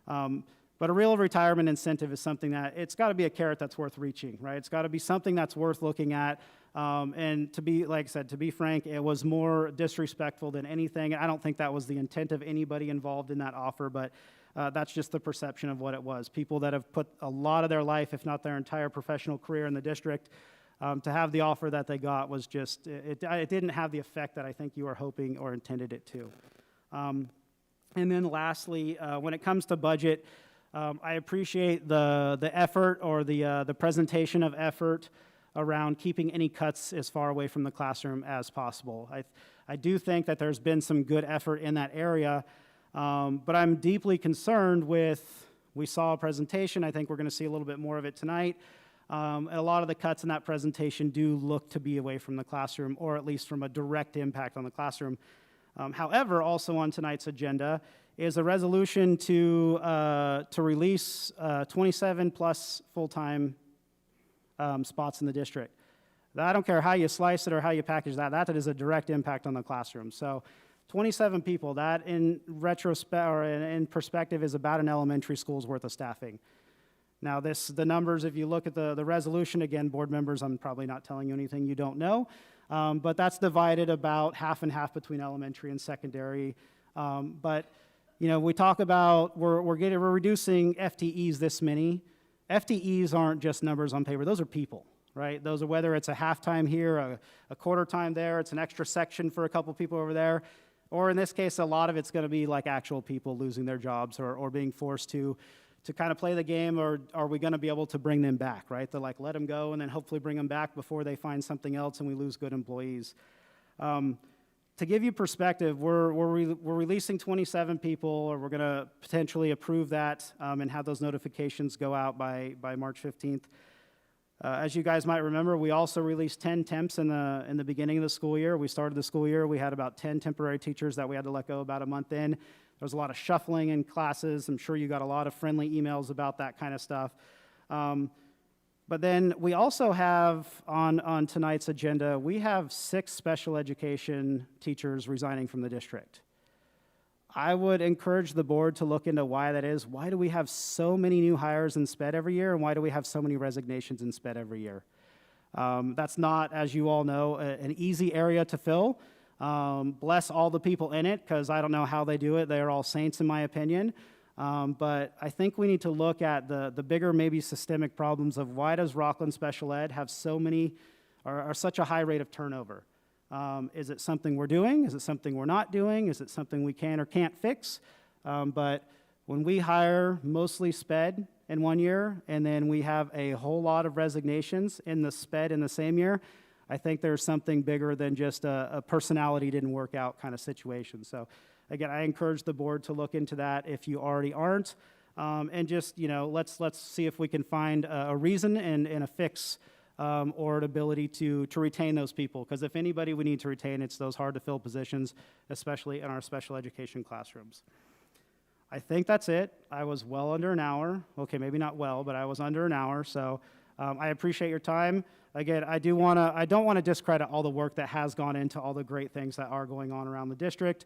a real retirement incentive is something that it's got to be a carrot that's worth reaching, right? It's got to be something that's worth looking at. And to be, like I said, to be frank, it was more disrespectful than anything. I don't think that was the intent of anybody involved in that offer, but that's just the perception of what it was. People that have put a lot of their life, if not their entire professional career in the district, to have the offer that they got was just, it didn't have the effect that I think you were hoping or intended it to. And then lastly, when it comes to budget, I appreciate the effort or the presentation of effort around keeping any cuts as far away from the classroom as possible. I do think that there's been some good effort in that area, but I'm deeply concerned with, we saw a presentation, I think we're going to see a little bit more of it tonight. A lot of the cuts in that presentation do look to be away from the classroom, or at least from a direct impact on the classroom. However, also on tonight's agenda is a resolution to release 27 plus full-time spots in the district. I don't care how you slice it or how you package that is a direct impact on the classroom. So 27 people, that in retrospect or in perspective is about an elementary school's worth of staffing. Now the numbers, if you look at the resolution, again, board members, I'm probably not telling you anything you don't know, but that's divided about half and half between elementary and secondary. But you know, we talk about we're reducing FTEs this many. FTEs aren't just numbers on paper; those are people, right? Those are, whether it's a half-time here, a quarter time there, it's an extra section for a couple people over there, or in this case, a lot of it's going to be like actual people losing their jobs or being forced to kind of play the game, or are we going to be able to bring them back, right? To like let them go and then hopefully bring them back before they find something else and we lose good employees. To give you perspective, we're releasing 27 people, or we're going to potentially approve that and have those notifications go out by March 15th. As you guys might remember, we also released 10 temps in the beginning of the school year. We started the school year, we had about 10 temporary teachers that we had to let go about a month in. There was a lot of shuffling in classes. I'm sure you got a lot of friendly emails about that kind of stuff. But then we also have on tonight's agenda, we have 6 special education teachers resigning from the district. I would encourage the board to look into why that is. Why do we have so many new hires in SPED every year, and why do we have so many resignations in SPED every year? That's not, as you all know, an easy area to fill. Bless all the people in it, because I don't know how they do it. They are all saints in my opinion. But I think we need to look at the bigger, maybe systemic problems of why does Rocklin Special Ed have so many, or such a high rate of turnover? Is it something we're doing? Is it something we're not doing? Is it something we can or can't fix? But when we hire mostly SPED in one year, and then we have a whole lot of resignations in the SPED in the same year, I think there's something bigger than just a personality didn't work out kind of situation. So again, I encourage the board to look into that if you already aren't, and just, you know, let's see if we can find a reason and a fix or an ability to retain those people. Because if anybody we need to retain, it's those hard to fill positions, especially in our special education classrooms. I think that's it. I was well under an hour. Okay, maybe not well, but I was under an hour. So I appreciate your time. Again, I don't want to discredit all the work that has gone into all the great things that are going on around the district.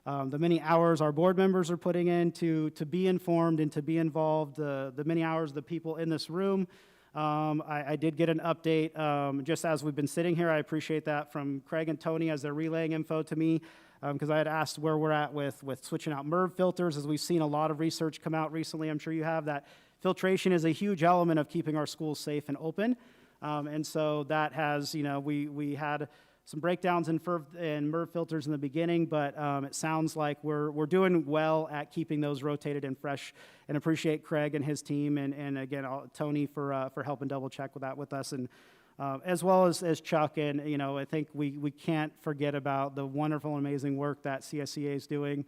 The many hours our board members are putting in to be informed and to be involved, the many hours the people in this room. I did get an update just as we've been sitting here. I appreciate that from Craig and Tony as they're relaying info to me, because I had asked where we're at with switching out MERV filters, as we've seen a lot of research come out recently. I'm sure you have that. Filtration is a huge element of keeping our schools safe and open. And so that has, you know, we had some breakdowns in MERV filters in the beginning, but it sounds like we're doing well at keeping those rotated and fresh, and appreciate Craig and his team, and again, Tony for helping double check with that with us, and as well as Chuck. And, you know, I think we can't forget about the wonderful and amazing work that CSEA is doing,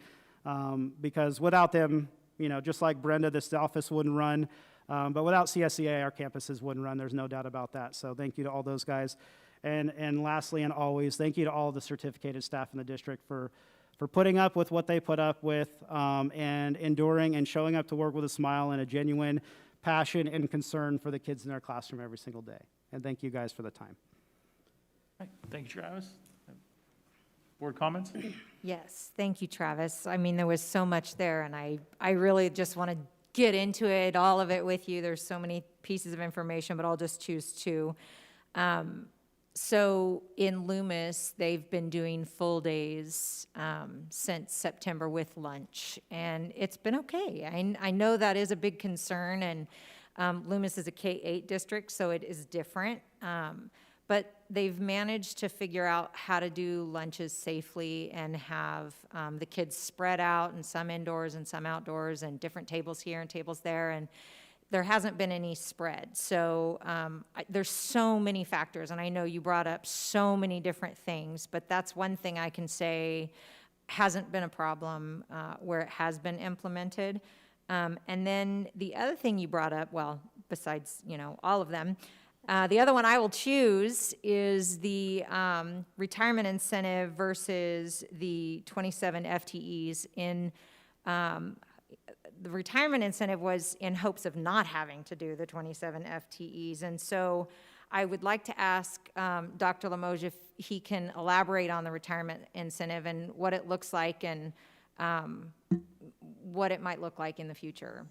because without them, you know, just like Brenda, this office wouldn't run, but without CSEA, our campuses wouldn't run. There's no doubt about that. So thank you to all those guys. And lastly, and always, thank you to all the certificated staff in the district for putting up with what they put up with, and enduring and showing up to work with a smile and a genuine passion and concern for the kids in their classroom every single day. And thank you guys for the time. All right. Thank you, Travis. Board comments? Yes, thank you, Travis. I mean, there was so much there, and I really just want to get into it, all of it with you. There's so many pieces of information, but I'll just choose two. So in Loomis, they've been doing full days since September with lunch, and it's been okay. I know that is a big concern, and Loomis is a K-8 district, so it is different. But they've managed to figure out how to do lunches safely and have the kids spread out, and some indoors and some outdoors, and different tables here and tables there, and there hasn't been any spread. So there's so many factors, and I know you brought up so many different things, but that's one thing I can say hasn't been a problem where it has been implemented. And then the other thing you brought up, well, besides, you know, all of them, the other one I will choose is the retirement incentive versus the 27 FTEs. The retirement incentive was in hopes of not having to do the 27 FTEs. And so I would like to ask Dr. Limoges if he can elaborate on the retirement incentive and what it looks like, and what it might look like in the future.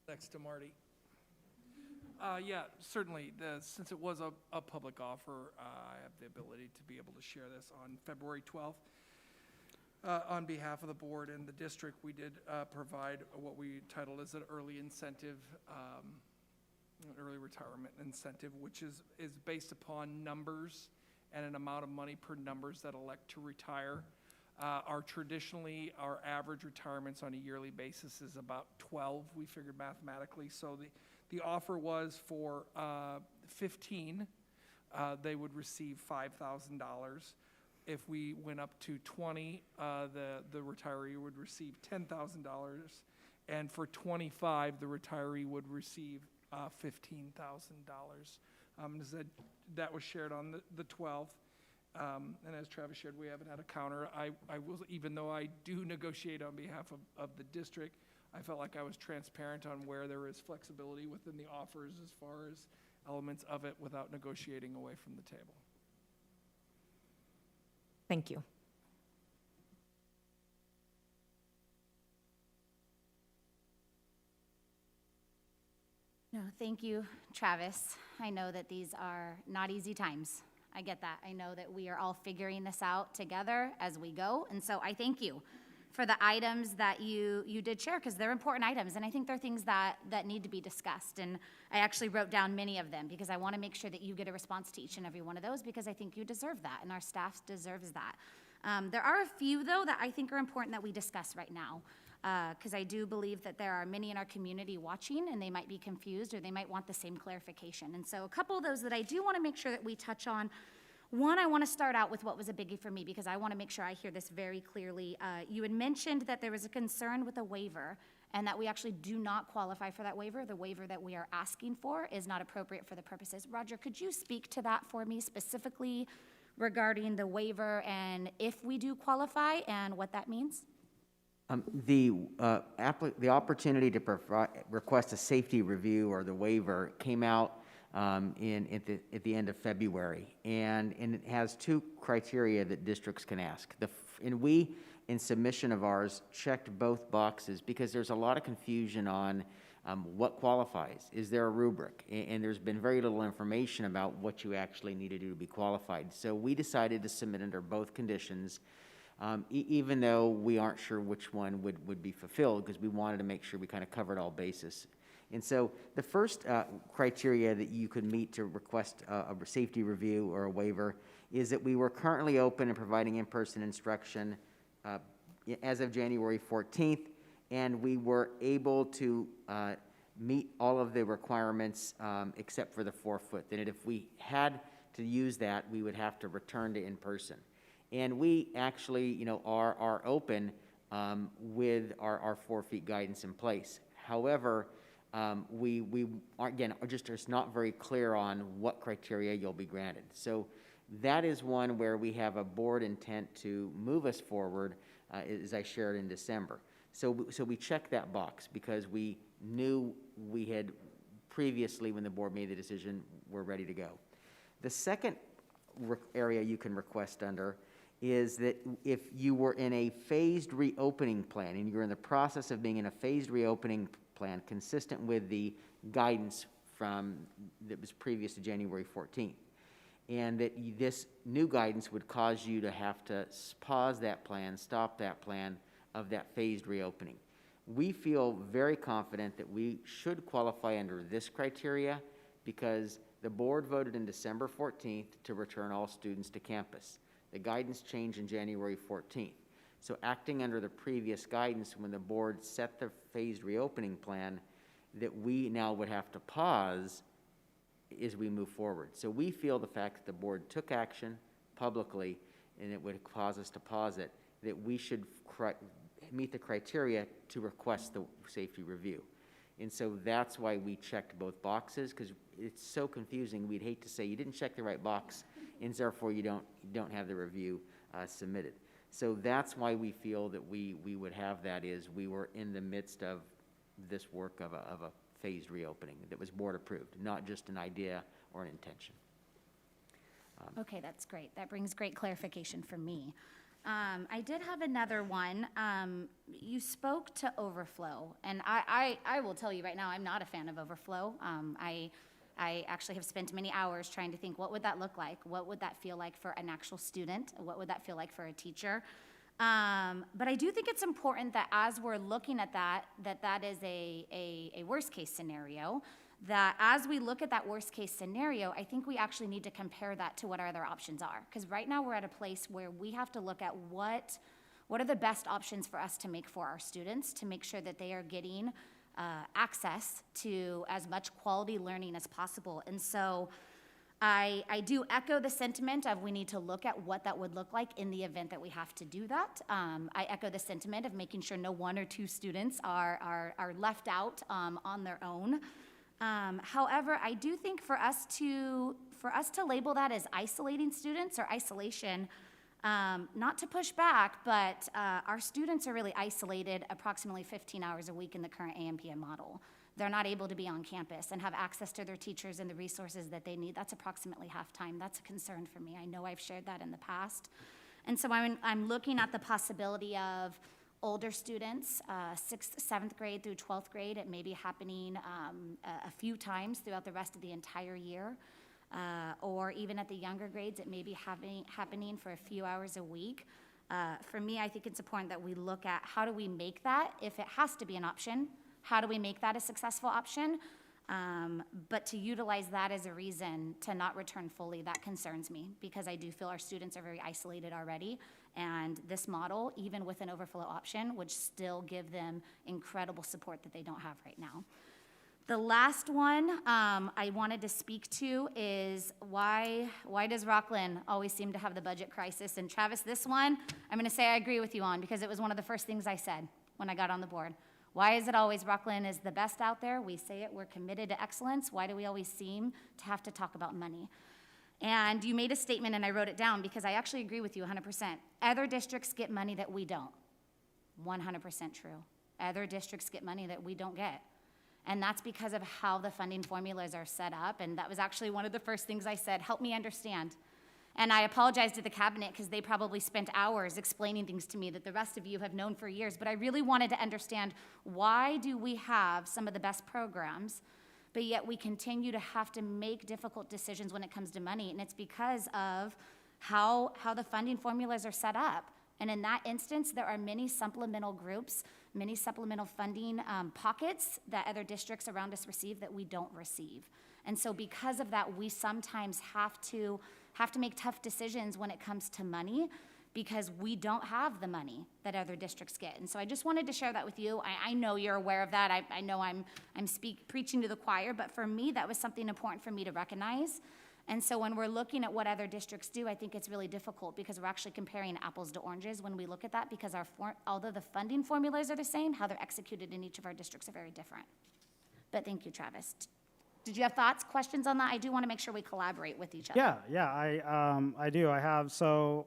Next to Marty. Yeah, certainly. Since it was a public offer, I have the ability to be able to share this on February 12th. On behalf of the board and the district, we did provide what we titled as an early incentive, an early retirement incentive, which is based upon numbers and an amount of money per numbers that elect to retire. Our average retirements on a yearly basis is about 12, we figured mathematically. So the offer was for 15, they would receive $5,000. If we went up to 20, the retiree would receive $10,000. And for 25, the retiree would receive $15,000. That was shared on the 12th. And as Travis shared, we haven't had a counter. I will, even though I do negotiate on behalf of the district, I felt like I was transparent on where there is flexibility within the offers as far as elements of it without negotiating away from the table. Thank you. No, thank you, Travis. I know that these are not easy times. I get that. I know that we are all figuring this out together as we go. And so I thank you for the items that you did share, because they're important items. And I think they're things that need to be discussed. And I actually wrote down many of them because I want to make sure that you get a response to each and every one of those, because I think you deserve that and our staff deserves that. There are a few, though, that I think are important that we discuss right now, because I do believe that there are many in our community watching, and they might be confused or they might want the same clarification. And so a couple of those that I do want to make sure that we touch on. One, I want to start out with what was a biggie for me, because I want to make sure I hear this very clearly. You had mentioned that there was a concern with a waiver and that we actually do not qualify for that waiver. The waiver that we are asking for is not appropriate for the purposes. Roger, could you speak to that for me specifically regarding the waiver and if we do qualify and what that means? The opportunity to request a safety review or the waiver came out at the end of February, and it has two criteria that districts can ask. And we, in submission of ours, checked both boxes because there's a lot of confusion on what qualifies. Is there a rubric? And there's been very little information about what you actually need to do to be qualified. So we decided to submit under both conditions, even though we aren't sure which one would be fulfilled, because we wanted to make sure we kind of covered all bases. And so the first criteria that you could meet to request a safety review or a waiver is that we were currently open and providing in-person instruction as of January 14th, and we were able to meet all of the requirements except for the 4-foot. That if we had to use that, we would have to return to in-person. And we actually, you know, are open with our 4 feet guidance in place. However, we aren't, again, just not very clear on what criteria you'll be granted. So that is one where we have a board intent to move us forward, as I shared in December. So we checked that box because we knew we had previously, when the board made the decision, we're ready to go. The second area you can request under is that if you were in a phased reopening plan and you're in the process of being in a phased reopening plan consistent with the guidance that was previous to January 14th, and that this new guidance would cause you to have to pause that plan, stop that plan of that phased reopening. We feel very confident that we should qualify under this criteria because the board voted in December 14th to return all students to campus. The guidance changed in January 14th. So acting under the previous guidance when the board set the phased reopening plan, that we now would have to pause as we move forward. So we feel the fact that the board took action publicly and it would cause us to pause it, that we should meet the criteria to request the safety review. And so that's why we checked both boxes, because it's so confusing. We'd hate to say you didn't check the right box, and therefore you don't have the review submitted. So that's why we feel that we would have that, is we were in the midst of this work of a phased reopening that was board approved, not just an idea or an intention. Okay, that's great. That brings great clarification for me. I did have another one. You spoke to overflow, and I will tell you right now, I'm not a fan of overflow. I actually have spent many hours trying to think, what would that look like? What would that feel like for an actual student? What would that feel like for a teacher? But I do think it's important that as we're looking at that is a worst case scenario, that as we look at that worst case scenario, I think we actually need to compare that to what our other options are. Because right now we're at a place where we have to look at what are the best options for us to make for our students to make sure that they are getting access to as much quality learning as possible. And so I do echo the sentiment of we need to look at what that would look like in the event that we have to do that. I echo the sentiment of making sure no 1 or 2 students are left out on their own. However, I do think for us to label that as isolating students or isolation, not to push back, but our students are really isolated approximately 15 hours a week in the current AMPM model. They're not able to be on campus and have access to their teachers and the resources that they need. That's approximately half time. That's a concern for me. I know I've shared that in the past. And so I'm looking at the possibility of older students, 6th, 7th grade through 12th grade, it may be happening a few times throughout the rest of the entire year. Or even at the younger grades, it may be happening for a few hours a week. For me, I think it's important that we look at how do we make that, if it has to be an option, how do we make that a successful option? But to utilize that as a reason to not return fully, that concerns me because I do feel our students are very isolated already. And this model, even with an overflow option, would still give them incredible support that they don't have right now. The last one I wanted to speak to is why does Rocklin always seem to have the budget crisis? And Travis, this one, I'm gonna say I agree with you on because it was one of the first things I said when I got on the board. Why is it always Rocklin is the best out there? We say it, we're committed to excellence. Why do we always seem to have to talk about money? And you made a statement and I wrote it down because I actually agree with you 100%. Other districts get money that we don't. 100% true. Other districts get money that we don't get. And that's because of how the funding formulas are set up. And that was actually one of the first things I said, help me understand. And I apologized to the cabinet because they probably spent hours explaining things to me that the rest of you have known for years. But I really wanted to understand, why do we have some of the best programs, but yet we continue to have to make difficult decisions when it comes to money? And it's because of how the funding formulas are set up. And in that instance, there are many supplemental groups, many supplemental funding pockets that other districts around us receive that we don't receive. And so because of that, we sometimes have to make tough decisions when it comes to money, because we don't have the money that other districts get. And so I just wanted to share that with you. I know you're aware of that. I know I'm preaching to the choir, but for me, that was something important for me to recognize. And so when we're looking at what other districts do, I think it's really difficult because we're actually comparing apples to oranges when we look at that, because although the funding formulas are the same, how they're executed in each of our districts are very different. But thank you, Travis. Did you have thoughts, questions on that? I do want to make sure we collaborate with each other. Yeah, I do. I have. So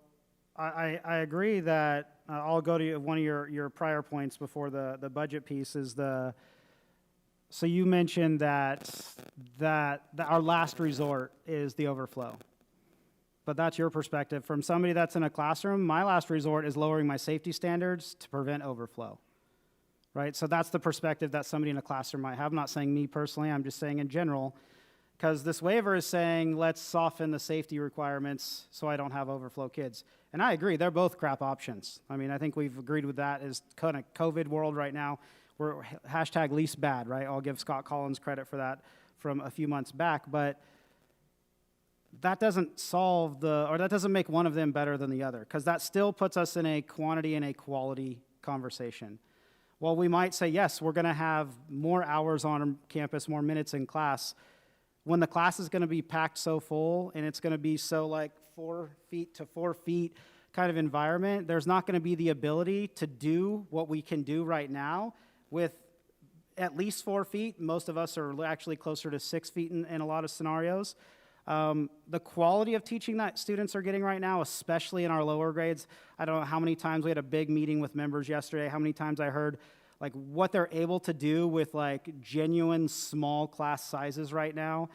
I agree that I'll go to one of your prior points before the budget piece is so you mentioned that our last resort is the overflow. But that's your perspective. From somebody that's in a classroom, my last resort is lowering my safety standards to prevent overflow. Right? So that's the perspective that somebody in a classroom might have. I'm not saying me personally, I'm just saying in general, because this waiver is saying let's soften the safety requirements so I don't have overflow kids. And I agree, they're both crap options. I mean, I think we've agreed with that as kind of COVID world right now. We're hashtag least bad, right? I'll give Scott Collins credit for that from a few months back, but that doesn't solve that doesn't make one of them better than the other, because that still puts us in a quantity and a quality conversation. Well, we might say, yes, we're going to have more hours on campus, more minutes in class. When the class is going to be packed so full and it's going to be so like 4 feet to 4 feet kind of environment, there's not going to be the ability to do what we can do right now with at least 4 feet. Most of us are actually closer to 6 feet in a lot of scenarios. The quality of teaching that students are getting right now, especially in our lower grades, I don't know how many times we had a big meeting with members yesterday, how many times I heard like what they're able to do with like genuine small class sizes right now,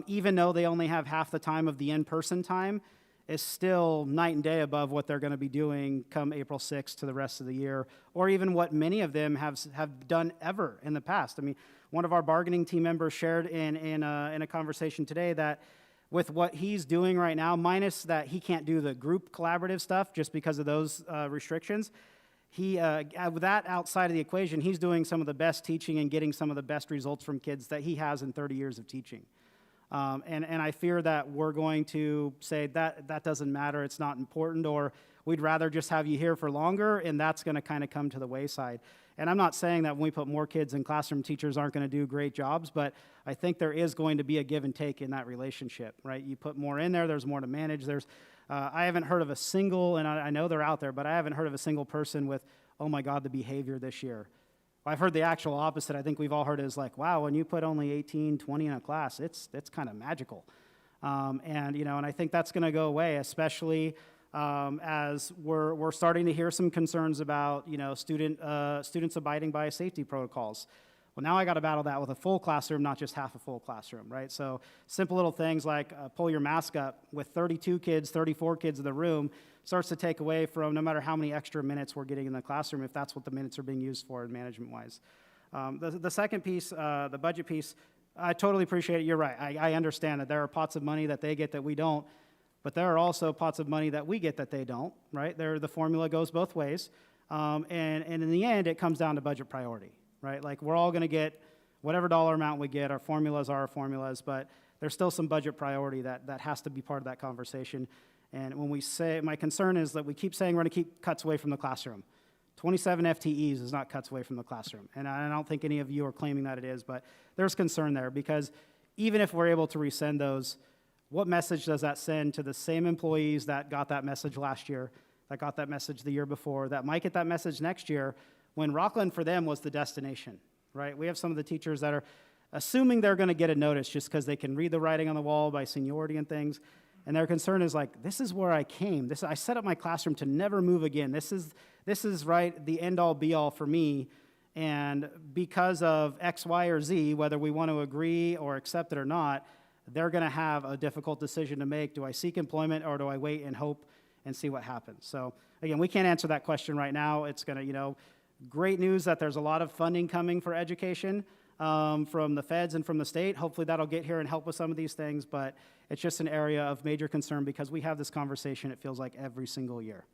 even though they only have half the time of the in-person time, is still night and day above what they're going to be doing come April 6th to the rest of the year, or even what many of them have done ever in the past. I mean, one of our bargaining team members shared in a conversation today that with what he's doing right now, minus that he can't do the group collaborative stuff just because of those restrictions, with that outside of the equation, he's doing some of the best teaching and getting some of the best results from kids that he has in 30 years of teaching. And I fear that we're going to say that doesn't matter, it's not important, or we'd rather just have you here for longer, and that's going to kind of come to the wayside. And I'm not saying that when we put more kids in classroom, teachers aren't going to do great jobs, but I think there is going to be a give and take in that relationship, right? You put more in there, there's more to manage. I haven't heard of a single, and I know they're out there, but I haven't heard of a single person with, oh my God, the behavior this year. I've heard the actual opposite. I think we've all heard it as like, wow, when you put only 18, 20 in a class, it's kind of magical. And I think that's going to go away, especially as we're starting to hear some concerns about, students abiding by safety protocols. Well, now I got to battle that with a full classroom, not just half a full classroom, right? So simple little things like pull your mask up with 32 kids, 34 kids in the room starts to take away from no matter how many extra minutes we're getting in the classroom, if that's what the minutes are being used for management-wise. The second piece, the budget piece, I totally appreciate it. You're right. I understand that there are pots of money that they get that we don't, but there are also pots of money that we get that they don't, right? The formula goes both ways. And in the end, it comes down to budget priority, right? Like we're all going to get whatever dollar amount we get. Our formulas are our formulas, but there's still some budget priority that has to be part of that conversation. And when we say, my concern is that we keep saying we're going to keep cuts away from the classroom. 27 FTEs is not cuts away from the classroom. And I don't think any of you are claiming that it is, but there's concern there because even if we're able to resend those, what message does that send to the same employees that got that message last year, that got that message the year before, that might get that message next year when Rocklin for them was the destination, right? We have some of the teachers that are assuming they're going to get a notice just because they can read the writing on the wall by seniority and things. And their concern is like, this is where I came. I set up my classroom to never move again. This is right, the end all be all for me. And because of X, Y, or Z, whether we want to agree or accept it or not, they're going to have a difficult decision to make. Do I seek employment or do I wait and hope and see what happens? So again, we can't answer that question right now. It's going to, great news that there's a lot of funding coming for education from the feds and from the state. Hopefully that'll get here and help with some of these things, but it's just an area of major concern because we have this conversation, it feels like, every single year.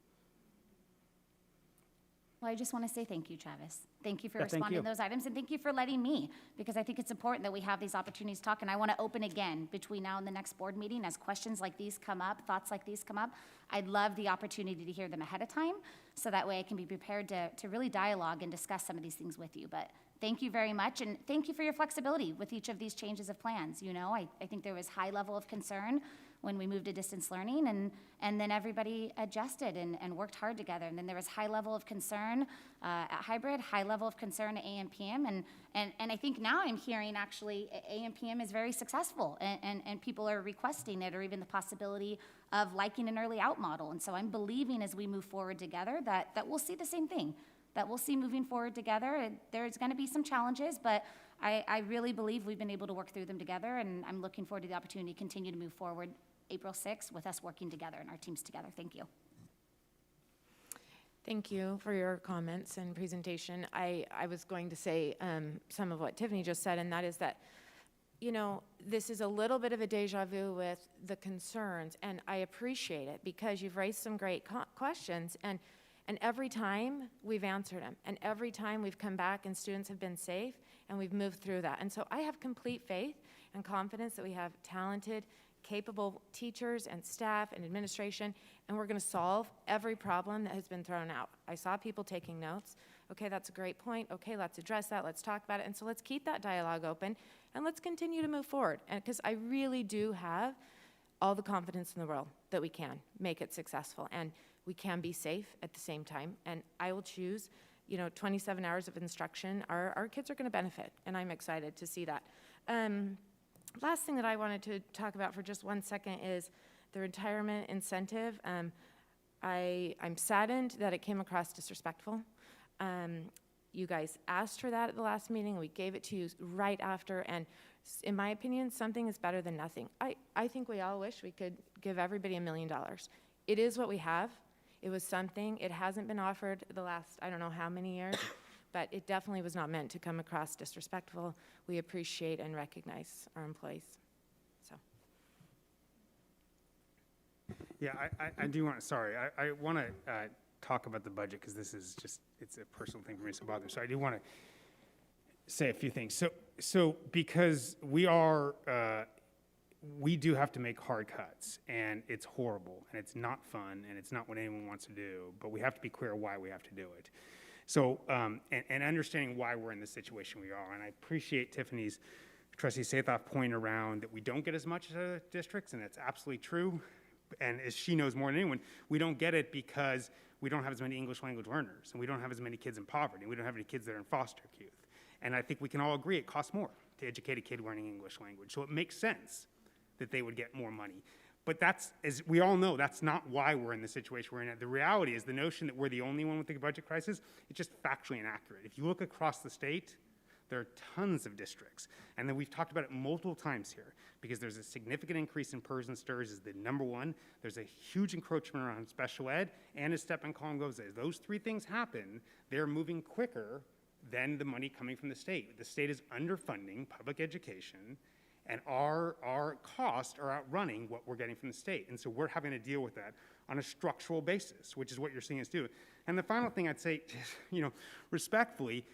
Well, I just want to say thank you, Travis. Thank you for Yeah, thank responding you. to those items, and thank you for letting me, because I think it's important that we have these opportunities to talk, and I want to open again between now and the next board meeting as questions like these come up, thoughts like these come up. I'd love the opportunity to hear them ahead of time, so that way I can be prepared to really dialogue and discuss some of these things with you. But thank you very much, and thank you for your flexibility with each of these changes of plans. You know, I think there was high level of concern when we moved to distance learning, and then everybody adjusted and worked hard together. And then there was high level of concern at hybrid, high level of concern at AM PM, and I think now I'm hearing actually AM PM is very successful, and people are requesting it, or even the possibility of liking an early out model. And so I'm believing as we move forward together that we'll see the same thing, that we'll see moving forward together. And there's going to be some challenges, but I really believe we've been able to work through them together, and I'm looking forward to the opportunity to continue to move forward April 6th with us working together and our teams together. Thank you. Thank you for your comments and presentation. I was going to say some of what Tiffany just said, and that is that, you know, this is a little bit of a deja vu with the concerns, and I appreciate it because you've raised some great questions, and every time we've answered them, and every time we've come back and students have been safe, and we've moved through that. And so I have complete faith and confidence that we have talented, capable teachers and staff and administration, and we're going to solve every problem that has been thrown out. I saw people taking notes. Okay, that's a great point. Okay, let's address that. Let's talk about it. And so let's keep that dialogue open, and let's continue to move forward. And because I really do have all the confidence in the world that we can make it successful, and we can be safe at the same time. And I will choose, you know, 27 hours of instruction. Our kids are going to benefit, and I'm excited to see that. Last thing that I wanted to talk about for just 1 second is the retirement incentive. I'm saddened that it came across disrespectful. You guys asked for that at the last meeting, and we gave it to you right after, and in my opinion, something is better than nothing. I think we all wish we could give everybody $1 million. It is what we have. It was something. It hasn't been offered the last, I don't know how many years, but it definitely was not meant to come across disrespectful. We appreciate and recognize our employees. So. Yeah, I do want to, sorry, I want to talk about the budget because this is just, it's a personal thing for me, so bother. So I do want to say a few things. So because we do have to make hard cuts, and it's horrible, and it's not fun, and it's not what anyone wants to do, but we have to be clear why we have to do it. So, and understanding why we're in the situation we are, and I appreciate Tiffany's, Trustee Sathoff point around that we don't get as much as other districts, and that's absolutely true. And as she knows more than anyone, we don't get it because we don't have as many English language learners, and we don't have as many kids in poverty, and we don't have any kids that are in foster youth. And I think we can all agree it costs more to educate a kid learning English language. So it makes sense that they would get more money. But that's, as we all know, that's not why we're in the situation we're in. The reality is the notion that we're the only one with the budget crisis, it's just factually inaccurate. If you look across the state, there are tons of districts. And then we've talked about it multiple times here, because there's a significant increase in PERS and STIRS is the number one. There's a huge encroachment around special ed, and as Step and Colin goes, as those three things happen, they're moving quicker than the money coming from the state. The state is underfunding public education, and our costs are outrunning what we're getting from the state. And so we're having to deal with that on a structural basis, which is what you're seeing us do. And the final thing I'd say, you know, respectfully,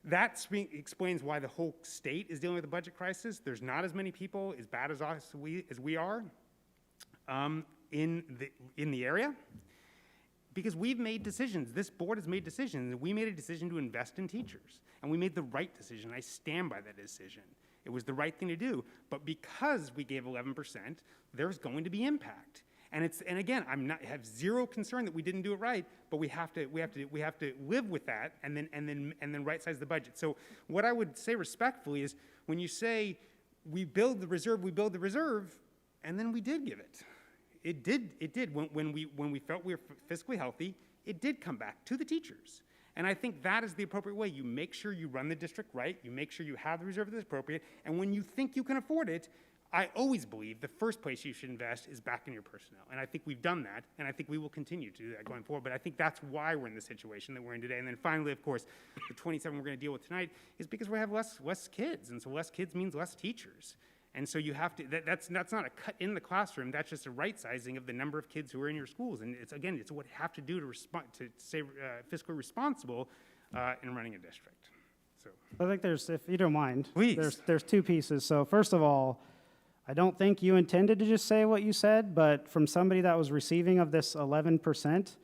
that explains why the whole state is dealing with a budget crisis. There's not as many people as bad as we are in the area, because we've made decisions. This board has made decisions. We made a decision to invest in teachers, and we made the right decision. I stand by that decision. It was the right thing to do, but because we gave 11%, there's going to be impact. And again, I have zero concern that we didn't do it right, but we have to live with that and then right size the budget. So what I would say respectfully is, when you say we build the reserve, and then we did give it. It did when we felt we were fiscally healthy, it did come back to the teachers. And I think that is the appropriate way. You make sure you run the district right, you make sure you have the reserve that's appropriate, and when you think you can afford it, I always believe the first place you should invest is back in your personnel. And I think we've done that, and I think we will continue to do that going forward. But I think that's why we're in the situation that we're in today. And then finally, of course, the 27 we're going to deal with tonight is because we have less kids. And so less kids means less teachers. And so you have to, that's not a cut in the classroom, that's just a right sizing of the number of kids who are in your schools. And it's, again, it's what you have to do to respond, to stay fiscally responsible in running a district. So I think there's, if you don't mind, please. There's two pieces. So first of all, I don't think you intended to just say what you said, but from somebody that was receiving of this 11%,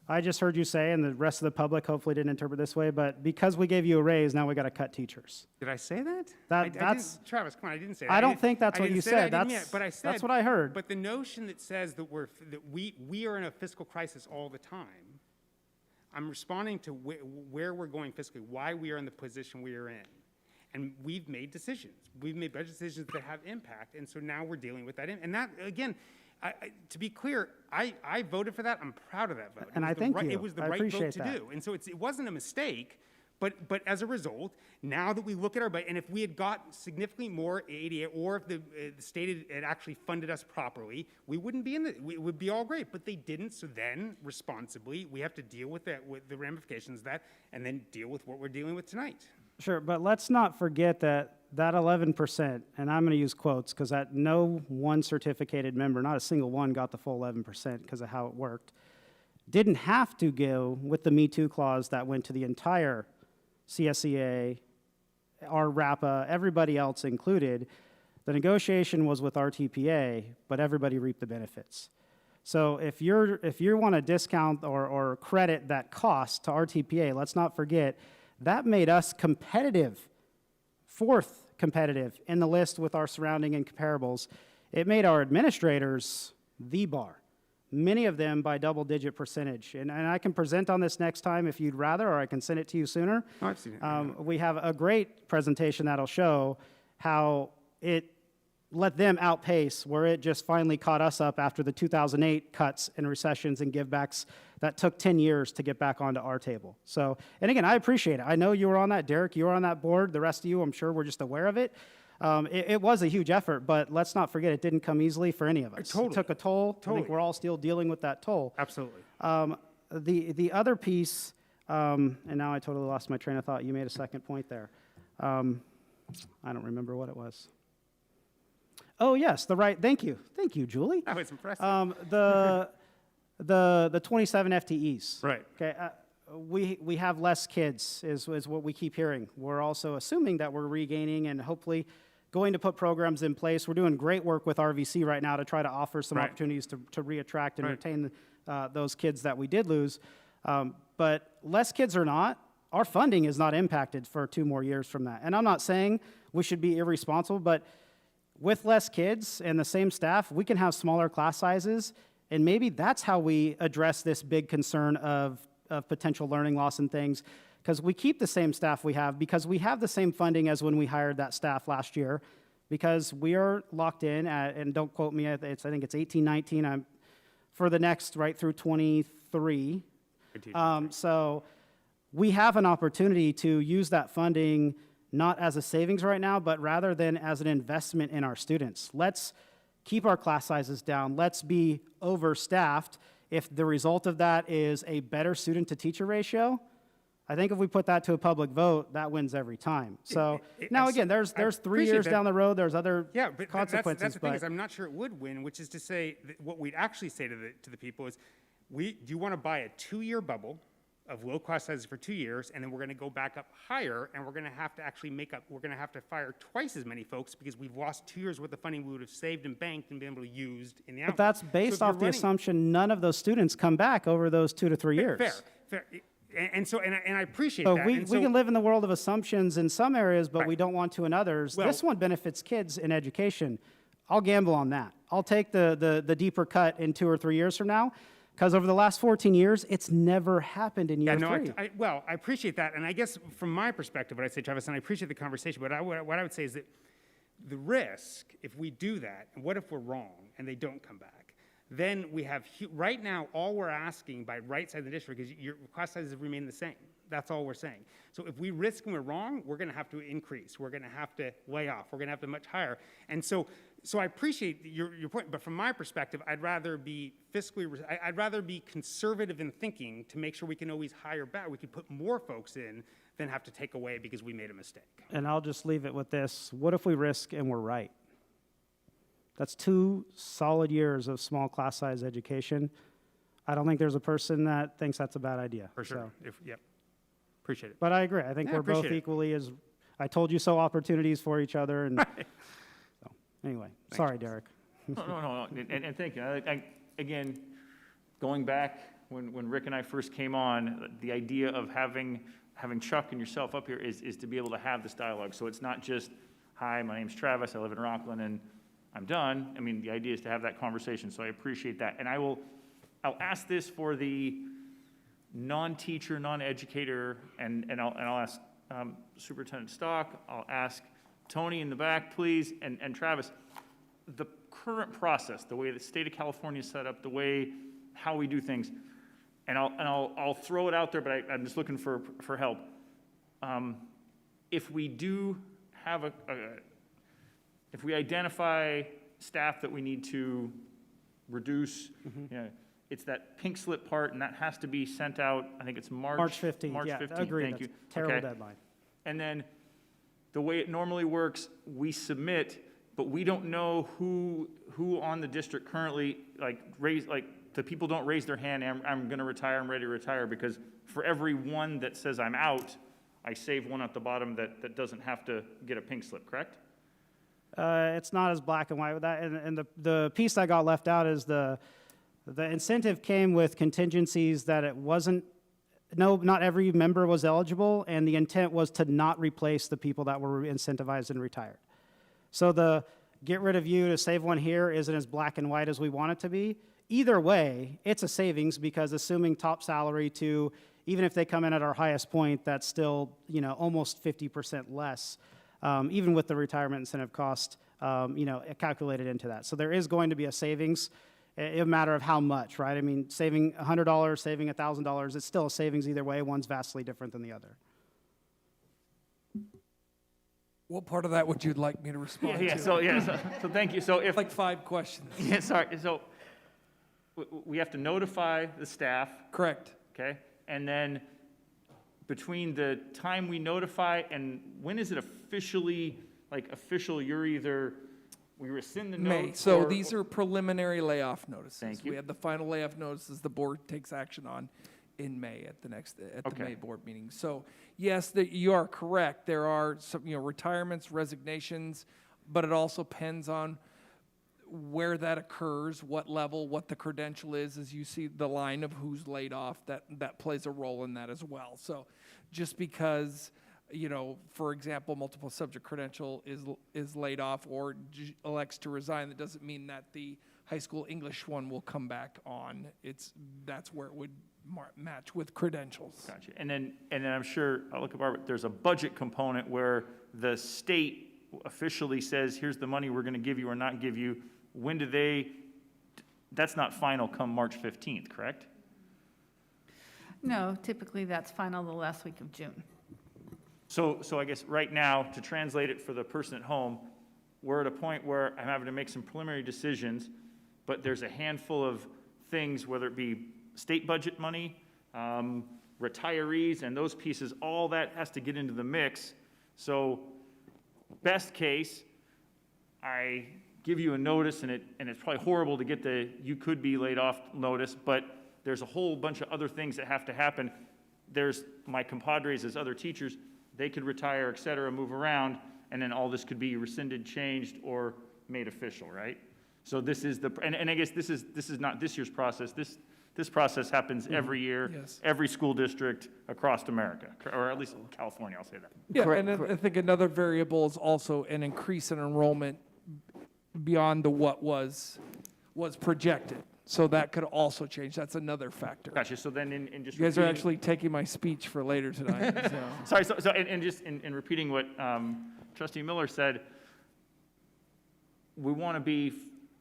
I just heard you say, and the rest of the public hopefully didn't interpret this way, but because we gave you a raise, now we got to cut teachers. Did I say that? That's Travis, come on, I didn't say that. I don't think that's I what didn't you say said. that, I didn't mean it, but I said, that's what I heard. But the notion that says that we are in a fiscal crisis all the time, I'm responding to where we're going fiscally, why we are in the position we are in. And we've made decisions. We've made budget decisions that have impact, and so now we're dealing with that. And that, again, to be clear, I voted for that. I'm proud of that vote. And I thank you. It was the I right vote appreciate to that. do. And so it wasn't a mistake, but as a result, now that we look at our budget, and if we had got significantly more ADA, or if the state had actually funded us properly, we wouldn't be it would be all great, but they didn't. So then, responsibly, we have to deal with that, with the ramifications of that, and then deal with what we're dealing with tonight. Sure, but let's not forget that 11%, and I'm going to use quotes because that no one certificated member, not a single one, got the full 11% because of how it worked, didn't have to go with the Me Too clause that went to the entire CSEA, our RAPA, everybody else included. The negotiation was with RTPA, but everybody reaped the benefits. So if you want to discount or credit that cost to RTPA, let's not forget that made us competitive, fourth competitive in the list with our surrounding and comparables. It made our administrators the bar, many of them by double-digit percentage. And I can present on this next time if you'd rather, or I can send it to you sooner. Oh, I've seen it. We have a great presentation that'll show how it let them outpace where it just finally caught us up after the 2008 cuts and recessions and givebacks that took 10 years to get back onto our table. So, and again, I appreciate it. I know you were on that, Derek, you were on that board. The rest of you, I'm sure, were just aware of it. It was a huge effort, but let's not forget it didn't come easily for any of us. Totally. It took a toll. Totally. I think we're all still dealing with that toll. Absolutely. The other piece, and now I totally lost my train of thought. You made a second point there. I don't remember what it was. Oh, yes, thank you, Julie. That was impressive. The 27 FTEs. Right. Okay, we have less kids is what we keep hearing. We're also assuming that we're regaining and hopefully going to put programs in place. We're doing great work with RVC right now to try to offer some opportunities to reattract and retain those kids that we did lose. But less kids or not, our funding is not impacted for 2 more years from that. And I'm not saying we should be irresponsible, but with less kids and the same staff, we can have smaller class sizes, and maybe that's how we address this big concern of potential learning loss and things, because we keep the same staff we have, because we have the same funding as when we hired that staff last year, because we are locked in at, and don't quote me, I think it's 18, 19, for the next right through 23. So we have an opportunity to use that funding not as a savings right now, but rather than as an investment in our students. Let's keep our class sizes down. Let's be overstaffed. If the result of that is a better student-to-teacher ratio, I think if we put that to a public vote, that wins every time. So now again, there's 3 years down the road. There's other consequences. That's the thing is, I'm not sure it would win, which is to say that what we'd actually say to the people is, do you want to buy a 2-year bubble of low class sizes for 2 years, and then we're going to go back up higher, and we're going to have to actually we're going to have to fire twice as many folks because we've lost 2 years worth of funding we would have saved and banked and been able to use in the outcome. But that's based off the assumption none of those students come back over those 2 to 3 years. Fair. And I appreciate So that. we can live in the world of assumptions in some areas, but we don't want to in others. Well, this one benefits kids in education. I'll gamble on that. I'll take the deeper cut in 2 or 3 years from now, because over the last 14 years, it's never happened in year 3. I appreciate that. And I guess from my perspective, what I say, Travis, and I appreciate the conversation, but what I would say is that the risk, if we do that, and what if we're wrong and they don't come back? Then we have, right now, all we're asking by right side of the district is your class sizes remain the same. That's all we're saying. So if we risk and we're wrong, we're going to have to increase. We're going to have to lay off. We're going to have to much higher. And so I appreciate your point, but from my perspective, I'd rather be I'd rather be conservative in thinking to make sure we can always hire back. We could put more folks in than have to take away because we made a mistake. And I'll just leave it with this. What if we risk and we're right? That's 2 solid years of small class size education. I don't think there's a person that thinks that's a bad idea. For sure. So, Yep. Appreciate it. but I agree. I think Yeah, we're both appreciate it. equally as I told you so opportunities for each other. And so, anyway, sorry, Derek. No. And thank you. Again, going back when Rick and I first came on, the idea of having Chuck and yourself up here is to be able to have this dialogue. So it's not just, hi, my name's Travis, I live in Rocklin, and I'm done. I mean, the idea is to have that conversation, so I appreciate that. And I'll ask this for the non-teacher, non-educator, and I'll ask Superintendent Stock, I'll ask Tony in the back, please, and Travis, the current process, the way the state of California is set up, the way how we do things, and I'll throw it out there, but I'm just looking for help. If we do have if we identify staff that we need to reduce, you know, it's that pink slip part, and that has to be sent out, I think it's March 15th. March Yeah, 15th, agreed. thank That's you. a terrible Okay. deadline. And then the way it normally works, we submit, but we don't know who on the district currently, the people don't raise their hand, I'm gonna retire, I'm ready to retire, because for every one that says I'm out, I save one at the bottom that doesn't have to get a pink slip, correct? It's not as black and white with that. And the piece that got left out is the incentive came with contingencies that it wasn't, not every member was eligible, and the intent was to not replace the people that were incentivized and retired. So the get rid of you to save one here isn't as black and white as we want it to be. Either way, it's a savings, because assuming top salary to, even if they come in at our highest point, that's still, you know, almost 50% less, even with the retirement incentive cost, you know, calculated into that. So there is going to be a savings, a matter of how much, right? I mean, saving $100, saving $1,000, it's still a savings either way. One's vastly different than the other. What part of that would you like me to respond to? So thank you. So if like 5 questions. Yeah, sorry. So we have to notify the staff. Correct. Okay, and then between the time we notify and when is it officially, like official, you're either, we rescind the May. note? So or- these are preliminary layoff notices. Thank you. We have the final layoff notices the board takes action on in May at the Okay. May board meeting. So yes, you are correct. There are some, retirements, resignations, but it also depends on where that occurs, what level, what the credential is. As you see the line of who's laid off, that plays a role in that as well. So just because, for example, multiple subject credential is laid off or elects to resign, that doesn't mean that the high school English one will come back on. That's where it would match with credentials. Gotcha. And then I'm sure, I'll look at Barbara, there's a budget component where the state officially says, here's the money we're gonna give you or not give you. When do they, that's not final come March 15th, correct? No, typically that's final the last week of June. So I guess right now, to translate it for the person at home, we're at a point where I'm having to make some preliminary decisions, but there's a handful of things, whether it be state budget money, retirees, and those pieces, all that has to get into the mix. So best case, I give you a notice, and it's probably horrible to get the you could be laid off notice, but there's a whole bunch of other things that have to happen. There's my compadres as other teachers, they could retire, et cetera, move around, and then all this could be rescinded, changed, or made official, right? So this is and I guess this is not this year's process. This process happens every year, Yes. every school district across America, or at least California, I'll say that. Yeah, Correct, and I think another variable is also an increase in enrollment beyond what was projected. So that could also change. That's another factor. Gotcha. So then in just You guys are repeating- actually taking my speech for later tonight. So. Sorry, and just in repeating what Trustee Miller said, we want to be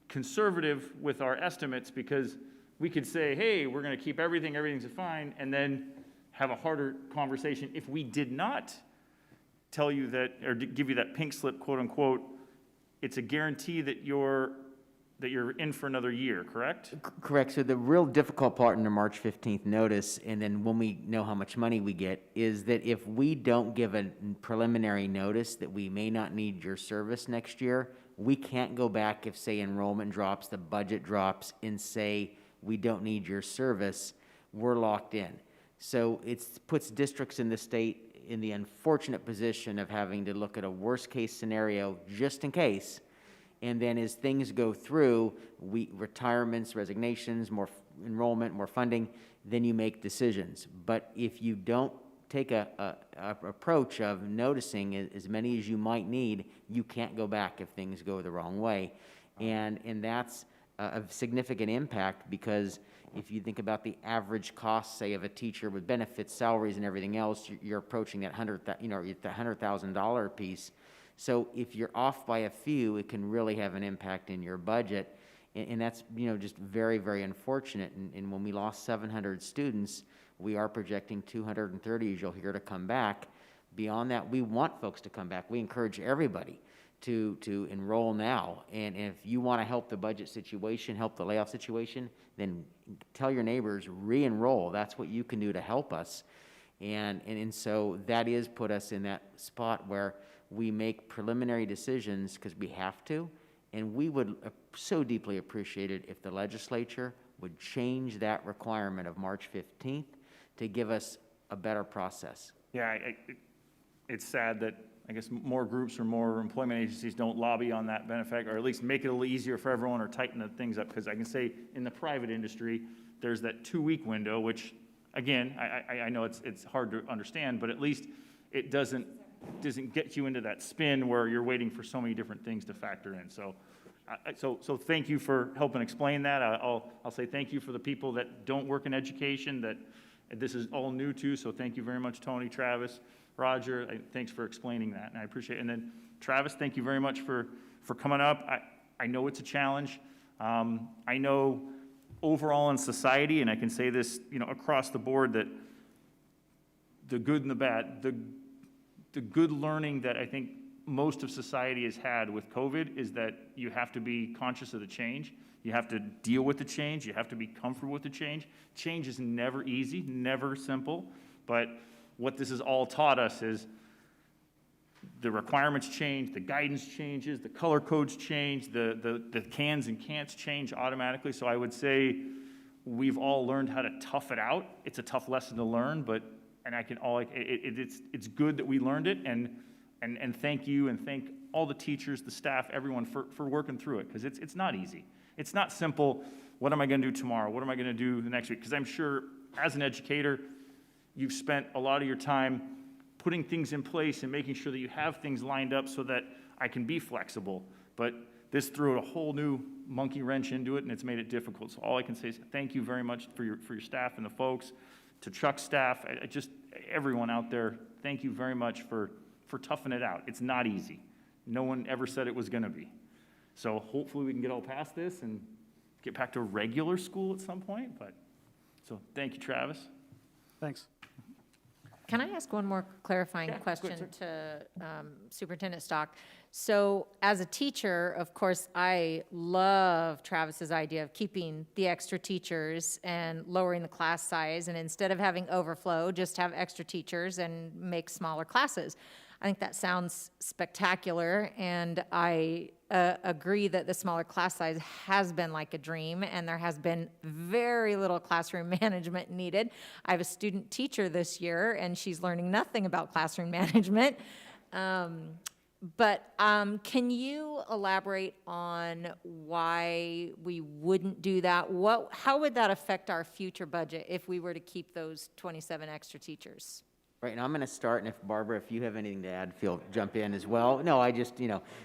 conservative with our estimates, because we could say, hey, we're going to keep everything's fine, and then have a harder conversation if we did not tell you that, or give you that pink slip, quote unquote. It's a guarantee that your that you're in for another year, correct? Correct. So the real difficult part in the March 15th notice, and then when we know how much money we get, is that if we don't give a preliminary notice that we may not need your service next year, we can't go back if, say, enrollment drops, the budget drops, and say we don't need your service, we're locked in. So it puts districts in the state in the unfortunate position of having to look at a worst-case scenario just in case. And then as things go through, retirements, resignations, more enrollment, more funding, then you make decisions. But if you don't take a approach of noticing as many as you might need, you can't go back if things go the wrong way. And that's a significant impact, because if you think about the average cost, say, of a teacher with benefits, salaries, and everything else, you're approaching that $100,000 piece. So if you're off by a few, it can really have an impact in your budget. And that's, just very, very unfortunate. And when we lost 700 students, we are projecting 230, as you'll hear, to come back. Beyond that, we want folks to come back. We encourage everybody to enroll now. And if you want to help the budget situation, help the layoff situation, then tell your neighbors, re-enroll. That's what you can do to help us. And so that is put us in that spot where we make preliminary decisions because we have to, and we would so deeply appreciate it if the legislature would change that requirement of March 15th to give us a better process. Yeah, it's sad that I guess more groups or more employment agencies don't lobby on that benefit, or at least make it a little easier for everyone, or tighten the things up, because I can say in the private industry, there's that 2-week window, which, again, I know it's hard to understand, but at least it doesn't get you into that spin where you're waiting for so many different things to factor in. So thank you for helping explain that. I'll say thank you for the people that don't work in education that this is all new to. So thank you very much, Tony, Travis, Roger. Thanks for explaining that, and I appreciate it. And then Travis, thank you very much for coming up. I know it's a challenge. I know overall in society, and I can say this, across the board, that the good and the bad, the good learning that I think most of society has had with COVID is that you have to be conscious of the change. You have to deal with the change. You have to be comfortable with the change. Change is never easy, never simple. But what this has all taught us is the requirements change, the guidance changes, the color codes change, the cans and can'ts change automatically. So I would say we've all learned how to tough it out. It's a tough lesson to learn, but it's good that we learned it, and thank you, and thank all the teachers, the staff, everyone for working through it, because it's not easy. It's not simple. What am I going to do tomorrow? What am I going to do the next week? Because I'm sure as an educator, you've spent a lot of your time putting things in place and making sure that you have things lined up so that I can be flexible. But this threw a whole new monkey wrench into it, and it's made it difficult. So all I can say is thank you very much for your staff and the folks. To Chuck's staff, just everyone out there, thank you very much for toughing it out. It's not easy. No one ever said it was going to be. So hopefully we can get all past this and get back to regular school at some point. So thank you, Travis. Thanks. Can I ask one more clarifying question to Superintendent Stock? So as a teacher, of course, I love Travis's idea of keeping the extra teachers and lowering the class size, and instead of having overflow, just have extra teachers and make smaller classes. I think that sounds spectacular, and I agree that the smaller class size has been like a dream, and there has been very little classroom management needed. I have a student teacher this year, and she's learning nothing about classroom management. But can you elaborate on why we wouldn't do that? How would that affect our future budget if we were to keep those 27 extra teachers? Right, now I'm going to start, and if Barbara, if you have anything to add, jump in as well. No, I just,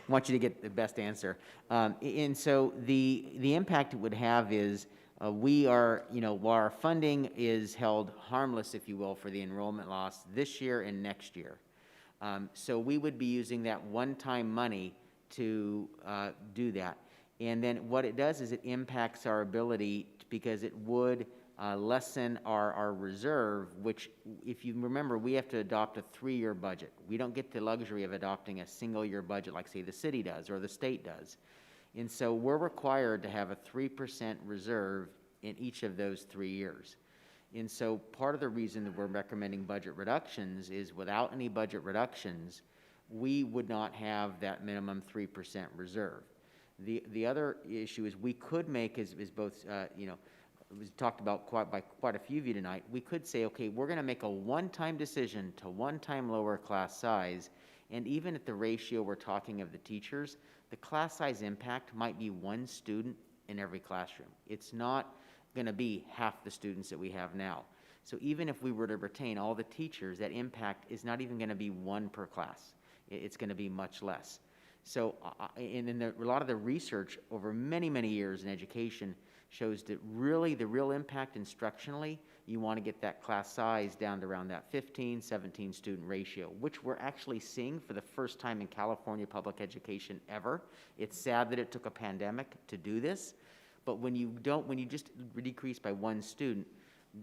want you to get the best answer. And so the impact it would have is we are, while our funding is held harmless, if you will, for the enrollment loss this year and next year. So we would be using that one-time money to do that. And then what it does is it impacts our ability, because it would lessen our reserve, which, if you remember, we have to adopt a 3-year budget. We don't get the luxury of adopting a single-year budget like, say, the city does or the state does. And so we're required to have a 3% reserve in each of those 3 years. And so part of the reason that we're recommending budget reductions is without any budget reductions, we would not have that minimum 3% reserve. The other issue is we could make, as both, you know, it was talked about by quite a few of you tonight, we could say, okay, we're going to make a one-time decision to one-time lower class size, and even at the ratio we're talking of the teachers, the class size impact might be 1 student in every classroom. It's not going to be half the students that we have now. So even if we were to retain all the teachers, that impact is not even going to be 1 per class. It's going to be much less. So, and then a lot of the research over many, many years in education shows that really the real impact instructionally, you want to get that class size down to around that 15, 17 student ratio, which we're actually seeing for the first time in California public education ever. It's sad that it took a pandemic to do this, but when you just decrease by 1 student,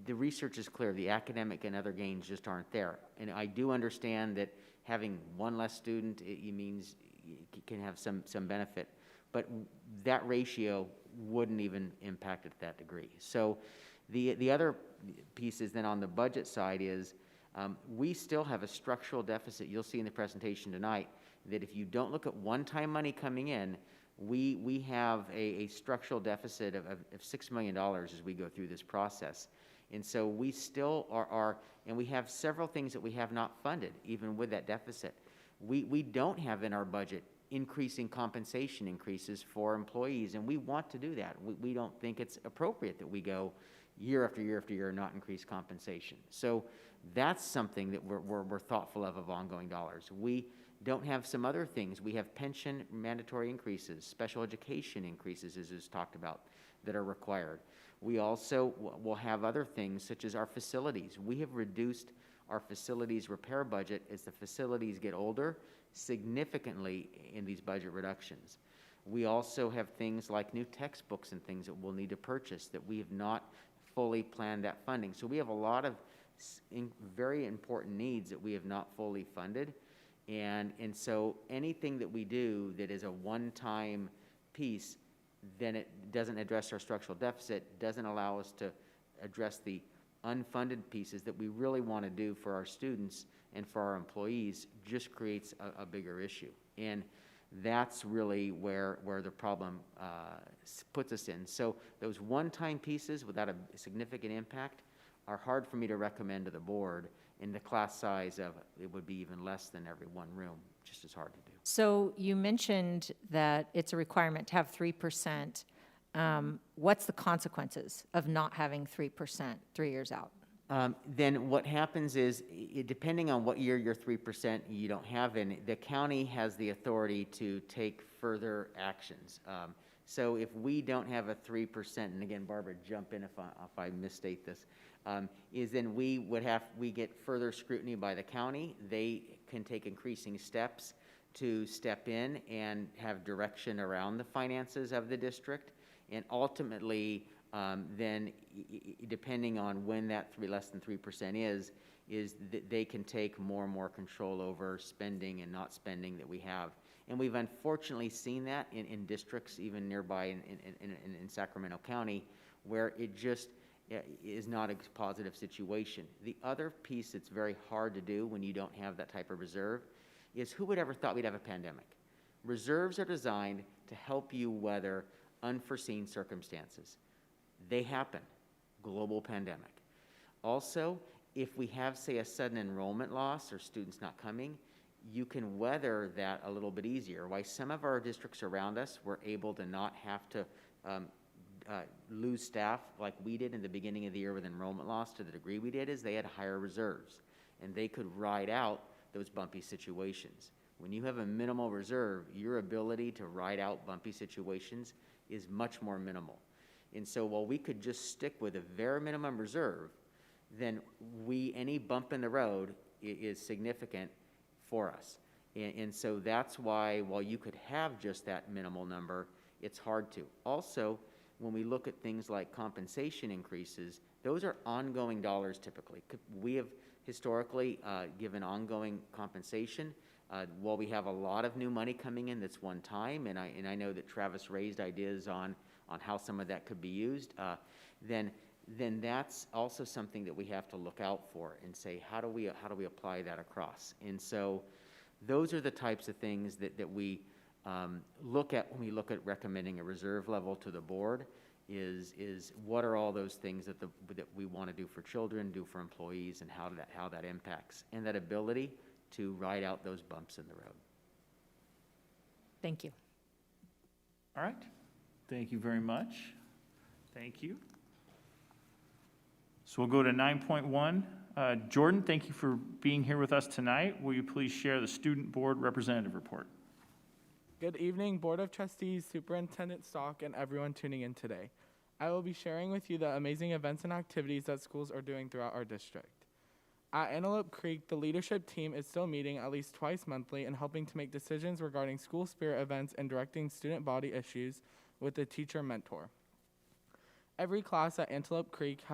the research is clear. The academic and other gains just aren't there. And I do understand that having 1 less student, it means it can have some benefit, but that ratio wouldn't even impact it to that degree. So the other piece is then on the budget side is we still have a structural deficit. You'll see in the presentation tonight that if you don't look at one-time money coming in, we have a structural deficit of $6 million as we go through this process. And so we still are, and we have several things that we have not funded, even with that deficit. We don't have in our budget increasing compensation increases for employees, and we want to do that. We don't think it's appropriate that we go year after year after year and not increase compensation. So that's something that we're thoughtful of ongoing dollars. We don't have some other things. We have pension mandatory increases, special education increases, as is talked about, that are required. We also will have other things such as our facilities. We have reduced our facilities repair budget as the facilities get older significantly in these budget reductions. We also have things like new textbooks and things that we'll need to purchase that we have not fully planned that funding. So we have a lot of very important needs that we have not fully funded. And so anything that we do that is a one-time piece, then it doesn't address our structural deficit, doesn't allow us to address the unfunded pieces that we really want to do for our students and for our employees, just creates a bigger issue. And that's really where the problem puts us in. So those one-time pieces without a significant impact are hard for me to recommend to the board, and the class size of it would be even less than every 1 room, just as hard to do. So you mentioned that it's a requirement to have 3%. What's the consequences of not having 3% 3 years out? Then what happens is, depending on what year you're 3%, you don't have any, the county has the authority to take further actions. So if we don't have a 3%, and again, Barbara, jump in if I misstate this, is then we get further scrutiny by the county. They can take increasing steps to step in and have direction around the finances of the district. And ultimately, then depending on when that less than 3% is that they can take more and more control over spending and not spending that we have. And we've unfortunately seen that in districts even nearby in Sacramento County, where it just is not a positive situation. The other piece that's very hard to do when you don't have that type of reserve is, who would ever thought we'd have a pandemic? Reserves are designed to help you weather unforeseen circumstances. They happen. Global pandemic. Also, if we have, say, a sudden enrollment loss or students not coming, you can weather that a little bit easier. Why some of our districts around us were able to not have to lose staff like we did in the beginning of the year with enrollment loss to the degree we did, is they had higher reserves, and they could ride out those bumpy situations. When you have a minimal reserve, your ability to ride out bumpy situations is much more minimal. And so while we could just stick with a very minimum reserve, then any bump in the road is significant for us. And so that's why, while you could have just that minimal number, it's hard to. Also, when we look at things like compensation increases, those are ongoing dollars typically. We have historically given ongoing compensation. While we have a lot of new money coming in that's one time, and I know that Travis raised ideas on how some of that could be used, then that's also something that we have to look out for and say, how do we apply that across? And so those are the types of things that we look at when we look at recommending a reserve level to the board, is what are all those things that we want to do for children, do for employees, and how that impacts, and that ability to ride out those bumps in the road. Thank you. All right. Thank you very much. Thank you. So we'll go to 9.1. Jordan, thank you for being here with us tonight. Will you please share the Student Board Representative Report? Good evening, Board of Trustees, Superintendent Stock, and everyone tuning in today. I will be sharing with you the amazing events and activities that schools are doing throughout our district. At Antelope Creek, the leadership team is still meeting at least twice monthly and helping to make decisions regarding school spirit events and directing student body issues with a teacher mentor. Every class at Antelope Creek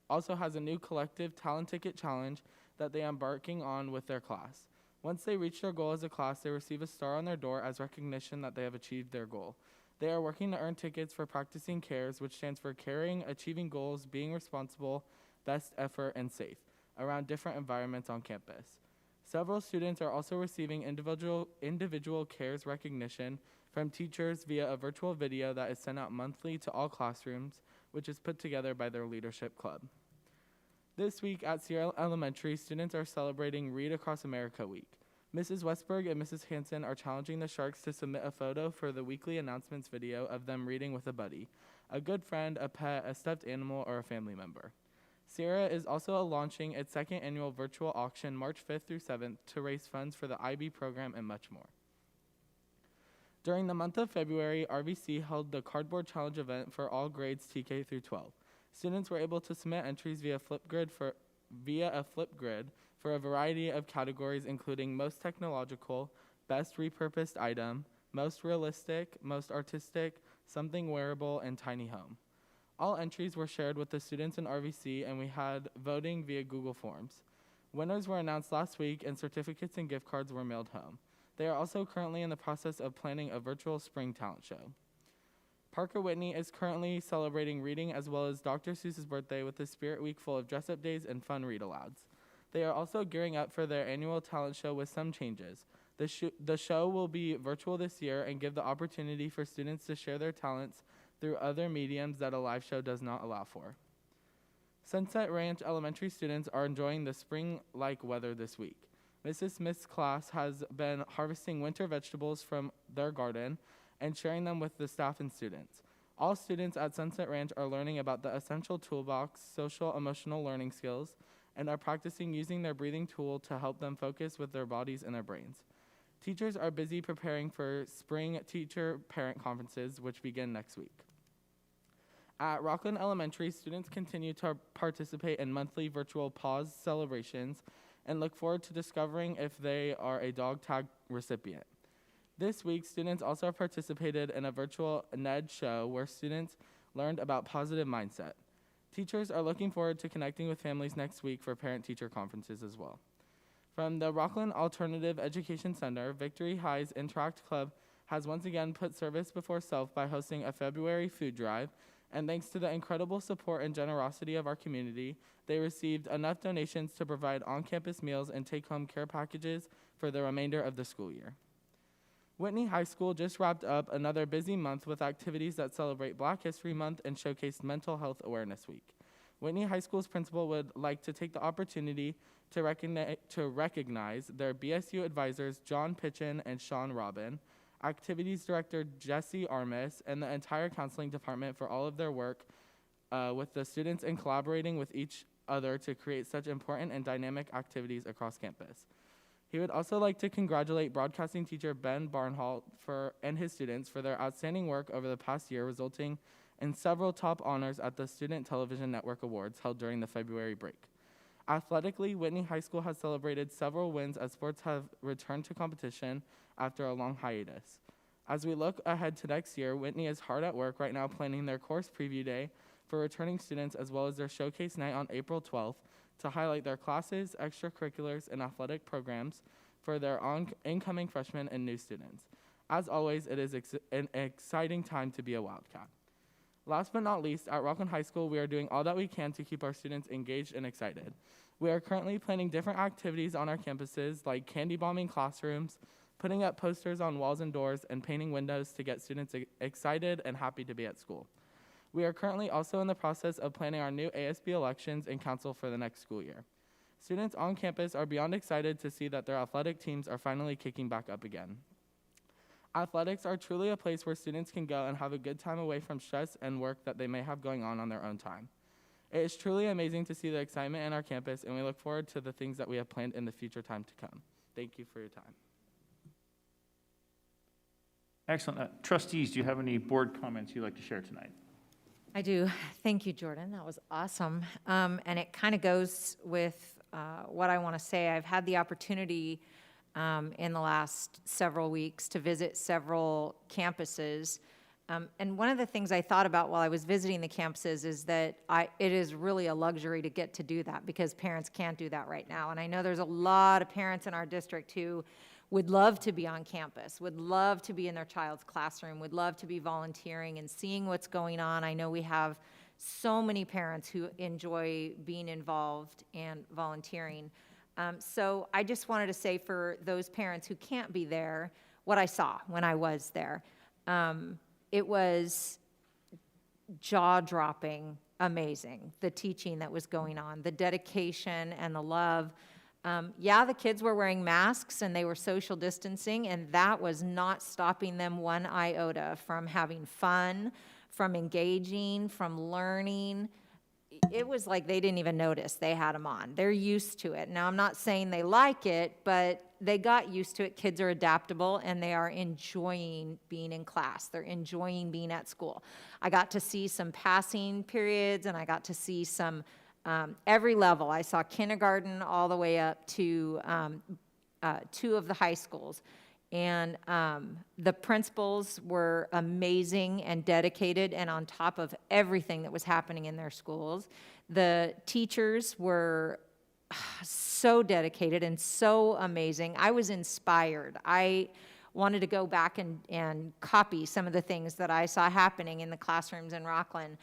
also has a new collective talent ticket challenge that they are embarking on with their class. Once they reach their goal as a class, they receive a star on their door as recognition that they have achieved their goal. They are working to earn tickets for practicing CARES, which stands for Caring, Achieving Goals, Being Responsible, Best Effort, and Safe, around different environments on campus. Several students are also receiving individual CARES recognition from teachers via a virtual video that is sent out monthly to all classrooms, which is put together by their leadership club. This week at Sierra Elementary, students are celebrating Read Across America Week. Mrs. Westberg and Mrs. Hansen are challenging the Sharks to submit a photo for the weekly announcements video of them reading with a buddy, a good friend, a pet, a stuffed animal, or a family member. Sierra is also launching its second annual virtual auction March 5th through 7th to raise funds for the IB program and much more. During the month of February, RVC held the Cardboard Challenge event for all grades TK through 12. Students were able to submit entries via a Flipgrid for a variety of categories, including most technological, best repurposed item, most realistic, most artistic, something wearable, and tiny home. All entries were shared with the students in RVC, and we had voting via Google Forms. Winners were announced last week, and certificates and gift cards were mailed home. They are also currently in the process of planning a virtual spring talent show. Parker Whitney is currently celebrating reading as well as Dr. Seuss's birthday with a Spirit Week full of dress-up days and fun read-alouds. They are also gearing up for their annual talent show with some changes. The show will be virtual this year and give the opportunity for students to share their talents through other mediums that a live show does not allow for. Sunset Ranch Elementary students are enjoying the spring-like weather this week. Mrs. Smith's class has been harvesting winter vegetables from their garden and sharing them with the staff and students. All students at Sunset Ranch are learning about the essential toolbox, social emotional learning skills, and are practicing using their breathing tool to help them focus with their bodies and their brains. Teachers are busy preparing for spring teacher-parent conferences, which begin next week. At Rocklin Elementary, students continue to participate in monthly virtual pause celebrations and look forward to discovering if they are a dog tag recipient. This week, students also participated in a virtual NED show where students learned about positive mindset. Teachers are looking forward to connecting with families next week for parent-teacher conferences as well. From the Rocklin Alternative Education Center, Victory High's Interact Club has once again put service before self by hosting a February food drive, and thanks to the incredible support and generosity of our community, they received enough donations to provide on-campus meals and take-home care packages for the remainder of the school year. Whitney High School just wrapped up another busy month with activities that celebrate Black History Month and showcased Mental Health Awareness Week. Whitney High School's principal would like to take the opportunity to recognize their BSU advisors John Pitchen and Sean Robin, Activities Director Jesse Armis, and the entire counseling department for all of their work with the students and collaborating with each other to create such important and dynamic activities across campus. He would also like to congratulate broadcasting teacher Ben Barnhalt and his students for their outstanding work over the past year, resulting in several top honors at the Student Television Network Awards held during the February break. Athletically, Whitney High School has celebrated several wins as sports have returned to competition after a long hiatus. As we look ahead to next year, Whitney is hard at work right now planning their course preview day for returning students as well as their showcase night on April 12th to highlight their classes, extracurriculars, and athletic programs for their incoming freshmen and new students. As always, it is an exciting time to be a Wildcat. Last but not least, at Rocklin High School, we are doing all that we can to keep our students engaged and excited. We are currently planning different activities on our campuses, like candy bombing classrooms, putting up posters on walls and doors, and painting windows to get students excited and happy to be at school. We are currently also in the process of planning our new ASB elections and council for the next school year. Students on campus are beyond excited to see that their athletic teams are finally kicking back up again. Athletics are truly a place where students can go and have a good time away from stress and work that they may have going on their own time. It is truly amazing to see the excitement in our campus, and we look forward to the things that we have planned in the future time to come. Thank you for your time. Excellent. Trustees, do you have any board comments you'd like to share tonight? I do. Thank you, Jordan. That was awesome. And it kind of goes with what I want to say. I've had the opportunity in the last several weeks to visit several campuses. And one of the things I thought about while I was visiting the campuses is that it is really a luxury to get to do that because parents can't do that right now. And I know there's a lot of parents in our district who would love to be on campus, would love to be in their child's classroom, would love to be volunteering and seeing what's going on. I know we have so many parents who enjoy being involved and volunteering. So I just wanted to say for those parents who can't be there, what I saw when I was there. It was jaw-dropping, amazing, the teaching that was going on, the dedication and the love. Yeah, the kids were wearing masks and they were social distancing, and that was not stopping them one iota from having fun, from engaging, from learning. It was like they didn't even notice they had them on. They're used to it. Now, I'm not saying they like it, but they got used to it. Kids are adaptable, and they are enjoying being in class. They're enjoying being at school. I got to see some passing periods, and I got to see some every level. I saw kindergarten all the way up to 2 of the high schools. And the principals were amazing and dedicated and on top of everything that was happening in their schools. The teachers were so dedicated and so amazing. I was inspired. I wanted to go back and copy some of the things that I saw happening in the classrooms in Rocklin.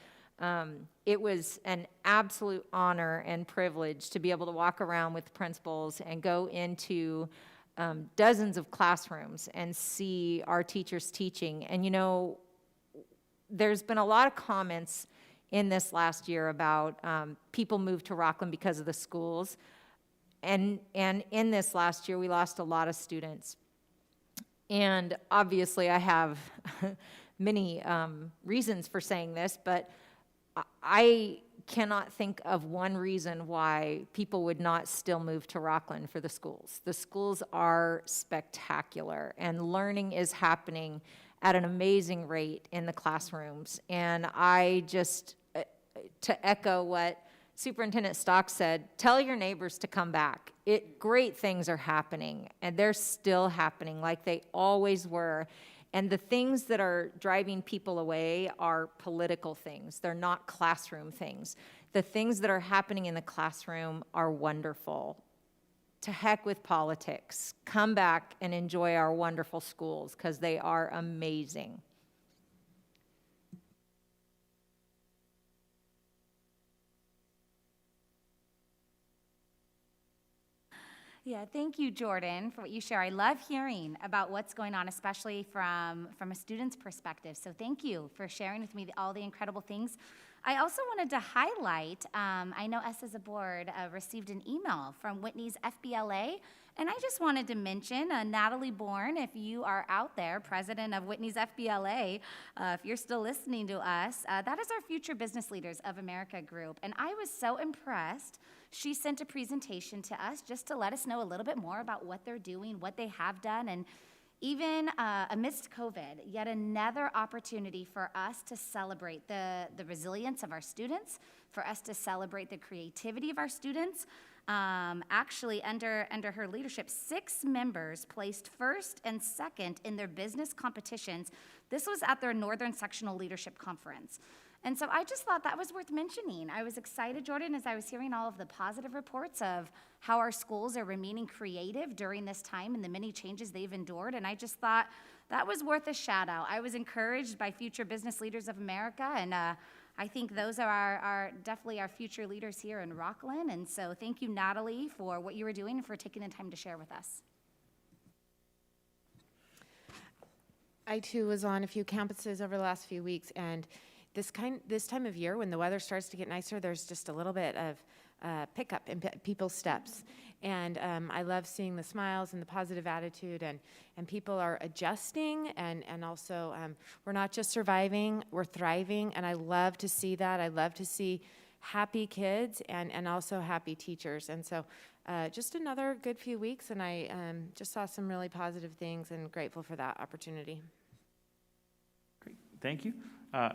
It was an absolute honor and privilege to be able to walk around with principals and go into dozens of classrooms and see our teachers teaching. And you know, there's been a lot of comments in this last year about people moved to Rocklin because of the schools. And in this last year, we lost a lot of students. And obviously, I have many reasons for saying this, but I cannot think of one reason why people would not still move to Rocklin for the schools. The schools are spectacular, and learning is happening at an amazing rate in the classrooms. And I just, to echo what Superintendent Stock said, tell your neighbors to come back. Great things are happening, and they're still happening like they always were. And the things that are driving people away are political things. They're not classroom things. The things that are happening in the classroom are wonderful. To heck with politics. Come back and enjoy our wonderful schools because they are amazing. Yeah, thank you, Jordan, for what you share. I love hearing about what's going on, especially from a student's perspective. So thank you for sharing with me all the incredible things. I also wanted to highlight, I know us as a board received an email from Whitney's FBLA, and I just wanted to mention Natalie Bourne, if you are out there, president of Whitney's FBLA, if you're still listening to us, that is our Future Business Leaders of America group. And I was so impressed. She sent a presentation to us just to let us know a little bit more about what they're doing, what they have done, and even amidst COVID, yet another opportunity for us to celebrate the resilience of our students, for us to celebrate the creativity of our students. Actually, under her leadership, 6 members placed first and second in their business competitions. This was at their Northern Sectional Leadership Conference. And so I just thought that was worth mentioning. I was excited, Jordan, as I was hearing all of the positive reports of how our schools are remaining creative during this time and the many changes they've endured. And I just thought that was worth a shout out. I was encouraged by future business leaders of America, and I think those are our definitely our future leaders here in Rocklin. And so thank you, Natalie, for what you were doing and for taking the time to share with us. I too was on a few campuses over the last few weeks, and this time of year when the weather starts to get nicer, there's just a little bit of pickup in people's steps. And I love seeing the smiles and the positive attitude, and people are adjusting, and also we're not just surviving, we're thriving, and I love to see that. I love to see happy kids and also happy teachers. And so just another good few weeks, and I just saw some really positive things, and grateful for that opportunity. Great, thank you.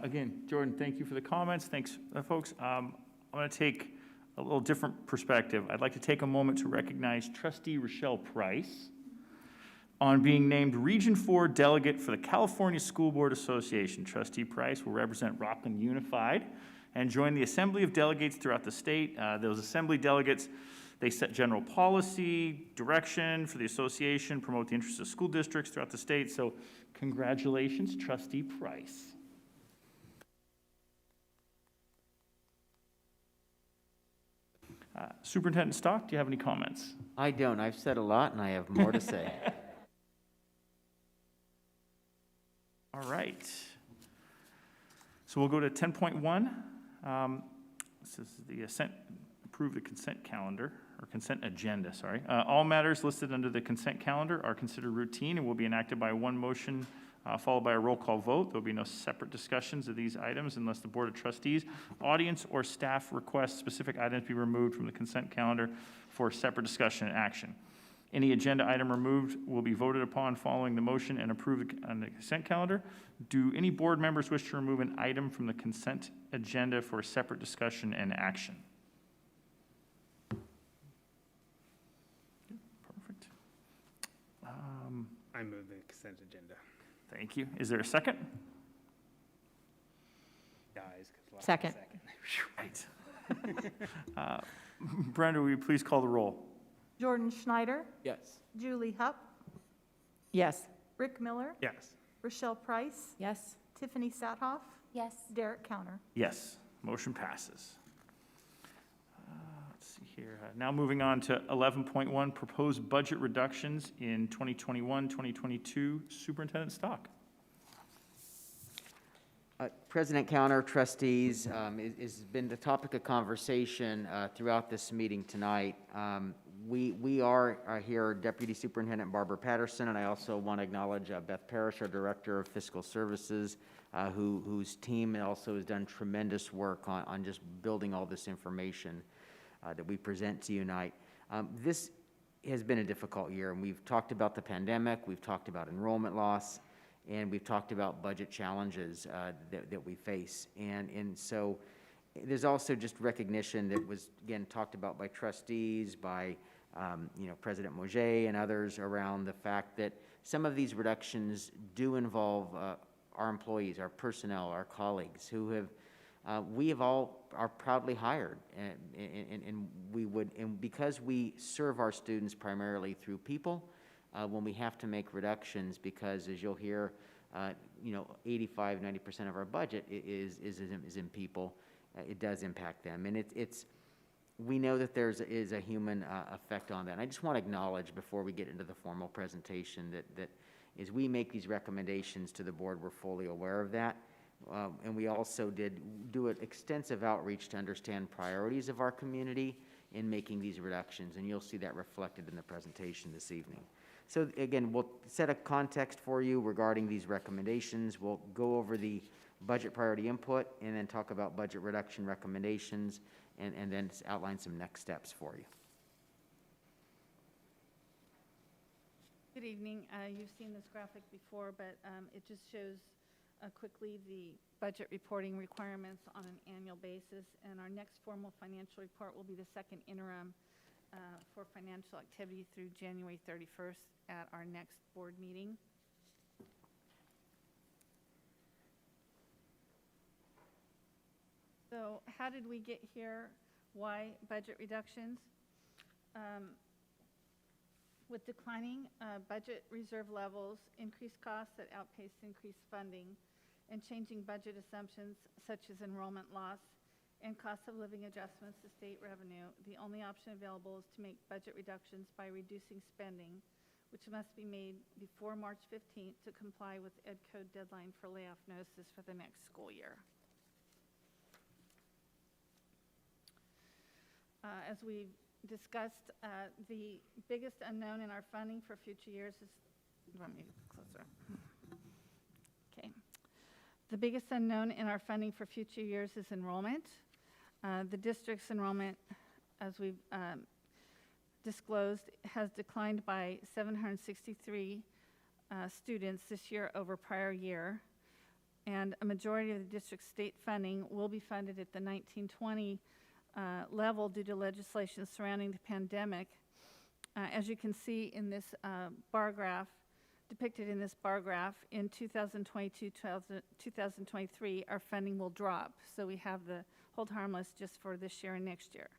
Again, Jordan, thank you for the comments. Thanks, folks. I'm going to take a little different perspective. I'd like to take a moment to recognize Trustee Rochelle Price on being named Region 4 Delegate for the California School Board Association. Trustee Price will represent Rocklin Unified and join the Assembly of Delegates throughout the state. Those Assembly delegates, they set general policy, direction for the association, promote the interests of school districts throughout the state. So congratulations, Trustee Price. Superintendent Stock, do you have any comments? I don't. I've said a lot, and I have more to say. All right. So we'll go to 10.1. This is the approve the consent calendar, or consent agenda, sorry. All matters listed under the consent calendar are considered routine and will be enacted by one motion followed by a roll call vote. There will be no separate discussions of these items unless the Board of Trustees, audience, or staff requests specific items be removed from the consent calendar for separate discussion and action. Any agenda item removed will be voted upon following the motion and approved on the consent calendar. Do any board members wish to remove an item from the consent agenda for separate discussion and action? Perfect. I move the consent agenda. Thank you. Is there a second? Guys. Second. Right. Brenda, will you please call the roll? Jordan Schneider, Yes. Julie Hupp, Yes. Rick Miller, Yes. Rochelle Price, Yes. Tiffany Sathoff, Yes. Derek Counter. Yes. Motion passes. Let's see here. Now moving on to 11.1, proposed budget reductions in 2021-2022. Superintendent Stock. President Counter, trustees, has been the topic of conversation throughout this meeting tonight. We are here, Deputy Superintendent Barbara Patterson, and I also want to acknowledge Beth Parrish, our Director of Fiscal Services, whose team also has done tremendous work on just building all this information that we present to you tonight. This has been a difficult year, and we've talked about the pandemic, we've talked about enrollment loss, and we've talked about budget challenges that we face. And so there's also just recognition that was, again, talked about by trustees, by President Moget and others around the fact that some of these reductions do involve our employees, our personnel, our colleagues who have we have all are proudly hired, and we would, and because we serve our students primarily through people, when we have to make reductions, because as you'll hear, 85–90% of our budget is in people, it does impact them, and we know that there is a human effect on that. And I just want to acknowledge before we get into the formal presentation that as we make these recommendations to the board, we're fully aware of that. And we also did do an extensive outreach to understand priorities of our community in making these reductions, and you'll see that reflected in the presentation this evening. So again, we'll set a context for you regarding these recommendations. We'll go over the budget priority input and then talk about budget reduction recommendations and then outline some next steps for you. Good evening. You've seen this graphic before, but it just shows quickly the budget reporting requirements on an annual basis, and our next formal financial report will be the second interim for financial activity through January 31st at our next board meeting. So how did we get here? Why budget reductions? With declining budget reserve levels, increased costs that outpace increased funding, and changing budget assumptions such as enrollment loss and cost of living adjustments to state revenue, the only option available is to make budget reductions by reducing spending, which must be made before March 15th to comply with Ed Code deadline for layoff notices for the next school year. As we discussed, the biggest unknown in our funding for future years is, you want me closer? Okay. The biggest unknown in our funding for future years is enrollment. The district's enrollment, as we've disclosed, has declined by 763 students this year over prior year, and a majority of the district's state funding will be funded at the 1920 level due to legislation surrounding the pandemic. As you can see in this bar graph, depicted in this bar graph, in 2022-2023, our funding will drop. So we have the hold harmless just for this year and next year,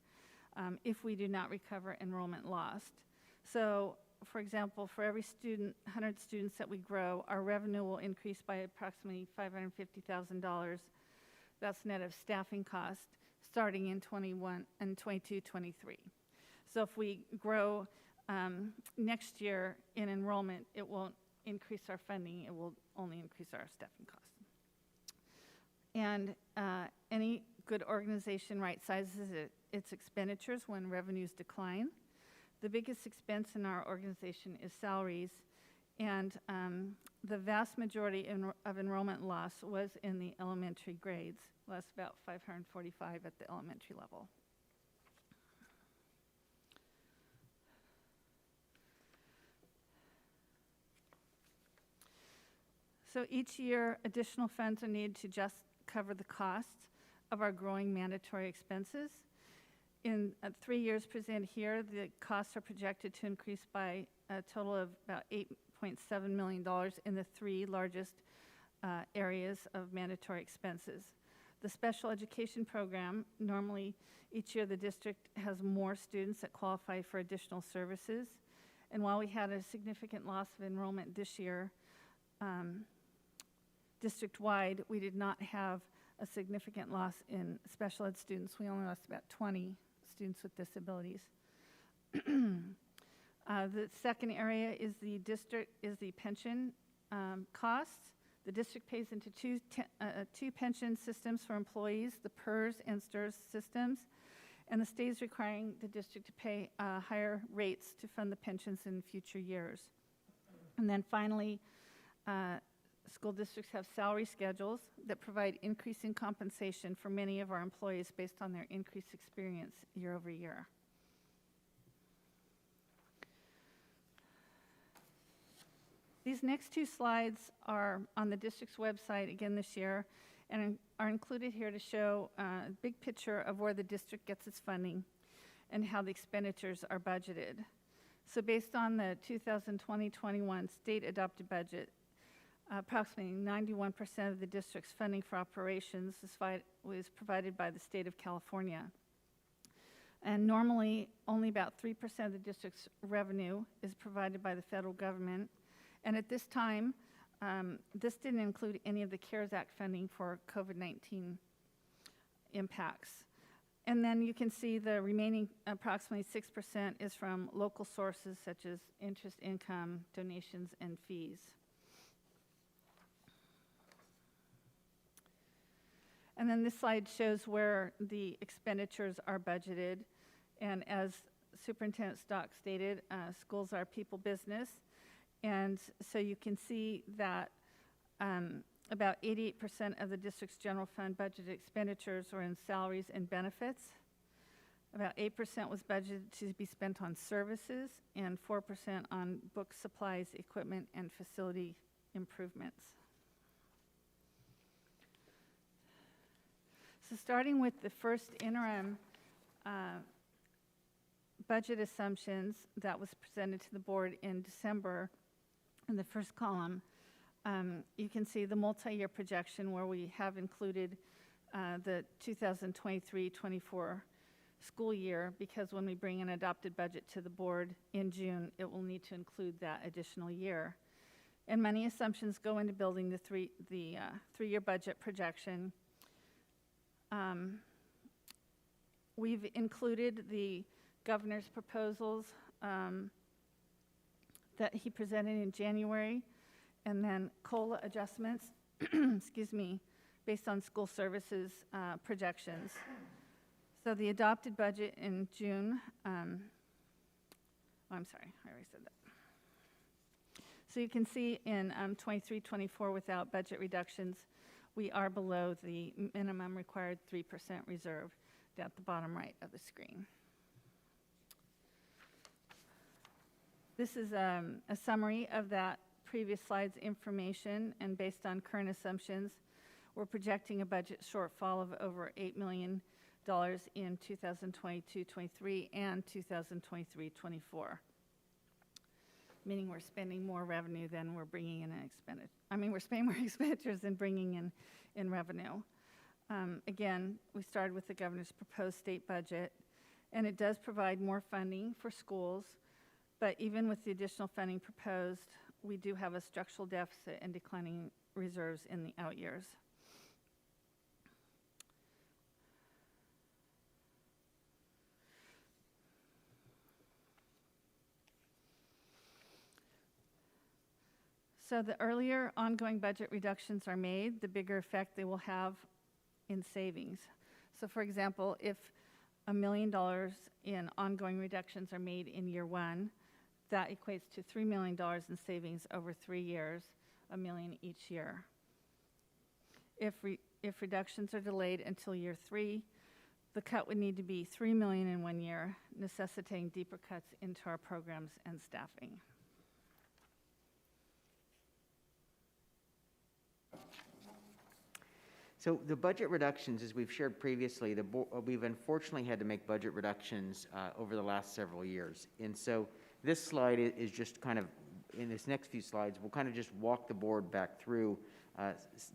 if we do not recover enrollment lost. So, for example, for every 100 students that we grow, our revenue will increase by approximately $550,000. That's net of staffing costs, starting in 22-23. So if we grow next year in enrollment, it won't increase our funding, it will only increase our staffing costs. And any good organization right-sizes its expenditures when revenues decline. The biggest expense in our organization is salaries, and the vast majority of enrollment loss was in the elementary grades. That's about 545 at the elementary level. So each year, additional funds are needed to just cover the costs of our growing mandatory expenses. In 3 years presented here, the costs are projected to increase by a total of about $8.7 million in the 3 largest areas of mandatory expenses. The special education program, normally each year the district has more students that qualify for additional services. And while we had a significant loss of enrollment this year, district-wide, we did not have a significant loss in special ed students. We only lost about 20 students with disabilities. The second area is the pension costs. The district pays into two pension systems for employees, the PERS and STIRS systems, and the state is requiring the district to pay higher rates to fund the pensions in future years. And then finally, school districts have salary schedules that provide increasing compensation for many of our employees based on their increased experience year over year. These next 2 slides are on the district's website again this year and are included here to show a big picture of where the district gets its funding and how the expenditures are budgeted. So based on the 2020-21 state adopted budget, approximately 91% of the district's funding for operations was provided by the state of California. And normally, only about 3% of the district's revenue is provided by the federal government. And at this time, this didn't include any of the CARES Act funding for COVID-19 impacts. And then you can see the remaining approximately 6% is from local sources such as interest income, donations, and fees. And then this slide shows where the expenditures are budgeted. And as Superintendent Stock stated, schools are people business. And so you can see that about 88% of the district's general fund budgeted expenditures were in salaries and benefits. About 8% was budgeted to be spent on services and 4% on books, supplies, equipment, and facility improvements. So starting with the first interim budget assumptions that was presented to the board in December, in the first column, you can see the multi-year projection where we have included the 2023-24 school year, because when we bring an adopted budget to the board in June, it will need to include that additional year. And many assumptions go into building the three-year budget projection. We've included the governor's proposals that he presented in January, and then COLA adjustments, excuse me, based on school services projections. So the adopted budget in June, I'm sorry, I already said that. So you can see in 23-24, without budget reductions, we are below the minimum required 3% reserve at the bottom right of the screen. This is a summary of that previous slide's information, and based on current assumptions, we're projecting a budget shortfall of over $8 million in 2022-23 and 2023-24, meaning we're spending more revenue than we're bringing in expenditure. I mean, we're spending more expenditures than bringing in revenue. Again, we started with the governor's proposed state budget, and it does provide more funding for schools, but even with the additional funding proposed, we do have a structural deficit and declining reserves in the out years. So the earlier ongoing budget reductions are made, the bigger effect they will have in savings. So for example, if $1 million in ongoing reductions are made in year one, that equates to $3 million in savings over 3 years, $1 million each year. If reductions are delayed until year 3, the cut would need to be $3 million in 1 year, necessitating deeper cuts into our programs and staffing. So the budget reductions, as we've shared previously, we've unfortunately had to make budget reductions over the last several years. And so this slide is just kind of, in this next few slides, we'll kind of just walk the board back through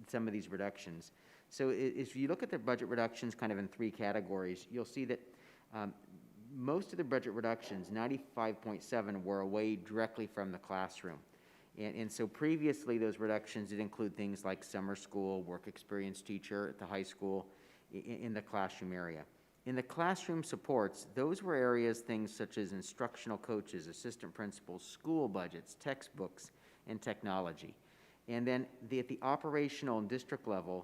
some of these reductions. So if you look at the budget reductions kind of in 3 categories, you'll see that most of the budget reductions, 95.7, were away directly from the classroom. And so previously, those reductions did include things like summer school, work experience teacher at the high school, in the classroom area. In the classroom supports, those were areas, things such as instructional coaches, assistant principals, school budgets, textbooks, and technology. And then at the operational and district level,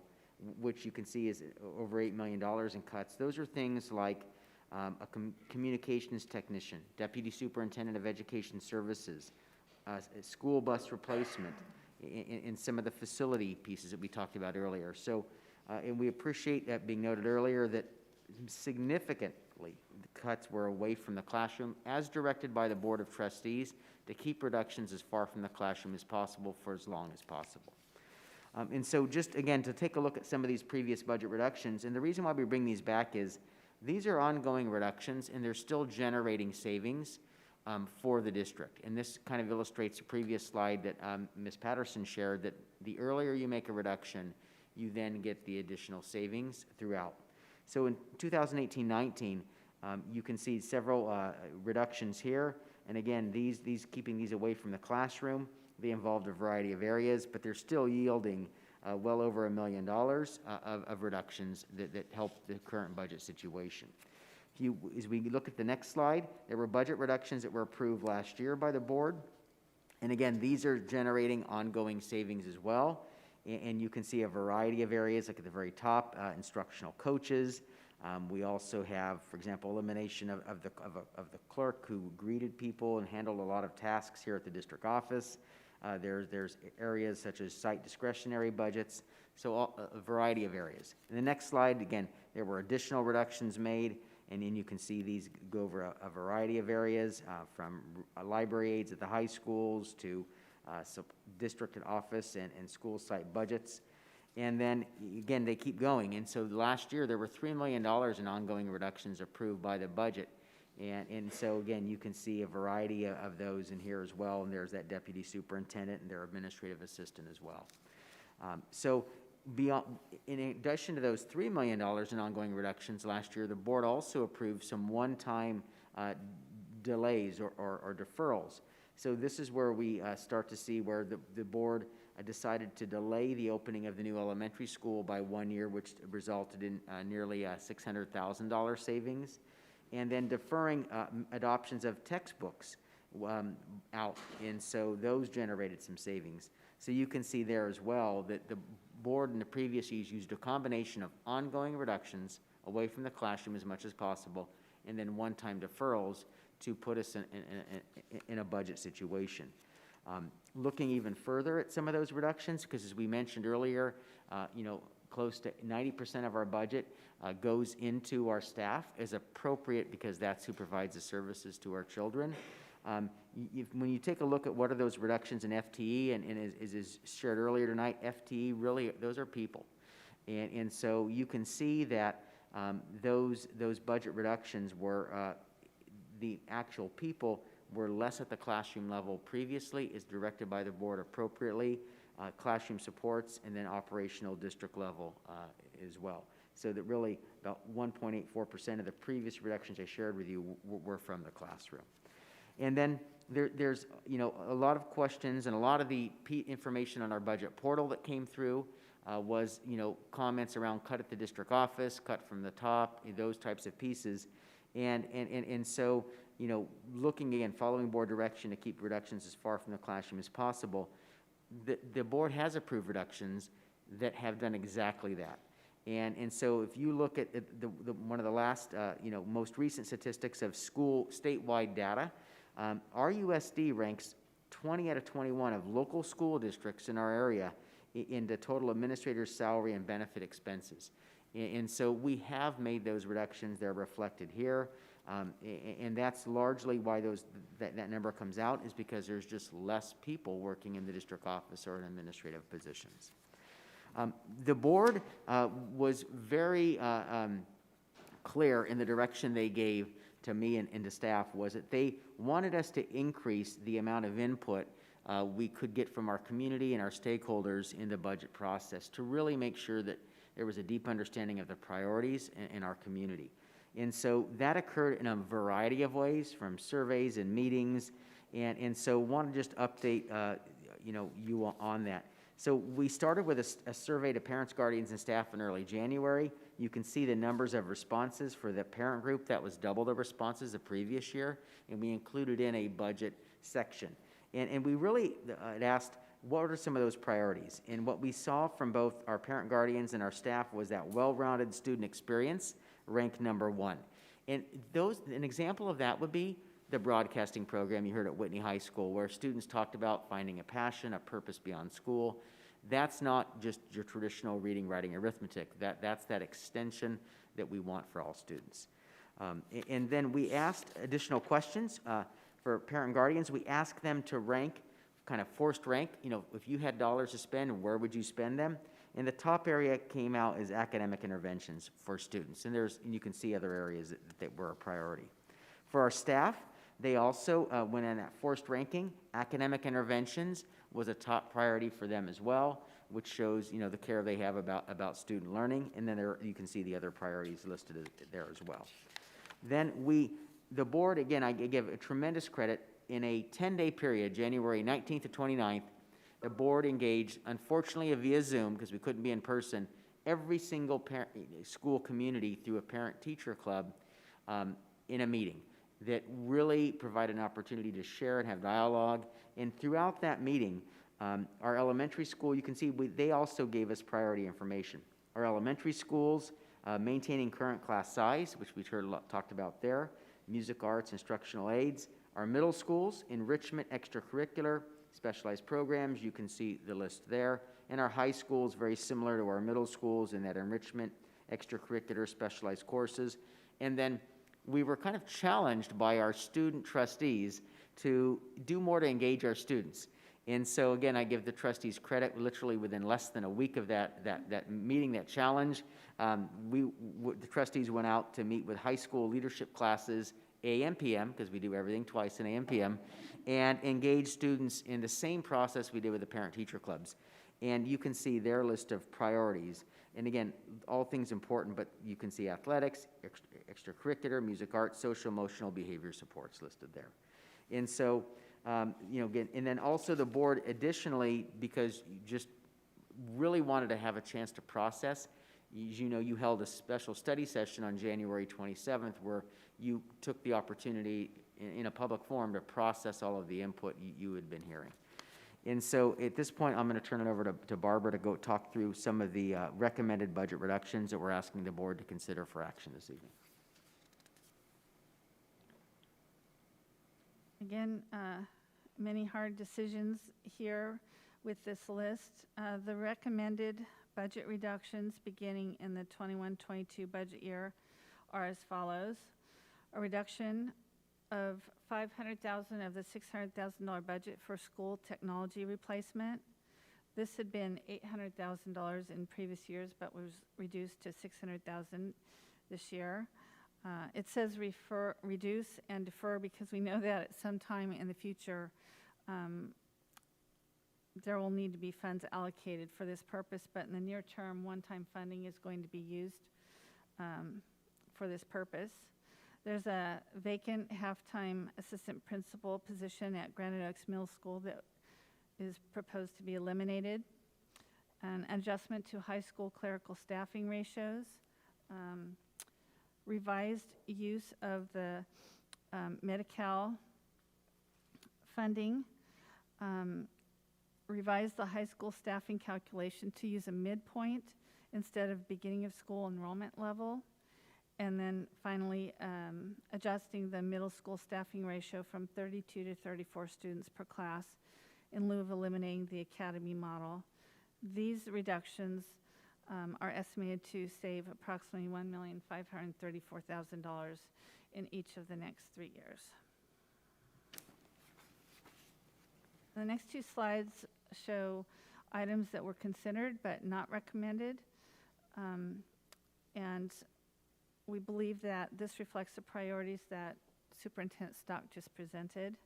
which you can see is over $8 million in cuts, those are things like a communications technician, deputy superintendent of education services, school bus replacement, in some of the facility pieces that we talked about earlier. So, and we appreciate that being noted earlier that significantly the cuts were away from the classroom as directed by the Board of Trustees to keep reductions as far from the classroom as possible for as long as possible. And so just again, to take a look at some of these previous budget reductions, and the reason why we bring these back is these are ongoing reductions and they're still generating savings for the district. And this kind of illustrates a previous slide that Ms. Patterson shared, that the earlier you make a reduction, you then get the additional savings throughout. So in 2018-19, you can see several reductions here. And again, these keeping these away from the classroom, they involved a variety of areas, but they're still yielding well over $1 million of reductions that help the current budget situation. As we look at the next slide, there were budget reductions that were approved last year by the board. And again, these are generating ongoing savings as well. And you can see a variety of areas, like at the very top, instructional coaches. We also have, for example, elimination of the clerk who greeted people and handled a lot of tasks here at the district office. There's areas such as site discretionary budgets, so a variety of areas. In the next slide, again, there were additional reductions made. And then you can see these go over a variety of areas, from library aides at the high schools to district and office and school site budgets. And then, again, they keep going. And so last year, there were $3 million in ongoing reductions approved by the budget. And so, again, you can see a variety of those in here as well. And there's that deputy superintendent and their administrative assistant as well. So beyond, in addition to those $3 million in ongoing reductions last year, the board also approved some one-time delays or deferrals. So this is where we start to see where the board decided to delay the opening of the new elementary school by 1 year, which resulted in nearly a $600,000 savings, and then deferring adoptions of textbooks out, and so those generated some savings. So you can see there as well that the board in the previous years used a combination of ongoing reductions away from the classroom as much as possible, and then one-time deferrals to put us in a budget situation. Looking even further at some of those reductions, because as we mentioned earlier, close to 90% of our budget goes into our staff as appropriate, because that's who provides the services to our children. When you take a look at what are those reductions in FTE, and as is shared earlier tonight, FTE really, those are people. And so you can see that those budget reductions were, the actual people were less at the classroom level previously, is directed by the board appropriately, classroom supports, and then operational district level as well. So that really about 1.84% of the previous reductions I shared with you were from the classroom. And then there's a lot of questions, and a lot of the information on our budget portal that came through was comments around cut at the district office, cut from the top, those types of pieces. And so looking again, following board direction to keep reductions as far from the classroom as possible, the board has approved reductions that have done exactly that. And so if you look at one of the last most recent statistics of school statewide data, RUSD ranks 20 out of 21 of local school districts in our area in the total administrator's salary and benefit expenses. And so we have made those reductions. They're reflected here. And that's largely why that number comes out, is because there's just less people working in the district office or in administrative positions. The board was very clear in the direction they gave to me and to staff, was that they wanted us to increase the amount of input we could get from our community and our stakeholders in the budget process, to really make sure that there was a deep understanding of the priorities in our community. And so that occurred in a variety of ways, from surveys and meetings, and so want to just update you on that. So we started with a survey to parents, guardians, and staff in early January. You can see the numbers of responses for the parent group. That was double the responses the previous year, and we included in a budget section. And we really had asked, what are some of those priorities? And what we saw from both our parent, guardians, and our staff was that well-rounded student experience ranked number one. And an example of that would be the broadcasting program you heard at Whitney High School, where students talked about finding a passion, a purpose beyond school. That's not just your traditional reading, writing, arithmetic. That's that extension that we want for all students. And then we asked additional questions for parent and guardians. We asked them to rank, kind of forced rank, if you had dollars to spend, where would you spend them? And the top area came out as academic interventions for students. And you can see other areas that were a priority. For our staff, they also went in that forced ranking. Academic interventions was a top priority for them as well, which shows the care they have about student learning. And then you can see the other priorities listed there as well. Then the board, again, I give a tremendous credit. In a 10-day period, January 19th to 29th, the board engaged, unfortunately via Zoom, because we couldn't be in person, every single school community through a parent-teacher club in a meeting that really provided an opportunity to share and have dialogue. And throughout that meeting, our elementary school, you can see they also gave us priority information. Our elementary schools, maintaining current class size, which we talked about there, music, arts, instructional aids. Our middle schools, enrichment, extracurricular, specialized programs, you can see the list there. And our high schools, very similar to our middle schools in that enrichment, extracurricular, specialized courses. And then we were kind of challenged by our student trustees to do more to engage our students. And so again, I give the trustees credit. Literally within less than a week of that meeting, that challenge, the trustees went out to meet with high school leadership classes, AM, PM, because we do everything twice in AM, PM, and engage students in the same process we did with the parent-teacher clubs. And you can see their list of priorities. And again, all things important, but you can see athletics, extracurricular, music, arts, social, emotional, behavior supports listed there. And so, again, and then also the board additionally, because you just really wanted to have a chance to process, you held a special study session on January 27th where you took the opportunity in a public forum to process all of the input you had been hearing. And so at this point, I'm going to turn it over to Barbara to go talk through some of the recommended budget reductions that we're asking the board to consider for action this evening. Again, many hard decisions here with this list. The recommended budget reductions beginning in the 21-22 budget year are as follows. A reduction of $500,000 of the $600,000 budget for school technology replacement. This had been $800,000 in previous years, but was reduced to $600,000 this year. It says reduce and defer because we know that at some time in the future there will need to be funds allocated for this purpose, but in the near term, one-time funding is going to be used for this purpose. There's a vacant half-time assistant principal position at Granite Oaks Middle School that is proposed to be eliminated. An adjustment to high school clerical staffing ratios. Revised use of the Medi-Cal funding. Revise the high school staffing calculation to use a midpoint instead of beginning of school enrollment level. And then finally, adjusting the middle school staffing ratio from 32 to 34 students per class in lieu of eliminating the academy model. These reductions are estimated to save approximately $1,534,000 in each of the next 3 years. The next two slides show items that were considered but not recommended. And we believe that this reflects the priorities that Superintendent Stock just presented.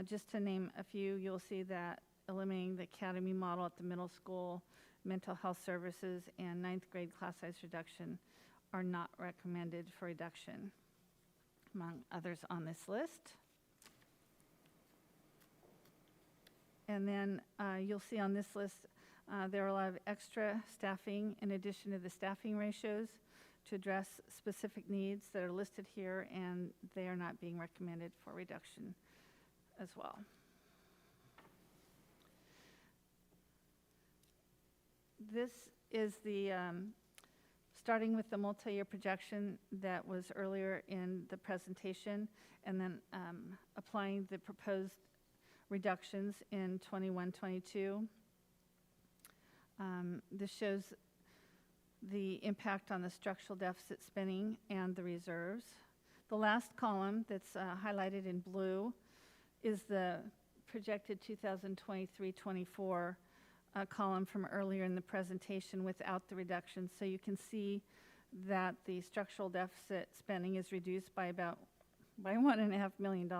Just to name a few, you'll see that eliminating the academy model at the middle school, mental health services, and 9th grade class size reduction are not recommended for reduction, among others on this list. And then you'll see on this list there are a lot of extra staffing in addition to the staffing ratios to address specific needs that are listed here, and they are not being recommended for reduction as well. This is the, starting with the multi-year projection that was earlier in the presentation, and then applying the proposed reductions in 21-22. This shows the impact on the structural deficit spending and the reserves. The last column that's highlighted in blue is the projected 2023-24 column from earlier in the presentation without the reductions. So you can see that the structural deficit spending is reduced by $1.5 million,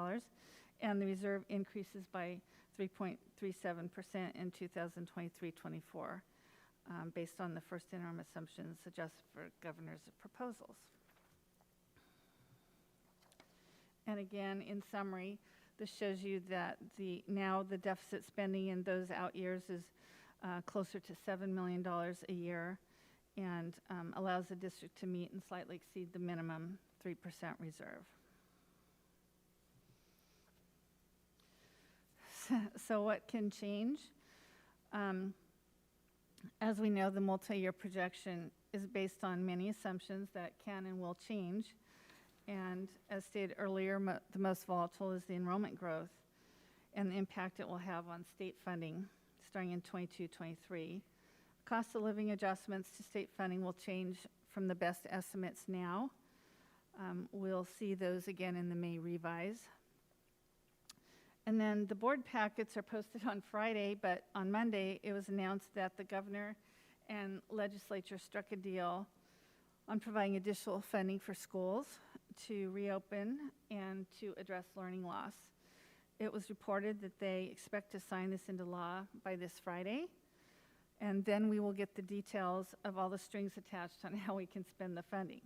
and the reserve increases by 3.37% in 2023-24. Based on the first interim assumptions adjusted for governor's proposals. And again, in summary, this shows you that now the deficit spending in those out years is closer to $7 million a year, and allows the district to meet and slightly exceed the minimum 3% reserve. So what can change? As we know, the multi-year projection is based on many assumptions that can and will change. And as stated earlier, the most volatile is the enrollment growth and the impact it will have on state funding starting in 22-23. Cost of living adjustments to state funding will change from the best estimates now. We'll see those again in the May revise. And then the board packets are posted on Friday, but on Monday it was announced that the governor and legislature struck a deal on providing additional funding for schools to reopen and to address learning loss. It was reported that they expect to sign this into law by this Friday, And then we will get the details of all the strings attached on how we can spend the funding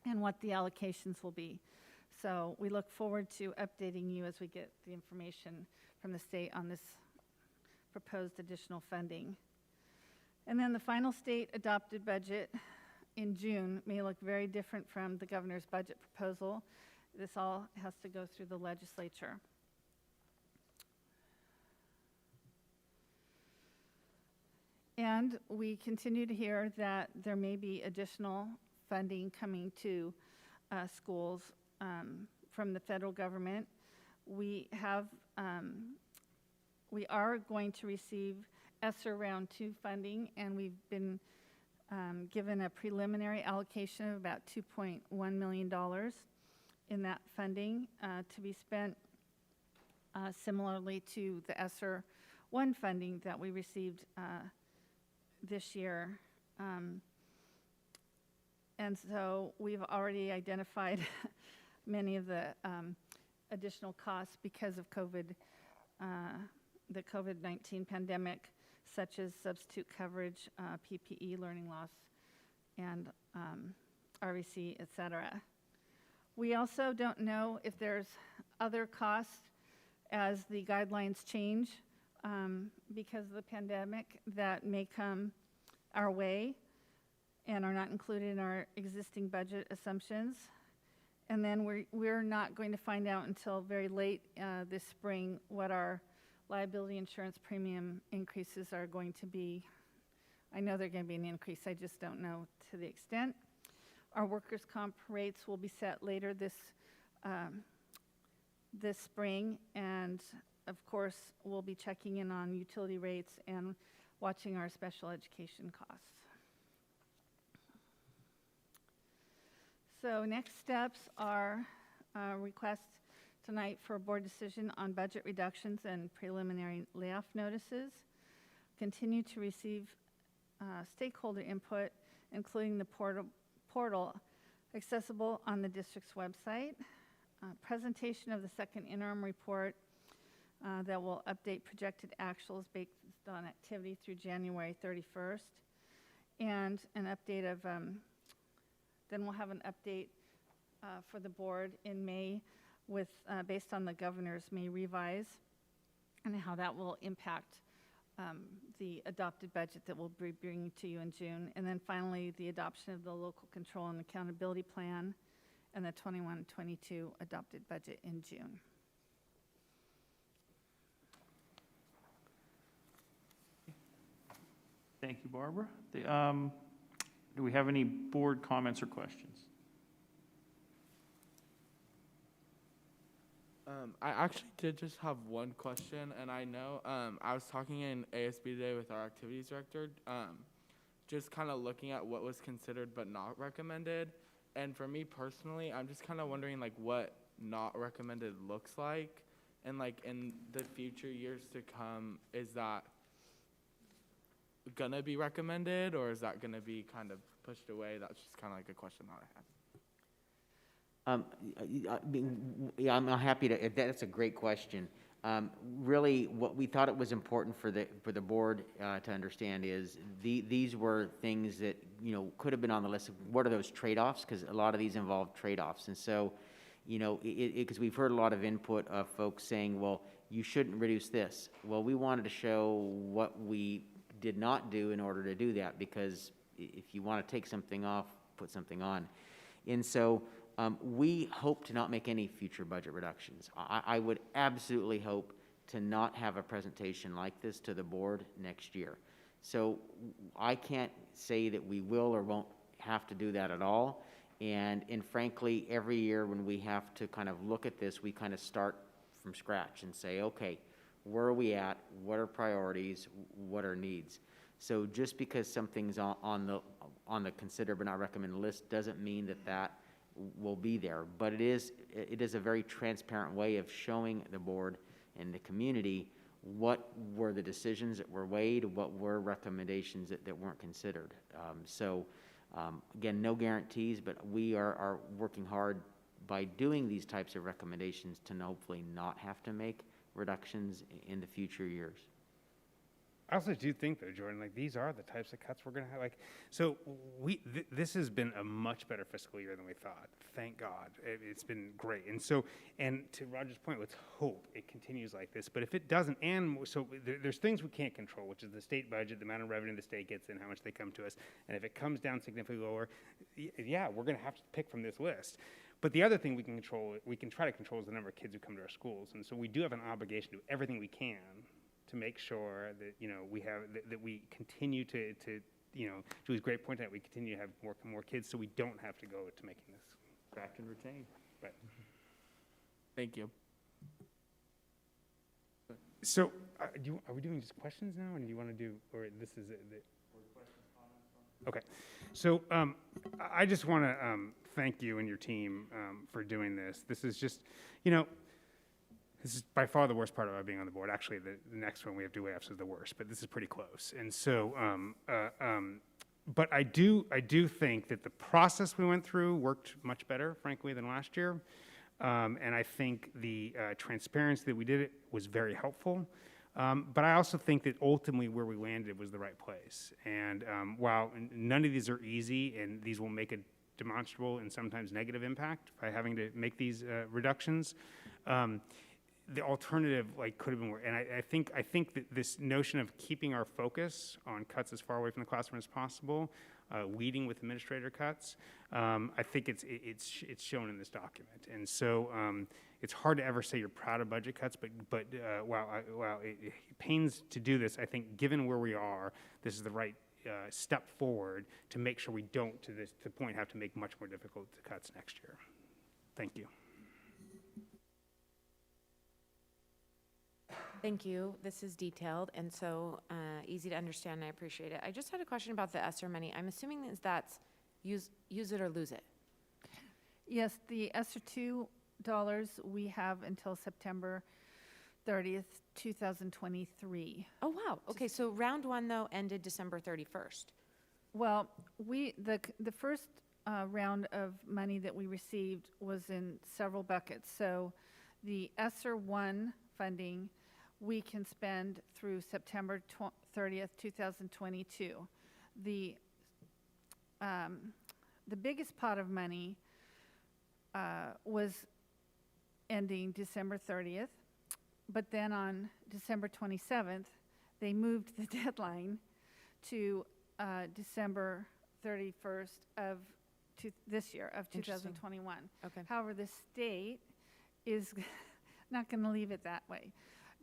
and what the allocations will be. So we look forward to updating you as we get the information from the state on this proposed additional funding. And then the final state adopted budget in June may look very different from the governor's budget proposal. This all has to go through the legislature. And we continue to hear that there may be additional funding coming to schools from the federal government. We are going to receive ESSER Round 2 funding, and we've been given a preliminary allocation of about $2.1 million in that funding to be spent similarly to the ESSER 1 funding that we received this year. And so we've already identified many of the additional costs because of COVID, the COVID-19 pandemic, such as substitute coverage, PPE, learning loss, and RVC, et cetera. We also don't know if there's other costs as the guidelines change because of the pandemic that may come our way and are not included in our existing budget assumptions. And then we're not going to find out until very late this spring what our liability insurance premium increases are going to be. I know they're going to be an increase, I just don't know to the extent. Our workers' comp rates will be set later this spring, and of course, we'll be checking in on utility rates and watching our special education costs. So next steps are requests tonight for a board decision on budget reductions and preliminary layoff notices. Continue to receive stakeholder input, including the portal accessible on the district's website. Presentation of the second interim report that will update projected actuals based on activity through January 31st. And an update of, then we'll have an update for the board in May with, based on the governor's May revise and how that will impact the adopted budget that we'll be bringing to you in June. And then finally, the adoption of the local control and accountability plan and the 21-22 adopted budget in June. Thank you, Barbara. Do we have any board comments or questions? I actually did just have one question, and I know I was talking in ASB today with our activities director, just kind of looking at what was considered but not recommended. And for me personally, I'm just kind of wondering like what not recommended looks like, and like in the future years to come, is that gonna be recommended or is that gonna be kind of pushed away? That's just kind of like a question that I had. Yeah, I'm happy to. That's a great question. Really, what we thought it was important for the board to understand is these were things that could have been on the list. What are those trade-offs? Because a lot of these involve trade-offs, and so because we've heard a lot of input of folks saying, well, you shouldn't reduce this. Well, we wanted to show what we did not do in order to do that, because if you want to take something off, put something on, and so. We hope to not make any future budget reductions. I would absolutely hope to not have a presentation like this to the board next year. So I can't say that we will or won't have to do that at all. And frankly, every year when we have to kind of look at this, we kind of start from scratch and say, okay, where are we at? What are priorities? What are needs? So just because something's on the consider but not recommended list doesn't mean that will be there, but it is a very transparent way of showing the board and the community what were the decisions that were weighed, what were recommendations that weren't considered. Again, no guarantees, but we are working hard by doing these types of recommendations to hopefully not have to make reductions in the future years. I also do think, though, Jordan, like, these are the types of cuts we're going to have. Like, so this has been a much better fiscal year than we thought. Thank God. It's been great. And so, and to Roger's point, let's hope it continues like this. But if it doesn't, and so there's things we can't control, which is the state budget, the amount of revenue the state gets in, how much they come to us. And if it comes down significantly lower, yeah, we're going to have to pick from this list. But the other thing we can control, we can try to control, is the number of kids who come to our schools. And so we do have an obligation to do everything we can to make sure that, you know, we have, that we continue to, you know, Julie's great point that we continue to have more kids, so we don't have to go to making this. Tracked and retained. Right. Thank you. So, are we doing just questions now, or do you want to do, or this is it? Okay. So, I just want to thank you and your team for doing this. This is just, you know, this is by far the worst part about being on the board. Actually, the next one we have to do is the worst, but this is pretty close. And so, but I do think that the process we went through worked much better, frankly, than last year. And I think the transparency that we did it was very helpful. But I also think that ultimately where we landed was the right place. And while none of these are easy, and these will make a demonstrable and sometimes negative impact by having to make these reductions, the alternative could have been worse. And I think that this notion of keeping our focus on cuts as far away from the classroom as possible, leading with administrator cuts, I think it's shown in this document. And so it's hard to ever say you're proud of budget cuts, but while it pains to do this, I think given where we are, this is the right step forward to make sure we don't, to the point, have to make much more difficult cuts next year. Thank you. Thank you. This is detailed and so easy to understand, and I appreciate it. I just had a question about the ESSER money. I'm assuming that's use it or lose it. Yes, the ESSER $2 we have until September 30th, 2023. Oh, wow. Okay, so round one, though, ended December 31st. Well, the first round of money that we received was in several buckets. So the ESSER 1 funding we can spend through September 30th, 2022. The biggest pot of money was ending December 30th, but then on December 27th, they moved the deadline to December 31st of this year, of 2021. Okay. However, the state is not going to leave it that way.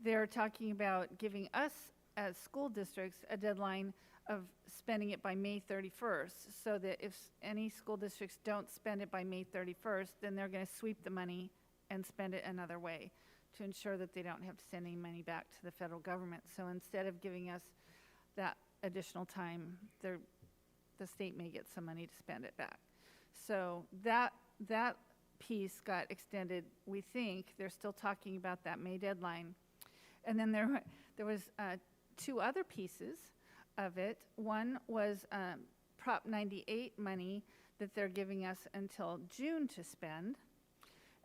They're talking about giving us as school districts a deadline of spending it by May 31st, so that if any school districts don't spend it by May 31st, then they're going to sweep the money and spend it another way to ensure that they don't have to send any money back to the federal government. So instead of giving us that additional time, the state may get some money to spend it back. So that piece got extended. We think they're still talking about that May deadline. And then there was two other pieces of it. One was Prop 98 money that they're giving us until June to spend.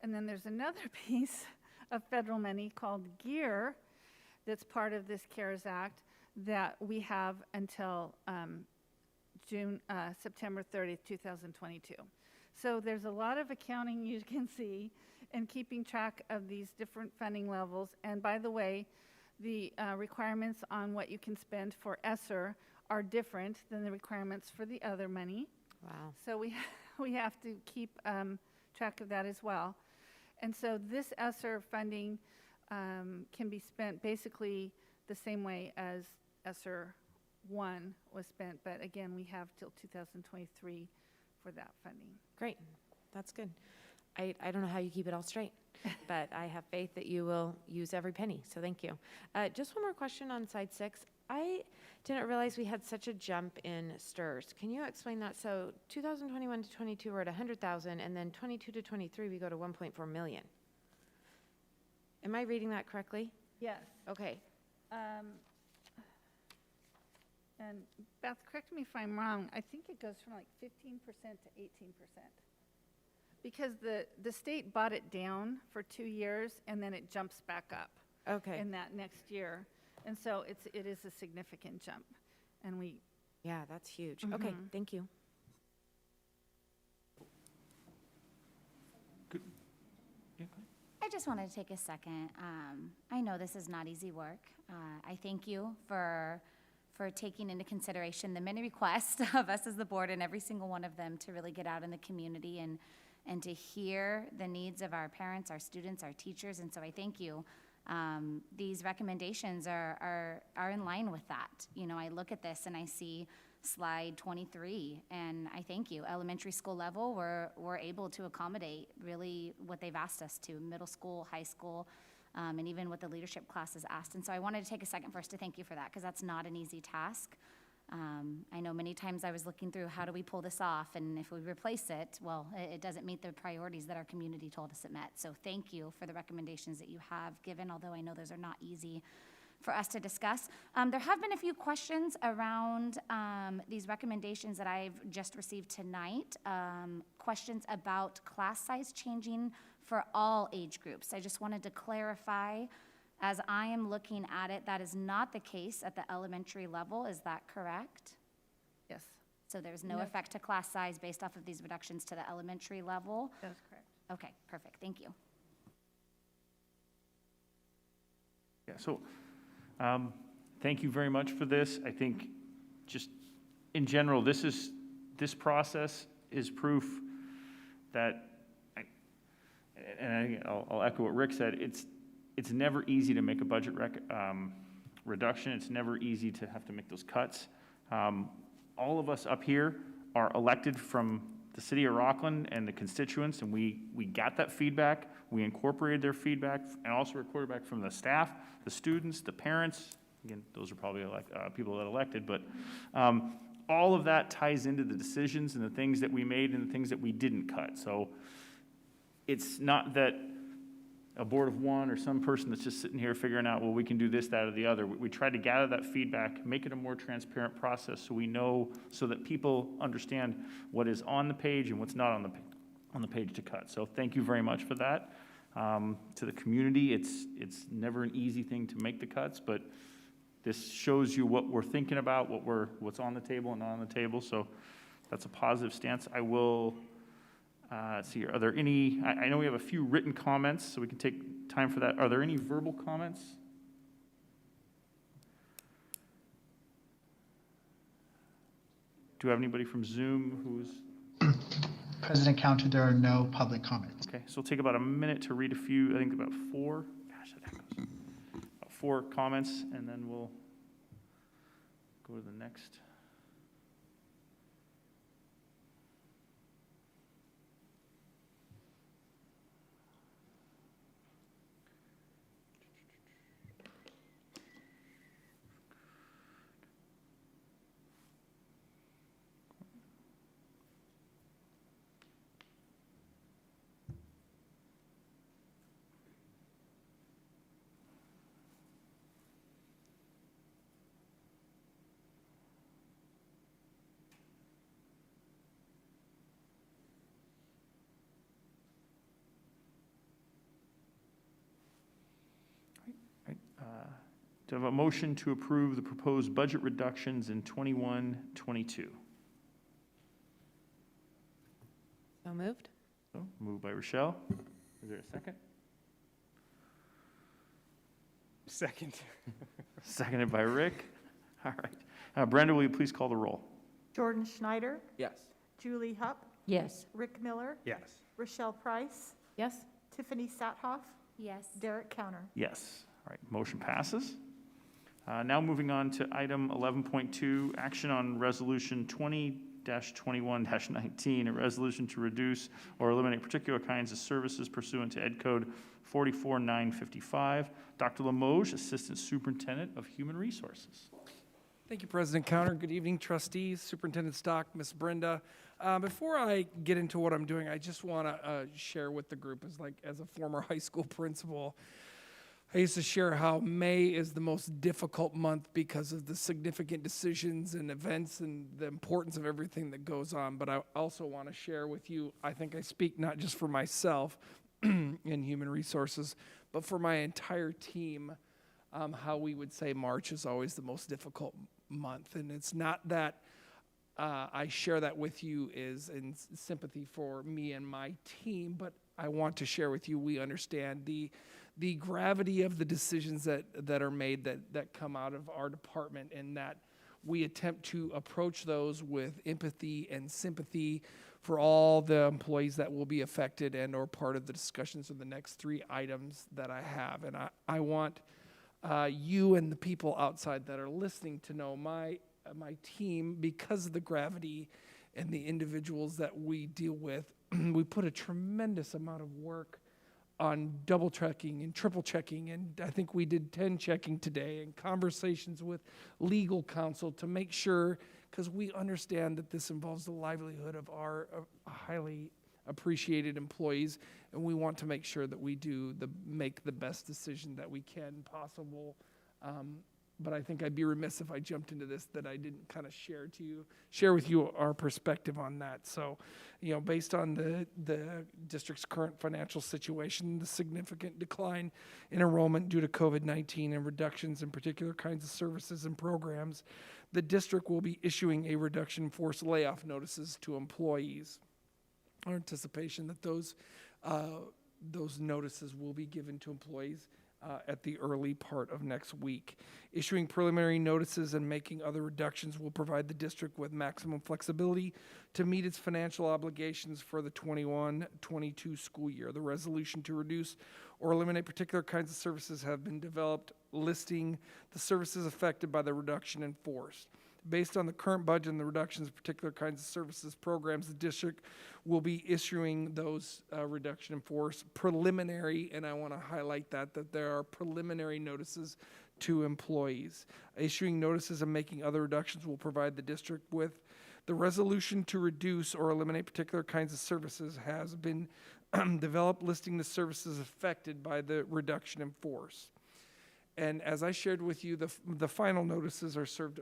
And then there's another piece of federal money called GEAR that's part of this CARES Act that we have until September 30th, 2022. So there's a lot of accounting you can see and keeping track of these different funding levels. And by the way, the requirements on what you can spend for ESSER are different than the requirements for the other money. Wow. So we have to keep track of that as well. And so this ESSER funding can be spent basically the same way as ESSER 1 was spent, but again, we have till 2023 for that funding. Great. That's good. I don't know how you keep it all straight, but I have faith that you will use every penny, so thank you. Just one more question on side 6. I didn't realize we had such a jump in STIRS. Can you explain that? So 2021 to 22, we're at 100,000, and then 22 to 23, we go to 1.4 million. Am I reading that correctly? Yes. Okay. And Beth, correct me if I'm wrong, I think it goes from like 15% to 18%. Because the state bought it down for 2 years and then it jumps back up. Okay. In that next year. And so it is a significant jump. And we, Yeah, that's huge. Okay, thank you. I just wanted to take a second. I know this is not easy work. I thank you for taking into consideration the many requests of us as the board and every single one of them to really get out in the community and to hear the needs of our parents, our students, our teachers, and so I thank you. These recommendations are in line with that. You know, I look at this and I see slide 23, and I thank you. Elementary school level, we're able to accommodate really what they've asked us to, middle school, high school, and even what the leadership class has asked. And so I wanted to take a second first to thank you for that, because that's not an easy task. I know many times I was looking through how do we pull this off, and if we replace it, well, it doesn't meet the priorities that our community told us it met. So thank you for the recommendations that you have given, although I know those are not easy for us to discuss. There have been a few questions around these recommendations that I've just received tonight. Questions about class size changing for all age groups. I just wanted to clarify, as I am looking at it, that is not the case at the elementary level. Is that correct? yes, So there's no No. effect to class size based off of these reductions to the elementary level? that's correct. Okay, perfect, thank you. Yeah, so, thank you very much for this. I think just in general, this process is proof that, I'll echo what Rick said, it's never easy to make a budget reduction. It's never easy to have to make those cuts. All of us up here are elected from the city of Rocklin and the constituents, and we got that feedback. We incorporated their feedback and also recorded back from the staff, the students, the parents. Again, those are probably people that elected, but all of that ties into the decisions and the things that we made and the things that we didn't cut. So it's not that a board of one or some person that's just sitting here figuring out, well, we can do this, that, or the other. We tried to gather that feedback, make it a more transparent process so we know, so that people understand what is on the page and what's not on the page to cut. So thank you very much for that. To the community, it's never an easy thing to make the cuts, but this shows you what we're thinking about, what's on the table and not on the table. So that's a positive stance. I will see here. Are there any? I know we have a few written comments, so we can take time for that. Are there any verbal comments? Do we have anybody from Zoom who's? President Counter, there are no public comments. Okay, so we'll take about a minute to read a few, I think about four. Gosh, that echoes. About 4 comments, and then we'll go to the next. Do I have a motion to approve the proposed budget reductions in 21-22? So moved. So, moved by Rochelle. Is there a second? Second. Seconded by Rick. All right. Brenda, will you please call the roll? Jordan Schneider, Yes. Julie Hupp, Yes. Rick Miller, Yes. Rochelle Price, Yes? Tiffany Sathoff, Yes. Derek Counter. Yes. All right, motion passes. Now moving on to item 11.2, action on resolution 20-21-19, a resolution to reduce or eliminate particular kinds of services pursuant to Ed Code 44955. Dr. Limoges, Assistant Superintendent of Human Resources. Thank you, President Counter. Good evening, trustees, Superintendent Stock, Miss Brenda. Before I get into what I'm doing, I just want to share with the group as a former high school principal. I used to share how May is the most difficult month because of the significant decisions and events and the importance of everything that goes on. But I also want to share with you, I think I speak not just for myself in human resources, but for my entire team. how we would say March is always the most difficult month. And it's not that I share that with you is in sympathy for me and my team, but I want to share with you, we understand the gravity of the decisions that are made that come out of our department, and that we attempt to approach those with empathy and sympathy for all the employees that will be affected and or part of the discussions of the next 3 items that I have. And I want you and the people outside that are listening to know my team, because of the gravity and the individuals that we deal with, we put a tremendous amount of work on double checking and triple checking, and I think we did 10 checking today, and conversations with legal counsel to make sure, because we understand that this involves the livelihood of our highly appreciated employees, and we want to make sure that we make the best decision that we can possible. But I think I'd be remiss if I jumped into this that I didn't kind of share with you our perspective on that. So, based on the district's current financial situation, the significant decline in enrollment due to COVID-19 and reductions in particular kinds of services and programs, the district will be issuing a reduction in force layoff notices to employees. Our anticipation that those notices will be given to employees at the early part of next week. Issuing preliminary notices and making other reductions will provide the district with maximum flexibility to meet its financial obligations for the 21-22 school year. The resolution to reduce or eliminate particular kinds of services have been developed, listing the services affected by the reduction in force. Based on the current budget and the reductions of particular kinds of services programs, the district will be issuing those reduction in force preliminary, and I want to highlight that there are preliminary notices to employees. Issuing notices and making other reductions will provide the district with the resolution to reduce or eliminate particular kinds of services has been developed, listing the services affected by the reduction in force. And as I shared with you, the final notices are served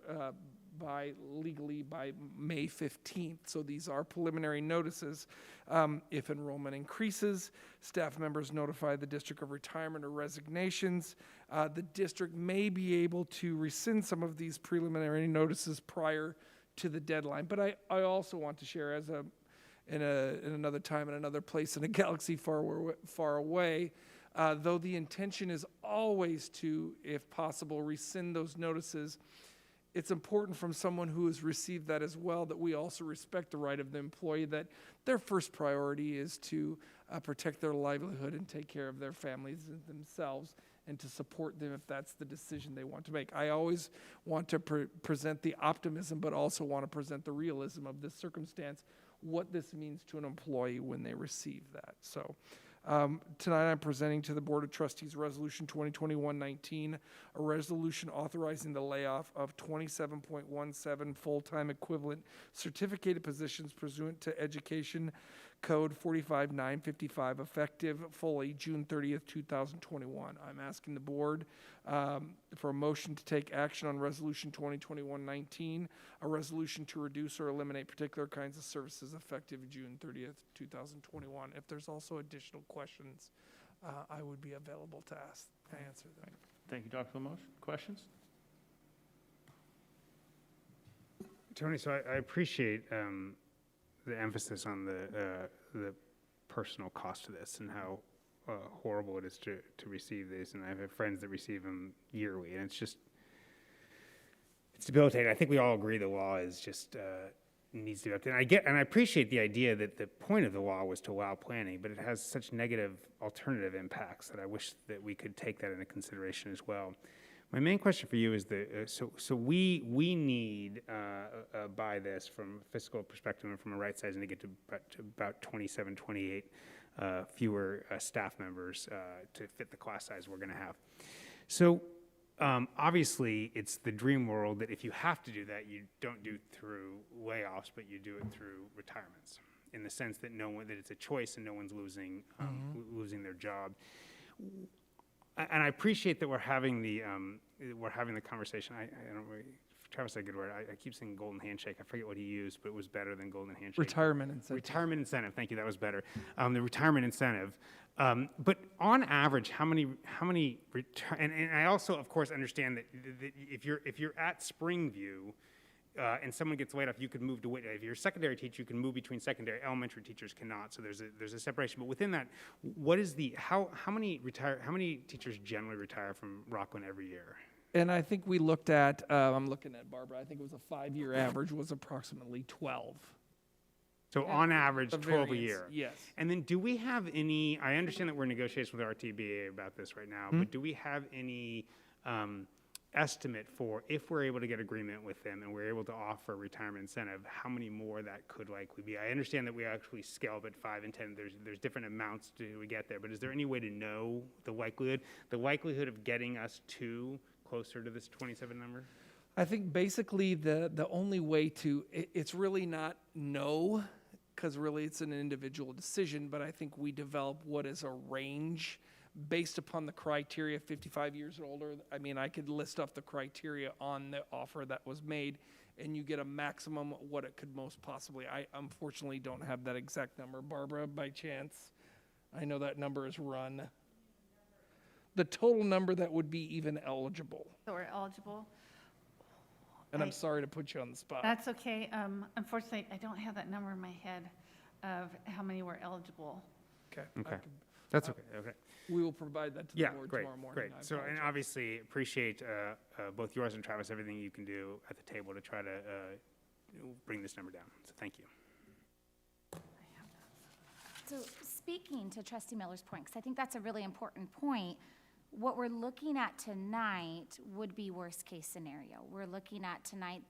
legally by May 15th. So these are preliminary notices. If enrollment increases, staff members notify the district of retirement or resignations. The district may be able to rescind some of these preliminary notices prior to the deadline. But I also want to share, as in another time, in another place, in a galaxy far away, though the intention is always to, if possible, rescind those notices, it's important from someone who has received that as well that we also respect the right of the employee, that their first priority is to protect their livelihood and take care of their families and themselves, and to support them if that's the decision they want to make. I always want to present the optimism, but also want to present the realism of this circumstance, what this means to an employee when they receive that. So tonight I'm presenting to the Board of Trustees Resolution 2021-19, a resolution authorizing the layoff of 27.17 full-time equivalent certificated positions pursuant to Education Code 45955, effective fully June 30th, 2021. I'm asking the board for a motion to take action on Resolution 2021-19, a resolution to reduce or eliminate particular kinds of services effective June 30th, 2021. If there's also additional questions, I would be available to answer them. Thank you, Dr. Lemos. Questions? Tony, so I appreciate the emphasis on the personal cost of this and how horrible it is to receive these. And I have friends that receive them yearly, and it's debilitating. I think we all agree the law is just needs to be updated. And I appreciate the idea that the point of the law was to allow planning, but it has such negative alternative impacts that I wish that we could take that into consideration as well. My main question for you is so we need by this from a fiscal perspective and from a right sizing to get to about 27, 28 fewer staff members to fit the class size we're going to have. So obviously it's the dream world that if you have to do that, you don't do through layoffs, but you do it through retirements, in the sense that that it's a choice and no one's losing their job. And I appreciate that we're having the conversation. I don't really Travis said a good word. I keep saying golden handshake. I forget what he used, but it was better than golden handshake. Retirement incentive. Retirement incentive. Thank you. That was better. The retirement incentive. But on average, how many and I also, of course, understand that if you're at Springview, and someone gets laid off, you could move to Whitney. If you're a secondary teacher, you can move between secondary. Elementary teachers cannot. So there's a separation. But within that, what is how many teachers generally retire from Rocklin every year? And I think we looked at, I'm looking at Barbara, I think it was a 5-year average was approximately 12. So on average, The 12 a variance, year. yes. And then do we have any, I understand that we're in negotiations with RTBA about this right now, but do we have any estimate for if we're able to get agreement with them and we're able to offer a retirement incentive, how many more that could likely be? I understand that we actually scale up at 5 and 10. There's different amounts to we get there, but is there any way to know the likelihood of getting us to closer to this 27 number? I think basically the only way to, it's really not no, because really it's an individual decision, but I think we develop what is a range based upon the criteria, 55 years and older. I mean, I could list off the criteria on the offer that was made, and you get a maximum what it could most possibly. I unfortunately don't have that exact number. Barbara, by chance? I know that number is run. The total number that would be even eligible. So we're eligible. And I'm sorry to put you on the spot. That's okay. Unfortunately, I don't have that number in my head of how many were eligible. Okay. Okay. That's okay. Okay. We will provide that to the board tomorrow morning. Great. I So, and apologize. obviously appreciate both yours and Travis, everything you can do at the table to try to bring this number down. So thank you. So speaking to Trustee Miller's point, because I think that's a really important point, what we're looking at tonight would be worst-case scenario. We're looking at tonight,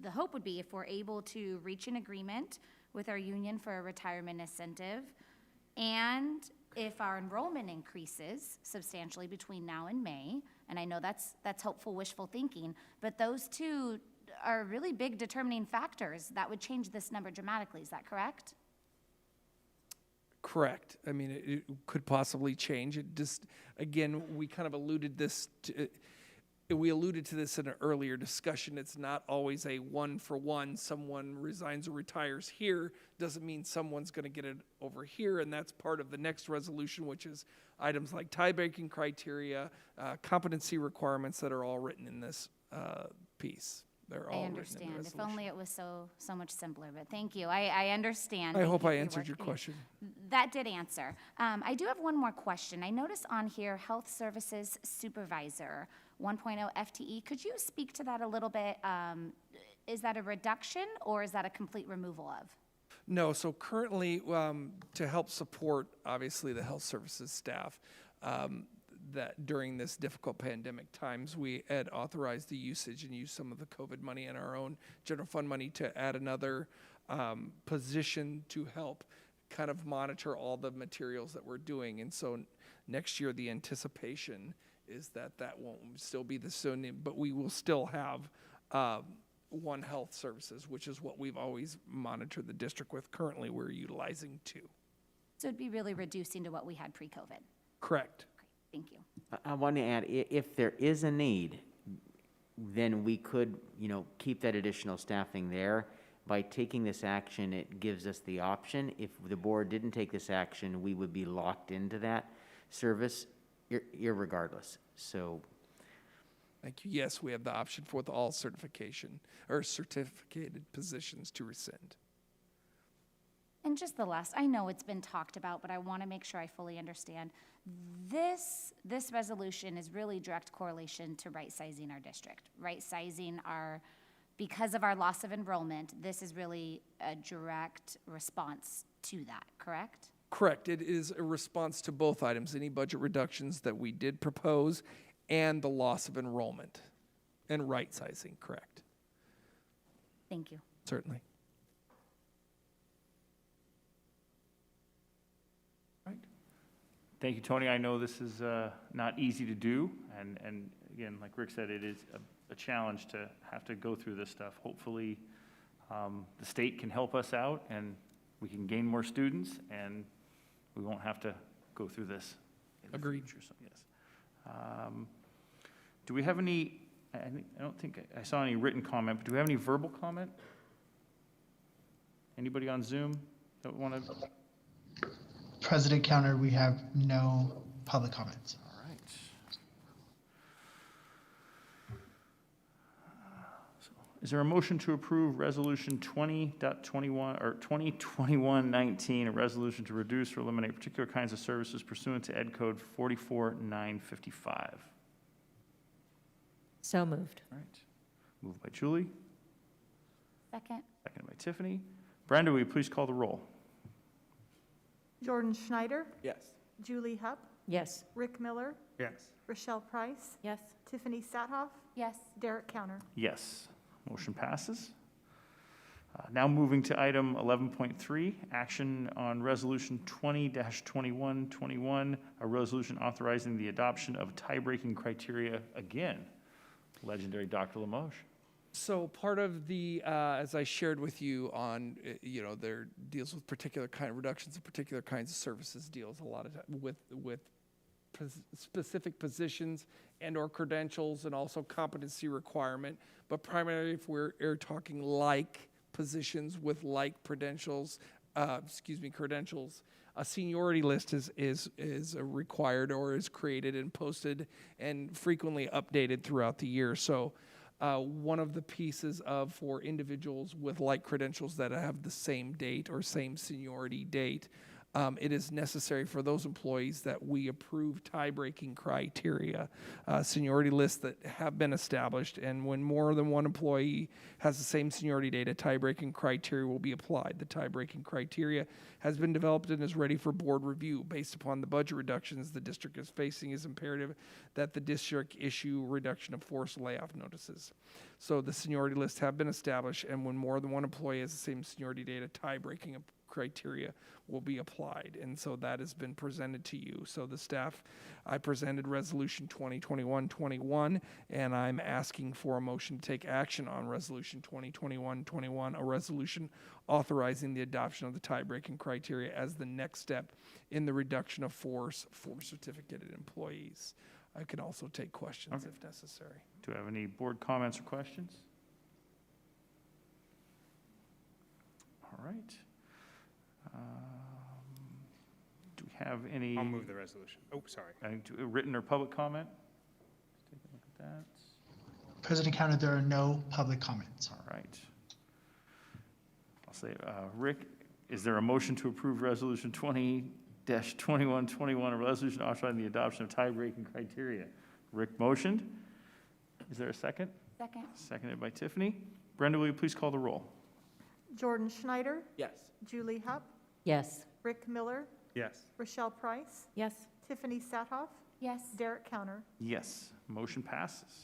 the hope would be if we're able to reach an agreement with our union for a retirement incentive, and if our enrollment increases substantially between now and May, and I know that's hopeful, wishful thinking, but those two are really big determining factors that would change this number dramatically. Is that correct? Correct. I mean, it could possibly change. It just, again, we kind of alluded this to, we alluded to this in an earlier discussion. It's not always a one-for-one. Someone resigns or retires here doesn't mean someone's going to get it over here, and that's part of the next resolution, which is items like tie-breaking criteria, competency requirements that are all written in this piece. They're all I written in the understand. If resolution. only it was so much simpler, but thank you. I understand. I Thank hope you I for answered work your that you- question. That did answer. I do have one more question. I noticed on here, Health Services Supervisor, 1.0 FTE. Could you speak to that a little bit? Is that a reduction or is that a complete removal of? No, so currently, to help support, obviously, the health services staff, that during this difficult pandemic times, we had authorized the usage and use some of the COVID money and our own general fund money to add another position to help kind of monitor all the materials that we're doing. And so next year, the anticipation is that that won't still be the same, but we will still have one health services, which is what we've always monitored the district with. Currently, we're utilizing 2. So it'd be really reducing to what we had pre-COVID. Correct. Thank you. I want to add, if there is a need, then we could, keep that additional staffing there. By taking this action, it gives us the option. If the board didn't take this action, we would be locked into that service irregardless. So. Thank you. Yes, we have the option for all certification or certificated positions to rescind. And just the last, I know it's been talked about, but I want to make sure I fully understand. This resolution is really direct correlation to right-sizing our district. Right-sizing because of our loss of enrollment, this is really a direct response to that, correct? Correct. It is a response to both items, any budget reductions that we did propose and the loss of enrollment and right-sizing, correct. Thank you. Certainly. Thank you, Tony. I know this is not easy to do, and again, like Rick said, it is a challenge to have to go through this stuff. Hopefully, the state can help us out, and we can gain more students, and we won't have to go through this in the Agreed. future. So, yes. Do we have any I don't think I saw any written comment, but do we have any verbal comment? Anybody on Zoom that want to? President Counter, we have no public comments. All right. Is there a motion to approve Resolution 20.21 or 2021-19, a resolution to reduce or eliminate particular kinds of services pursuant to Ed Code 44.955? So moved. All right. Moved by Julie, Second. seconded by Tiffany. Brenda, will you please call the roll? Jordan Schneider, Yes. Julie Hupp, Yes. Rick Miller, Yes. Rochelle Price, Yes. Tiffany Sathoff, Yes. Derek Counter. Yes. Motion passes. Now moving to item 11.3, action on Resolution 20-2121, a resolution authorizing the adoption of tie-breaking criteria again. Legendary Dr. Limoges. So part of the, as I shared with you on, there deals with particular kind of reductions of particular kinds of services, deals a lot of with specific positions and or credentials and also competency requirement. But primarily if we're talking like positions with like credentials, credentials, a seniority list is required or is created and posted and frequently updated throughout the year. So one of the pieces for individuals with like credentials that have the same date or same seniority date, it is necessary for those employees that we approve tie-breaking criteria, seniority lists that have been established, and when more than one employee has the same seniority date, a tie-breaking criteria will be applied. The tie-breaking criteria has been developed and is ready for board review. Based upon the budget reductions the district is facing, it is imperative that the district issue reduction of force layoff notices. So the seniority lists have been established, and when more than one employee has the same seniority date, a tie-breaking criteria will be applied. And so that has been presented to you. So the staff, I presented Resolution 2021-21, and I'm asking for a motion to take action on Resolution 2021-21, a resolution authorizing the adoption of the tie-breaking criteria as the next step in the reduction of force for certificated employees. I can also take questions if necessary. Do we have any board comments or questions? All right. Do we have any? I'll move the resolution. Oh, sorry. Written or public comment? Let's take a look at that. President Counter, there are no public comments. All right. I'll say, Rick, is there a motion to approve Resolution 20-2121, a resolution authorizing the adoption of tie-breaking criteria? Rick motioned. Is there a second? Second. Seconded by Tiffany. Brenda, will you please call the roll? Jordan Schneider, Yes. Julie Hupp, Yes. Rick Miller, Yes. Rochelle Price, Yes. Tiffany Sathoff, Yes. Derek Counter. Yes. Motion passes.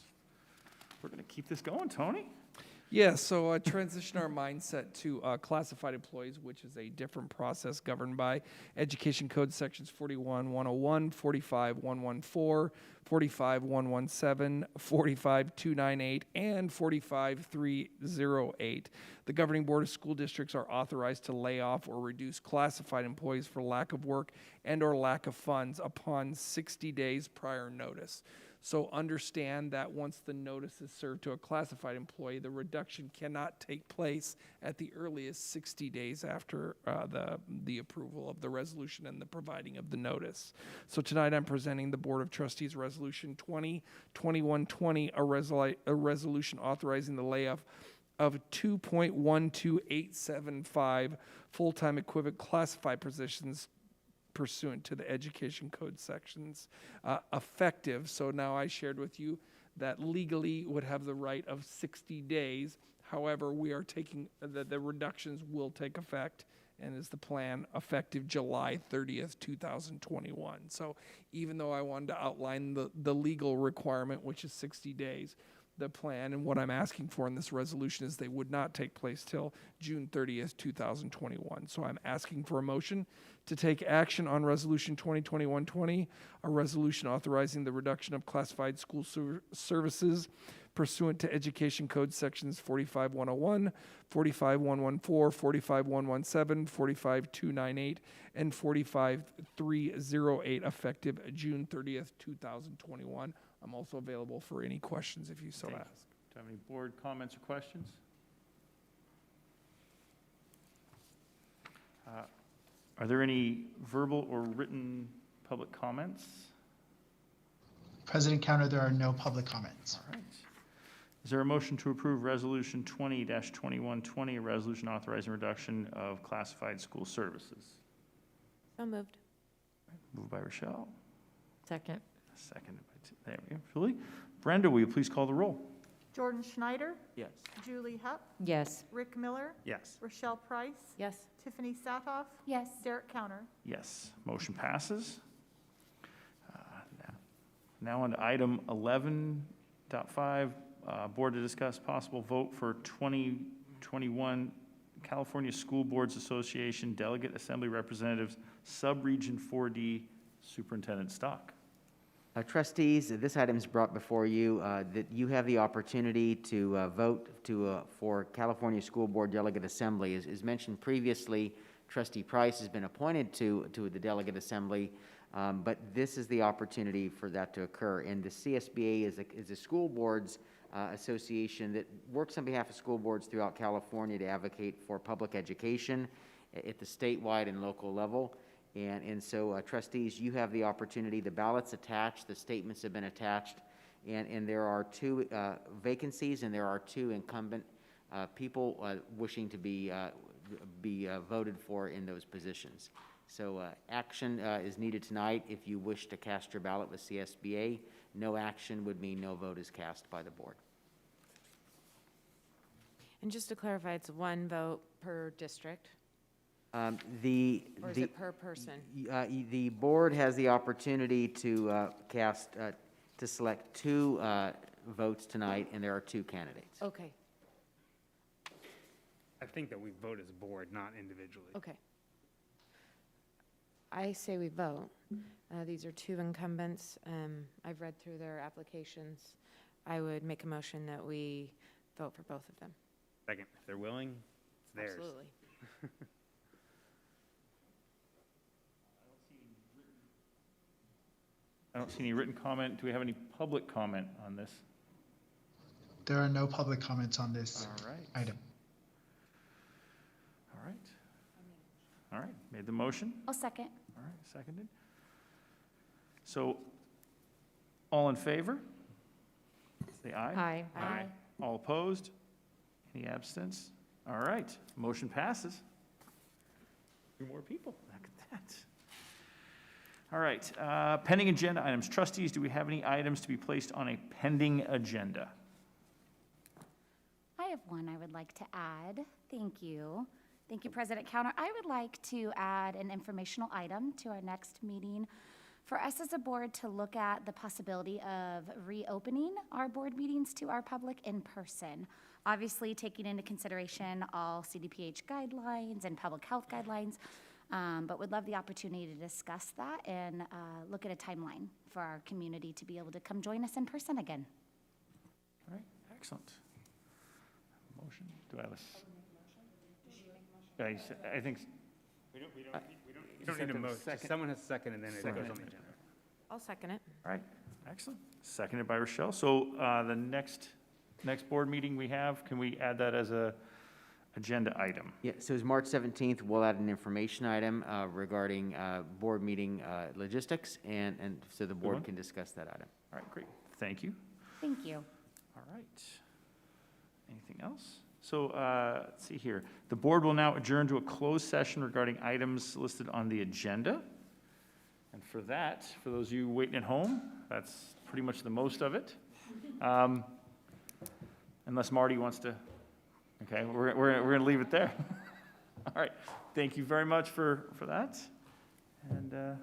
We're going to keep this going, Tony. Yeah, so transition our mindset to classified employees, which is a different process governed by Education Code Sections 41-101, 45-114, 45-117, 45-298, and 45-308. The Governing Board of School Districts are authorized to lay off or reduce classified employees for lack of work and or lack of funds upon 60 days prior notice. So understand that once the notice is served to a classified employee, the reduction cannot take place at the earliest 60 days after the approval of the resolution and the providing of the notice. So tonight I'm presenting the Board of Trustees Resolution 20-2120, a resolution authorizing the layoff of 2.12875 full-time equivalent classified positions pursuant to the Education Code sections effective. So now I shared with you that legally would have the right of 60 days. However, we are taking, the reductions will take effect and is the plan effective July 30th, 2021. So even though I wanted to outline the legal requirement, which is 60 days, the plan and what I'm asking for in this resolution is they would not take place till June 30th, 2021. So I'm asking for a motion to take action on Resolution 2021-20, a resolution authorizing the reduction of classified school services pursuant to Education Code Sections 45-101, 45-114, 45-117, 45-298, and 45-308 effective June 30th, 2021. I'm also available for any questions if you so Thank you. ask. Do you have any board comments or questions? Are there any verbal or written public comments? President Counter, there are no public comments. All right. Is there a motion to approve Resolution 20-2120, a resolution authorizing reduction of classified school services? So moved. Moved by Rochelle, Second. seconded by, there we go, Julie. Brenda, will you please call the roll? Jordan Schneider, Yes. Julie Hupp, Yes. Rick Miller, Yes. Rochelle Price, Yes. Tiffany Sathoff, Yes. Derek Counter. Yes, motion passes. Now on to item 11.5, board to discuss possible vote for 2021 California School Boards Association Delegate Assembly Representatives, Subregion 4D, Superintendent Stock. Trustees, this item is brought before you that you have the opportunity to vote for California School Board Delegate Assembly. As mentioned previously, Trustee Price has been appointed to the Delegate Assembly, but this is the opportunity for that to occur. And the CSBA is a school boards association that works on behalf of school boards throughout California to advocate for public education at the statewide and local level. And so, trustees, you have the opportunity. The ballot's attached. The statements have been attached. And there are 2 vacancies, and there are 2 incumbent people wishing to be voted for in those positions. So action is needed tonight if you wish to cast your ballot with CSBA. No action would mean no vote is cast by the board. And just to clarify, it's 1 vote per district? Or is it per person? The board has the opportunity to to select 2 votes tonight, and there are 2 candidates. Okay, I think that we vote as a board, not individually. okay. I say we vote. These are 2 incumbents. I've read through their applications. I would make a motion that we vote for both of them. Second, if they're willing, it's theirs. Absolutely. I don't see any written comment. Do we have any public comment on this? There are no public comments on this All right. item. All right. All right, made the motion. I'll second. All right, seconded. So, all in favor? Say aye. Aye. Aye. All opposed? Any abstentions? All right, motion passes. 2 more people, look at that. All right, pending agenda items. Trustees, do we have any items to be placed on a pending agenda? I have one I would like to add. Thank you. Thank you, President Counter. I would like to add an informational item to our next meeting for us as a board to look at the possibility of reopening our board meetings to our public in person. Obviously, taking into consideration all CDPH guidelines and public health guidelines, but would love the opportunity to discuss that and look at a timeline for our community to be able to come join us in person again. All right, excellent. Motion, do I have a? I think, We don't need a motion. Someone has second, and then it goes on the agenda. I'll second it. all right, excellent. Seconded by Rochelle. So the next board meeting we have, can we add that as a agenda item? Yeah, so it's March 17th. We'll add an information item regarding board meeting logistics, and so the board can discuss that item. All right, great. Thank you. Thank you. All right. Anything else? So let's see here. The board will now adjourn to a closed session regarding items listed on the agenda. And for that, for those of you waiting at home, that's pretty much the most of it. Unless Marty wants to, okay, we're going to leave it there. All right. Thank you very much for that. And